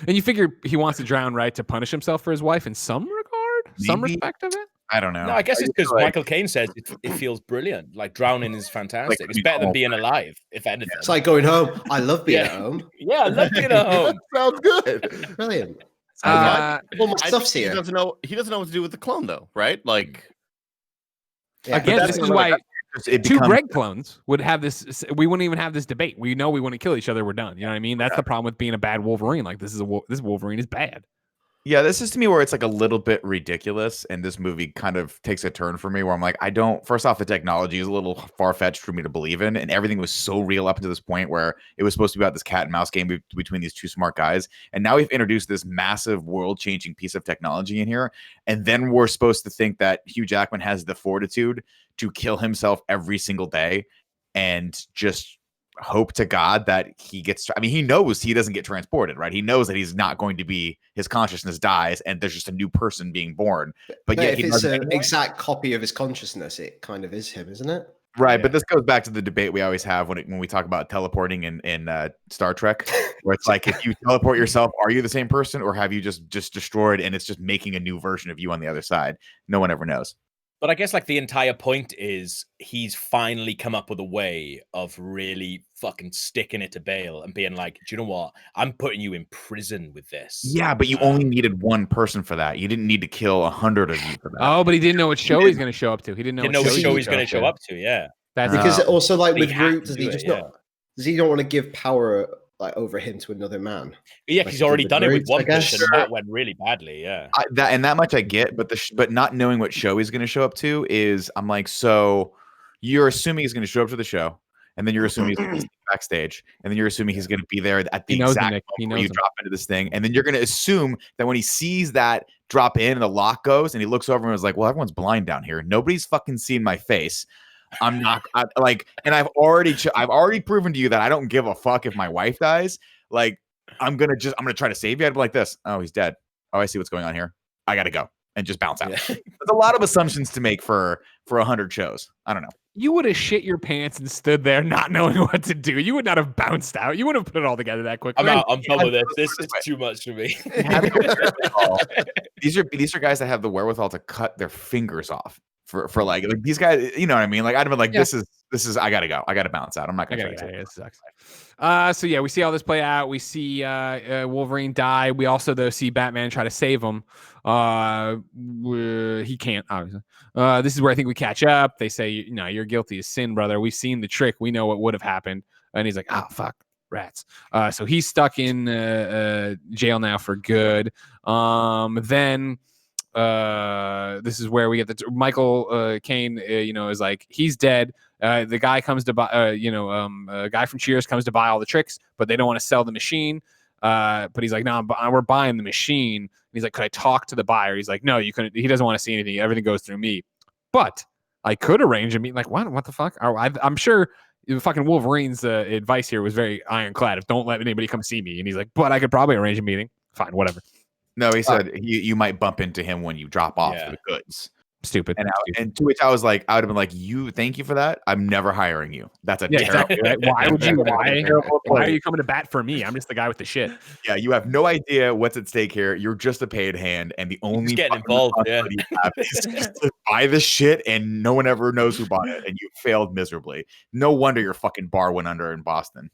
And you figure he wants to drown, right, to punish himself for his wife in some regard, some respect of it. I don't know. No, I guess it's because Michael Caine says it feels brilliant. Like drowning is fantastic. Like, it's better than being alive, if anything. It's like going home. I love being at home. Yeah, I love being at home. Sounds good. Brilliant. All my stuff's here. He doesn't know what to do with the clone, though, right? Like, again, this is why two Greg clones would have this. We wouldn't even have this debate. We know we want to kill each other. We're done. You know what I mean? That's the problem with being a bad Wolverine. Like this Wolverine is bad. Yeah, this is to me where it's like a little bit ridiculous, and this movie kind of takes a turn for me where I'm like, first off, the technology is a little far-fetched for me to believe in, and everything was so real up until this point where it was supposed to be about this cat and mouse game between these two smart guys, and now we've introduced this massive world-changing piece of technology in here, and then we're supposed to think that Hugh Jackman has the fortitude to kill himself every single day and just hope to God that he gets. I mean, he knows he doesn't get transported, right? He knows that he's not going to be. His consciousness dies, and there's just a new person being born. But yet, if it's an exact copy of his consciousness, it kind of is him, isn't it? Right, but this goes back to the debate we always have when we talk about teleporting in Star Trek, where it's like, if you teleport yourself, are you the same person, or have you just destroyed, and it's just making a new version of you on the other side? No one ever knows. But I guess like the entire point is he's finally come up with a way of really fucking sticking it to Bale and being like, do you know what? I'm putting you in prison with this. Yeah, but you only needed one person for that. You didn't need to kill 100 of you for that. Oh, but he didn't know what show he's going to show up to. He didn't know what show he's going to show up to. Yeah. That's because also like with Root, does he not want to give power like over him to another man? Yeah, like he's already done it with one person. That went really badly. Yeah, that much I get, but not knowing what show he's going to show up to is, I'm like, so you're assuming he's going to show up to the show, and then you're assuming he's gonna backstage, and then you're assuming he's going to be there at the exact moment where you drop into this thing, and then you're going to assume that when he sees that drop in and the lock goes, and he looks over and is like, "Well, everyone's blind down here. Nobody's fucking seen my face. I'm not and I've already proven to you that I don't give a fuck if my wife dies. Like, I'm gonna try to save you." I'd be like this. Oh, he's dead. Oh, I see what's going on here. I gotta go and just bounce out. Yeah. There's a lot of assumptions to make for 100 shows. I don't know. You would have shit your pants and stood there not knowing what to do. You would not have bounced out. You would have put it all together that quickly. I'm done with this. This is too much for me. These are guys that have the wherewithal to cut their fingers off for like these guys. You know what I mean? Like, I'd have been like, this is. I gotta go. I gotta bounce out. I'm not gonna try to say it. Sucks. So yeah, we see all this play out. We see Wolverine die. We also though see Batman try to save him. He can't, obviously. This is where I think we catch up. They say, "No, you're guilty of sin, brother. We've seen the trick. We know what would have happened." And he's like, "Oh fuck, rats." So he's stuck in jail now for good. Then this is where we get the Michael Caine. Is like, he's dead. The guy comes to buy. A guy from Cheers comes to buy all the tricks, but they don't want to sell the machine. But he's like, "No, we're buying the machine." And he's like, "Could I talk to the buyer?" He's like, "No, you couldn't." He doesn't want to see anything. Everything goes through me. But I could arrange a meeting. Like, what? What the fuck? I'm sure fucking Wolverine's advice here was very ironclad. If don't let anybody come see me. And he's like, "But I could probably arrange a meeting." Fine, whatever. No, he said you might bump into him when you drop off the goods. Stupid. And to which I would have been like, thank you for that. I'm never hiring you. That's a terrible. Exactly, right? Why would you? Why are you coming to bat for me? I'm just the guy with the shit. Yeah, you have no idea what's at stake here. You're just a paid hand, and the only getting involved you have is just to buy this shit, and no one ever knows who bought it, and you failed miserably. No wonder your fucking bar went under in Boston.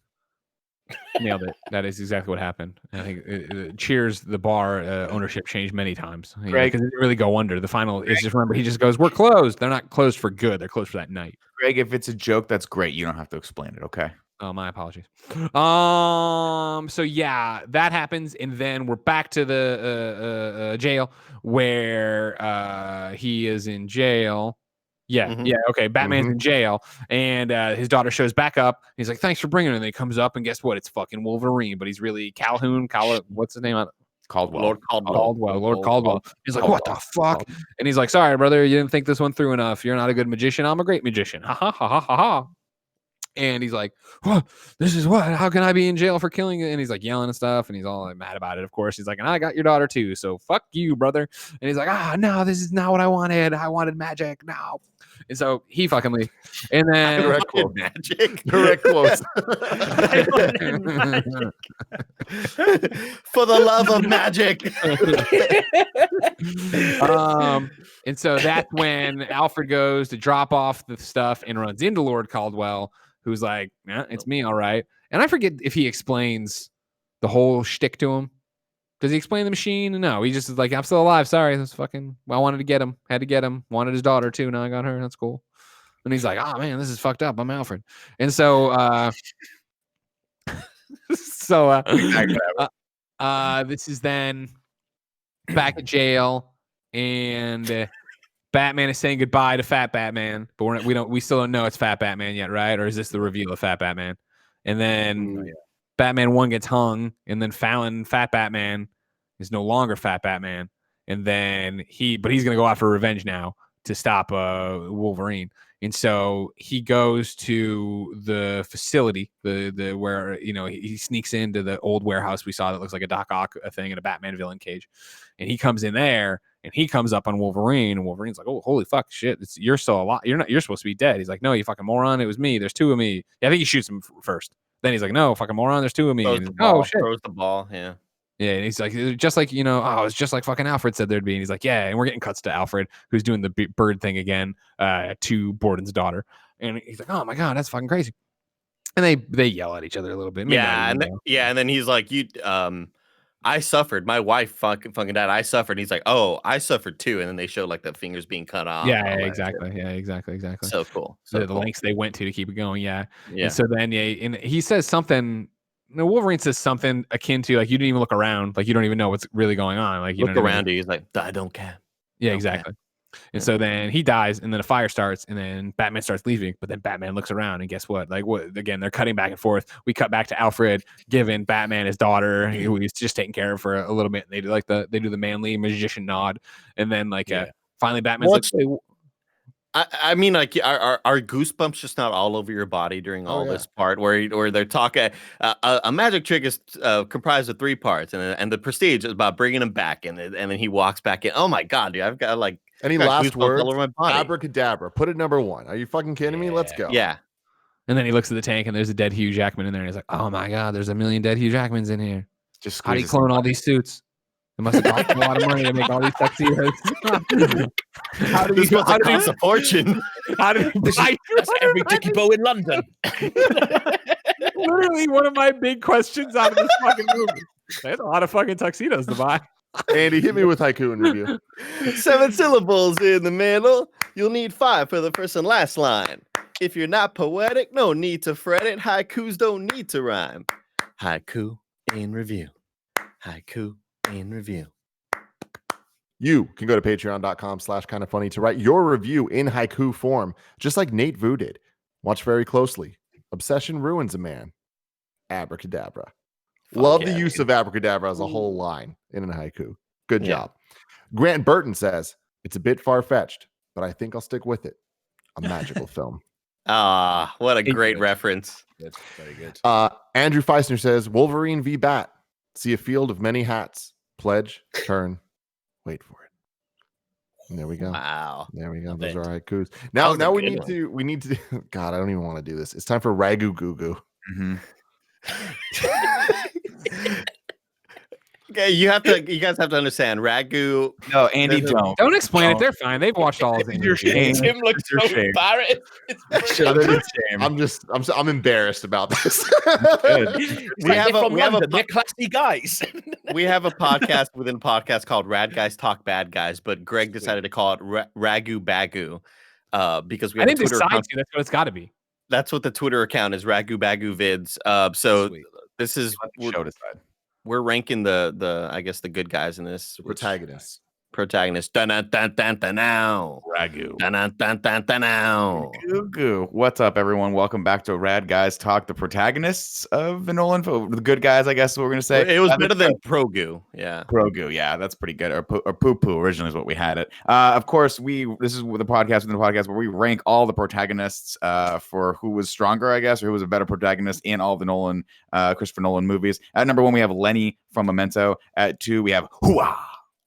Nailed it. That is exactly what happened. I think Cheers, the bar ownership changed many times because it didn't really go under. The final is just, remember, he just goes, "We're closed." They're not closed for good. They're closed for that night. Greg, if it's a joke, that's great. You don't have to explain it. Okay. Oh, my apologies. So yeah, that happens, and then we're back to the jail where he is in jail. Yeah, okay. Batman's in jail, and his daughter shows back up. He's like, "Thanks for bringing her." And then he comes up, and guess what? It's fucking Wolverine, but he's really what's his name? Caldwell. Lord Caldwell. He's like, "What the fuck?" And he's like, "Sorry, brother, you didn't think this one through enough. You're not a good magician. I'm a great magician." Ha ha ha ha ha ha. And he's like, "What? This is what? How can I be in jail for killing?" And he's like yelling and stuff, and he's all like, mad about it. Of course, he's like, "And I got your daughter too, so fuck you, brother." And he's like, "No, this is not what I wanted. I wanted magic now." And so he fucking leaves. And then direct quote. Magic. Direct quotes. For the love of magic. And so that's when Alfred goes to drop off the stuff and runs into Lord Caldwell, who's like, "Yeah, it's me, all right." And I forget if he explains the whole shtick to him. Does he explain the machine? No, he just is like, "I'm still alive. Sorry, that's fucking. I wanted to get him. Had to get him. Wanted his daughter too. Now I got her. That's cool." And he's like, "Oh man, this is fucked up. I'm Alfred." And so, this is then back at jail, and Batman is saying goodbye to Fat Batman, but we still don't know it's Fat Batman yet, right? Or is this the reveal of Fat Batman? And then Batman 1 gets hung, and then Fallon Fat Batman is no longer Fat Batman, and then he's gonna go out for revenge now to stop Wolverine. And so he goes to the facility, the where he sneaks into the old warehouse we saw that looks like a Doc Ock thing in a Batman villain cage, and he comes in there and he comes up on Wolverine, and Wolverine's like, "Oh, holy fuck, shit! You're still alive. You're supposed to be dead." He's like, "No, you fucking moron! It was me. There's two of me." Yeah, I think he shoots him first. Then he's like, "No, fucking moron! There's two of me." Oh shit! Throws the ball. Yeah. Yeah, and he's like, just like, it's just like fucking Alfred said there'd be. And he's like, yeah, and we're getting cuts to Alfred, who's doing the bird thing again to Borden's daughter. And he's like, "Oh my God, that's fucking crazy." And they yell at each other a little bit. And then he's like, I suffered. My wife fucking died. I suffered. And he's like, "Oh, I suffered too." And then they show like the fingers being cut off. Yeah, exactly. Yeah, exactly. So cool. The lengths they went to keep it going. Yeah. And so then, and he says something. No, Wolverine says something akin to like, "You didn't even look around, like you don't even know what's really going on." Like, you look around you. He's like, "I don't care." Yeah, exactly. And so then he dies, and then a fire starts, and then Batman starts leaving. But then Batman looks around, and guess what? Like, what? Again, they're cutting back and forth. We cut back to Alfred giving Batman his daughter, who he's just taking care of for a little bit. They do the manly magician nod, and then finally Batman's I mean, like, are goosebumps just not all over your body during all this part where they're talking? A magic trick is comprised of 3 parts, and the Prestige is about bringing him back, and then he walks back in. Oh my god, dude! I've got like any last words? All over my body. Abracadabra. Put it number 1. Are you fucking kidding me? Let's go. Yeah. And then he looks at the tank, and there's a dead Hugh Jackman in there. And he's like, "Oh my god, there's a million dead Hugh Jackmans in here. Just how do you clone all these suits? It must have cost a lot of money to make all these tuxedos. How did he cost a fortune? How did that's every Dickie Bow in London? Literally one of my big questions out of this fucking movie. There's a lot of fucking tuxedos to buy. Andy, hit me with haiku and review. 7 syllables in the middle. You'll need 5 for the first and last line. If you're not poetic, no need to fret it. Haikus don't need to rhyme. Haiku in review. Haiku in review. You can go to patreon.com/kindoffunny to write your review in haiku form, just like Nate Vu did. Watch very closely. Obsession ruins a man. Abracadabra. Love the use of abracadabra as a whole line in a haiku. Good job. Grant Burton says, it's a bit far-fetched, but I think I'll stick with it. A magical film. Ah, what a great reference. That's very good. Andrew Feisner says, Wolverine v. Bat. See a field of many hats. Pledge, turn, wait for it. And there we go. Wow. There we go. Those are haikus. Now we need to God, I don't even want to do this. It's time for Ragu Goo Goo. Mm-hmm. Okay, you guys have to understand. Ragu. No, Andy, don't explain it. They're fine. They've watched all of it. Your shame. Tim looks so embarrassed. I'm embarrassed about this. we have they're classy guys. We have a podcast within podcast called Rad Guys Talk Bad Guys, but Greg decided to call it Ragu Bagu because we have I didn't decide to. That's what it's got to be. That's what the Twitter account is, Ragu Bagu Vids. So this is we're ranking the I guess the good guys in this. Protagonists. Now. Ragu. Now. What's up, everyone? Welcome back to Rad Guys Talk, the protagonists of the Nolan film. The good guys, I guess is what we're going to say. It was better than Progu. Yeah. Progu. Yeah, that's pretty good. Or Poo Poo originally is what we had it. Of course, this is the podcast within the podcast where we rank all the protagonists for who was stronger, I guess, or who was a better protagonist in all the Nolan, Christopher Nolan movies. At number 1, we have Lenny from Memento. At 2, we have Hooah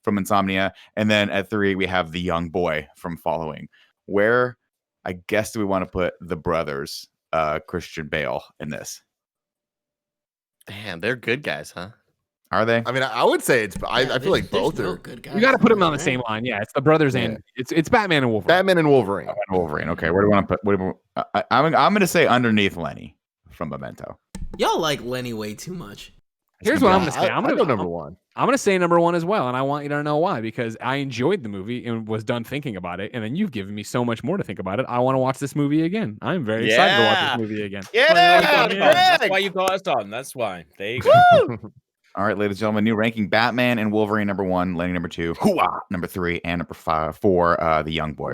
from Insomnia. And then at 3, we have the young boy from Following. Where, I guess, do we want to put the brothers, Christian Bale, in this? Damn, they're good guys, huh? Are they? I mean, I would say it's. I feel like both are good guys. You got to put them on the same line. Yeah, it's the brothers and it's Batman and Wolverine. Batman and Wolverine. Okay, where do we want to put? I'm going to say underneath Lenny from Memento. Y'all like Lenny way too much. Here's what I'm going to say. I'm going to go number 1. I'm going to say number 1 as well, and I want you to know why, because I enjoyed the movie and was done thinking about it, and then you've given me so much more to think about it. I want to watch this movie again. I'm very excited to watch this movie again. That's why you got us on. That's why. There you go. All right, ladies and gentlemen, new ranking: Batman and Wolverine number 1, Lenny number 2, Hooah number 3, and number 4, the young boy.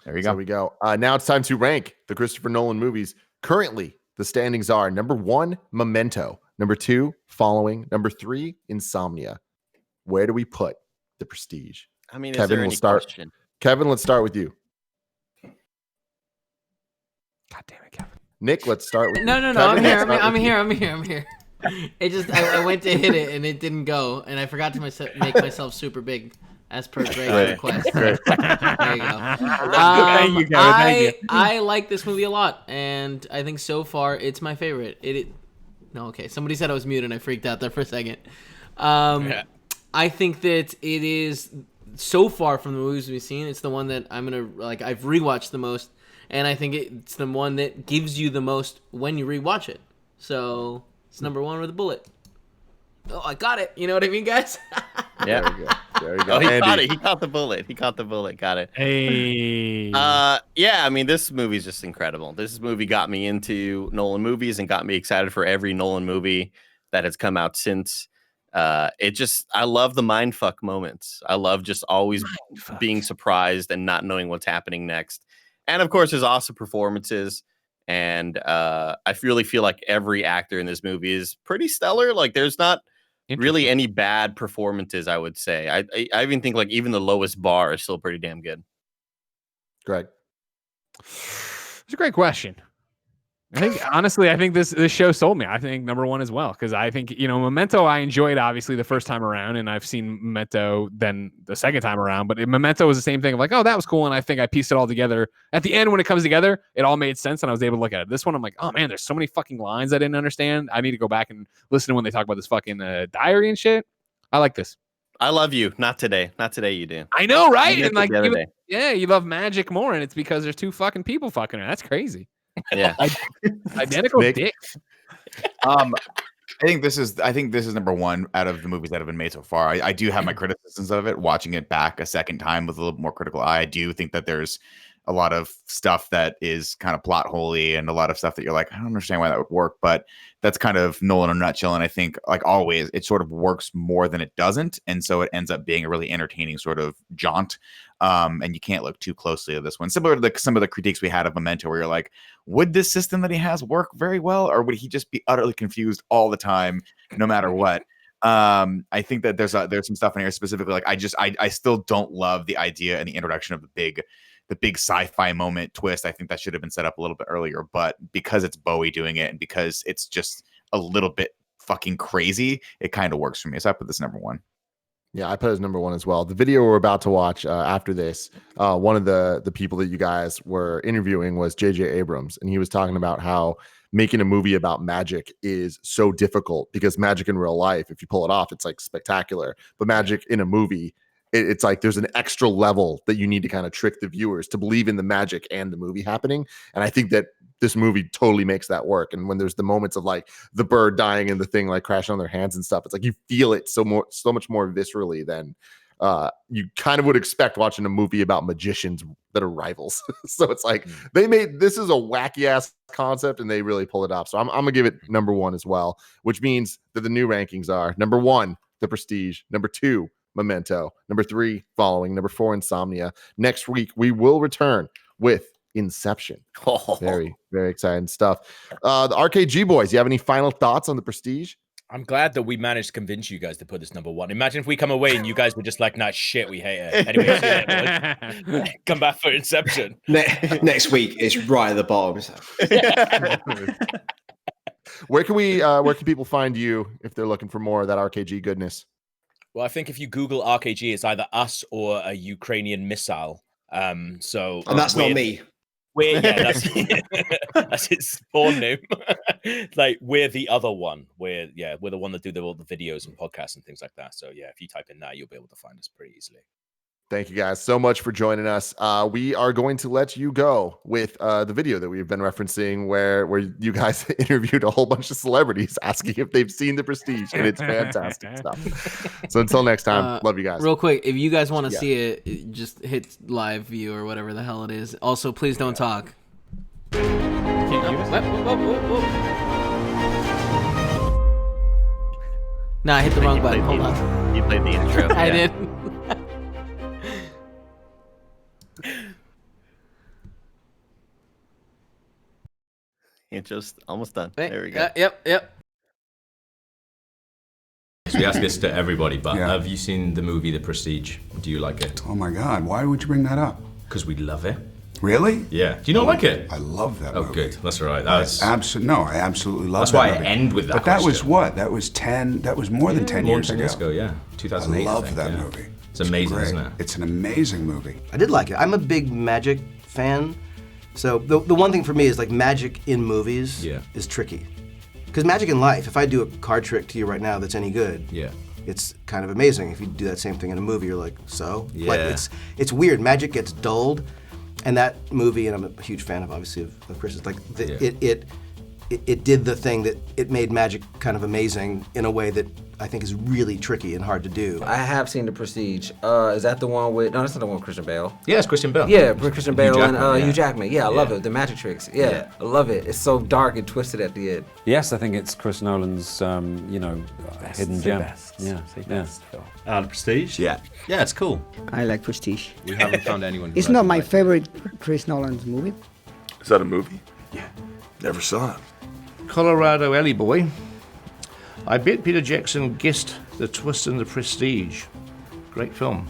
There you go. There we go. Now it's time to rank the Christopher Nolan movies. Currently, the standings are number 1, Memento. Number 2, Following. Number 3, Insomnia. Where do we put The Prestige? I mean, Kevin, we'll start. Question? Kevin, let's start with you. God damn it, Kevin. Nick, let's start with No. Kevin, I'm here. It just I went to hit it and it didn't go, and I forgot to make myself super big as per Greg's request. There you go. Thank you, Kevin. Thank you. I like this movie a lot, and I think so far it's my favorite. No, okay. Somebody said I was muted and I freaked out there for a second. I think that it is, so far from the movies we've seen, it's the one that I've rewatched the most, and I think it's the one that gives you the most when you rewatch it. So it's number 1 with a bullet. Oh, I got it. You know what I mean, guys? Yeah. There you go. Oh, he caught it. He caught the bullet. Got it. Hey. Yeah, I mean, this movie is just incredible. This movie got me into Nolan movies and got me excited for every Nolan movie that has come out since. I love the mindfuck moments. I love just always being surprised and not knowing what's happening next. And of course, there's awesome performances. And I really feel like every actor in this movie is pretty stellar. Like there's not really any bad performances, I would say. I even think like even the lowest bar is still pretty damn good. Greg. It's a great question. I think this show sold me. I think number one as well, because I think, Memento I enjoyed obviously the first time around, and I've seen Memento then the second time around, but Memento was the same thing of like, oh, that was cool, and I think I pieced it all together. At the end when it comes together, it all made sense, and I was able to look at it. This one, I'm like, oh man, there's so many fucking lines I didn't understand. I need to go back and listen to when they talk about this fucking diary and shit. I like this. I love you. Not today. Not today you do. I know, right? And like, you love magic more, and it's because there's two fucking people fucking her. That's crazy. Yeah. Identical dicks. I think this is number one out of the movies that have been made so far. I do have my criticisms of it. Watching it back a second time with a little more critical eye, I do think that there's a lot of stuff that is kind of plot holy and a lot of stuff that you're like, I don't understand why that would work, but that's kind of Nolan in a nutshell. And I think, like always, it sort of works more than it doesn't. And so it ends up being a really entertaining sort of jaunt. And you can't look too closely at this one. Similar to some of the critiques we had of Memento, where you're like, would this system that he has work very well? Or would he just be utterly confused all the time, no matter what? I think that there's some stuff in here specifically. Like I still don't love the idea and the introduction of the big sci-fi moment twist. I think that should have been set up a little bit earlier, but because it's Bowie doing it and because it's just a little bit fucking crazy, it kind of works for me. So I put this number one. Yeah, I put it as number one as well. The video we're about to watch after this, one of the people that you guys were interviewing was J.J. Abrams, and he was talking about how making a movie about magic is so difficult because magic in real life, if you pull it off, it's like spectacular. But magic in a movie, it's like there's an extra level that you need to kind of trick the viewers to believe in the magic and the movie happening. And I think that this movie totally makes that work. And when there's the moments of like the bird dying and the thing like crashing on their hands and stuff, it's like you feel it so much more viscerally than you kind of would expect watching a movie about magicians that are rivals. So it's like this is a wacky ass concept and they really pull it off. So I'm gonna give it number one as well, which means that the new rankings are number one, The Prestige, number two, Memento, number three, Following, number four, Insomnia. Next week we will return with Inception. Very, very exciting stuff. The RKG boys, you have any final thoughts on The Prestige? I'm glad that we managed to convince you guys to put this number one. Imagine if we come away and you guys were just like, nah, shit, we hate it. Anyway, come back for Inception. Next week, it's right at the bottom. Where can people find you if they're looking for more of that RKG goodness? Well, I think if you Google RKG, it's either us or a Ukrainian missile. And that's not me. That's his spawn name. Like we're the other one. We're the one that do all the videos and podcasts and things like that. So yeah, if you type in that, you'll be able to find us pretty easily. Thank you guys so much for joining us. We are going to let you go with the video that we've been referencing where you guys interviewed a whole bunch of celebrities asking if they've seen The Prestige, and it's fantastic stuff. So until next time, love you guys. Real quick, if you guys want to see it, just hit live view or whatever the hell it is. Also, please don't talk. Nah, I hit the wrong button. Hold on. You played the intro. I did. It's just almost done. There we go. Yep. So we ask this to everybody, but have you seen the movie The Prestige? Do you like it? Oh my God, why would you bring that up? Because we love it. Really? Yeah. Do you not like it? I love that movie. Oh, good. That's all right. I absolutely love that's that why movie. I end with that. But that was what? That was more than 10 years ago. Yeah, 2008. I love that movie. It's amazing, isn't it? It's an amazing movie. I did like it. I'm a big magic fan. So the one thing for me is like magic in movies is tricky. Because magic in life, if I do a card trick to you right now that's any good, it's kind of amazing. If you do that same thing in a movie, you're like, so? Yeah. Like it's weird. Magic gets dulled. And that movie, and I'm a huge fan of obviously of Chris's, like it did the thing that it made magic kind of amazing in a way that I think is really tricky and hard to do. I have seen The Prestige. Is that the one with? No, that's not the one with Christian Bale. Yeah, it's Christian Bale. Yeah, Christian Bale and yeah. Hugh Jackman. Yeah, I love it. The magic tricks. Yeah, I love it. It's so dark and twisted at the end. Yes, I think it's Chris Nolan's, hidden gem. Yeah, The Prestige? Yeah, it's cool. I like Prestige. We haven't found anyone. It's not my favorite Chris Nolan's movie. Is that a movie? Yeah. Never saw it. Colorado Alley Boy. I bet Peter Jackson guessed the twist in The Prestige. Great film.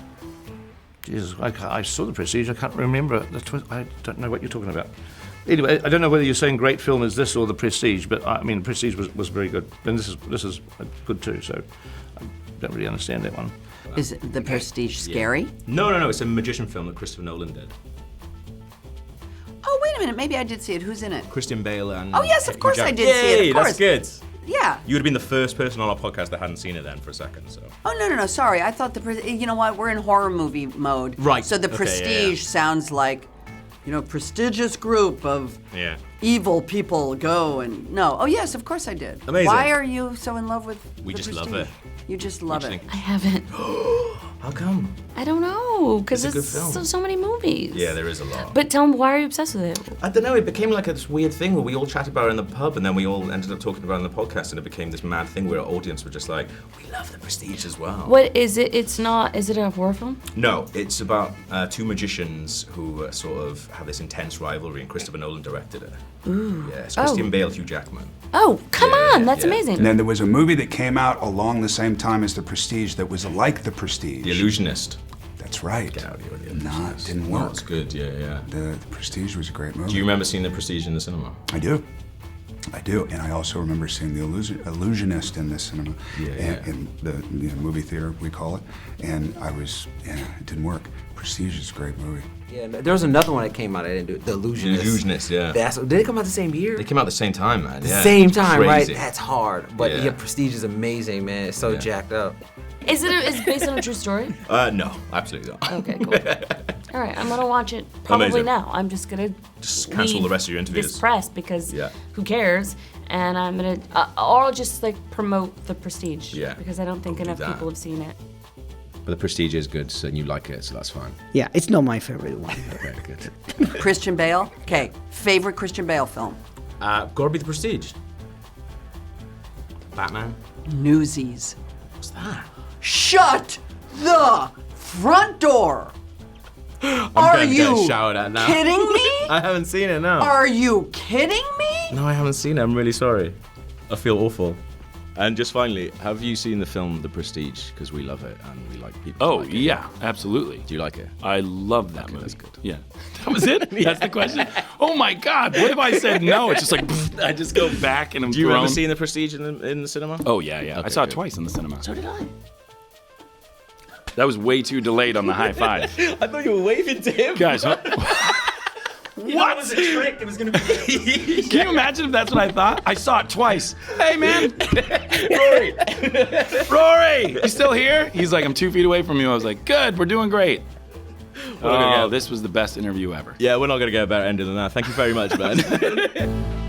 Jesus, I saw The Prestige. I can't remember the twist. I don't know what you're talking about. Anyway, I don't know whether you're saying great film is this or The Prestige, but I mean, Prestige was very good, and this is good too. So I don't really understand that one. Is The Prestige scary? No. It's a magician film that Christopher Nolan did. Oh, wait a minute. Maybe I did see it. Who's in it? Christian Bale and. Oh yes, of course I did see it. Of course. That's good. Yeah. You would have been the first person on our podcast that hadn't seen it then for a second. So. Oh no. Sorry, I thought you know what? We're in horror movie mode. Right. So The Prestige sounds like, prestigious group of evil people go and no. Oh yes, of course I did. Amazing. Why are you so in love with? We The just Prestige? love it. You just love it. I haven't. How come? I don't know, because It's a there's good film. so many movies. Yeah, there is a lot. But tell me, why are you obsessed with it? I don't know, it became like this weird thing where we all chatted about it in the pub and then we all ended up talking about it in the podcast and it became this mad thing where our audience were just like, we love The Prestige as well. What is it? It's not, is it a horror film? No, it's about two magicians who sort of have this intense rivalry and Christopher Nolan directed it. Ooh. Yeah, it's Christian Bale, Hugh Jackman. Oh, come on, that's amazing. And then there was a movie that came out along the same time as The Prestige that was like The Prestige. The Illusionist. That's right. Get out of here, No, it didn't work. Oh, it's good, yeah. The Prestige was a great movie. Do you remember seeing The Prestige in the cinema? I do. And I also remember seeing The Illusionist in the cinema, in the movie theater, we call it. And it didn't work. Prestige is a great movie. Yeah, there was another one that came out. I didn't do it. The Illusionist. The Illusionist, yeah. Did it come out the same year? They came out at the same time, man. The Yeah. same time, Crazy. right? That's hard. But yeah, Prestige is amazing, man. It's so jacked up. Is it based on a true story? No, absolutely not. Okay, cool. All right, I'm gonna watch it probably Amazing. now. I'm just gonna cancel the rest of your interviews. This press because who cares? And I'm gonna, or I'll just promote The Prestige. Yeah. Because I don't think enough people have seen it. But The Prestige is good, so you like it, so that's fine. Yeah, it's not my favorite one. Okay, good. Christian Bale. Okay, favorite Christian Bale film. Gotta be The Prestige. Batman. Newsies. What's that? Shut the front door. I'm Are gonna you get shouted at now. kidding me? I haven't seen it, no. Are you kidding me? No, I haven't seen it. I'm really sorry. I feel awful. And just finally, have you seen the film The Prestige? Because we love it and we like people. Oh, like it. yeah, absolutely. Do you like it? I love that movie. That's good. Yeah. That was it? That's the question? Oh my God, what if I said no? It's just like, I just go back and I'm Do you thrown. remember seeing The Prestige in the cinema? Oh, yeah. Okay, I saw it good. twice in the cinema. So did I. That was way too delayed on the high five. I thought you were waving to him. Guys, huh? What? It was a trick. It was going to be. Can you imagine if that's what I thought? I saw it twice. Hey, man. Rory, you still here? He's like, I'm 2 feet away from you. I was like, good, we're doing great. Oh, this was the best interview ever. Yeah, we're not going to get a better ending than that. Thank you very much, man.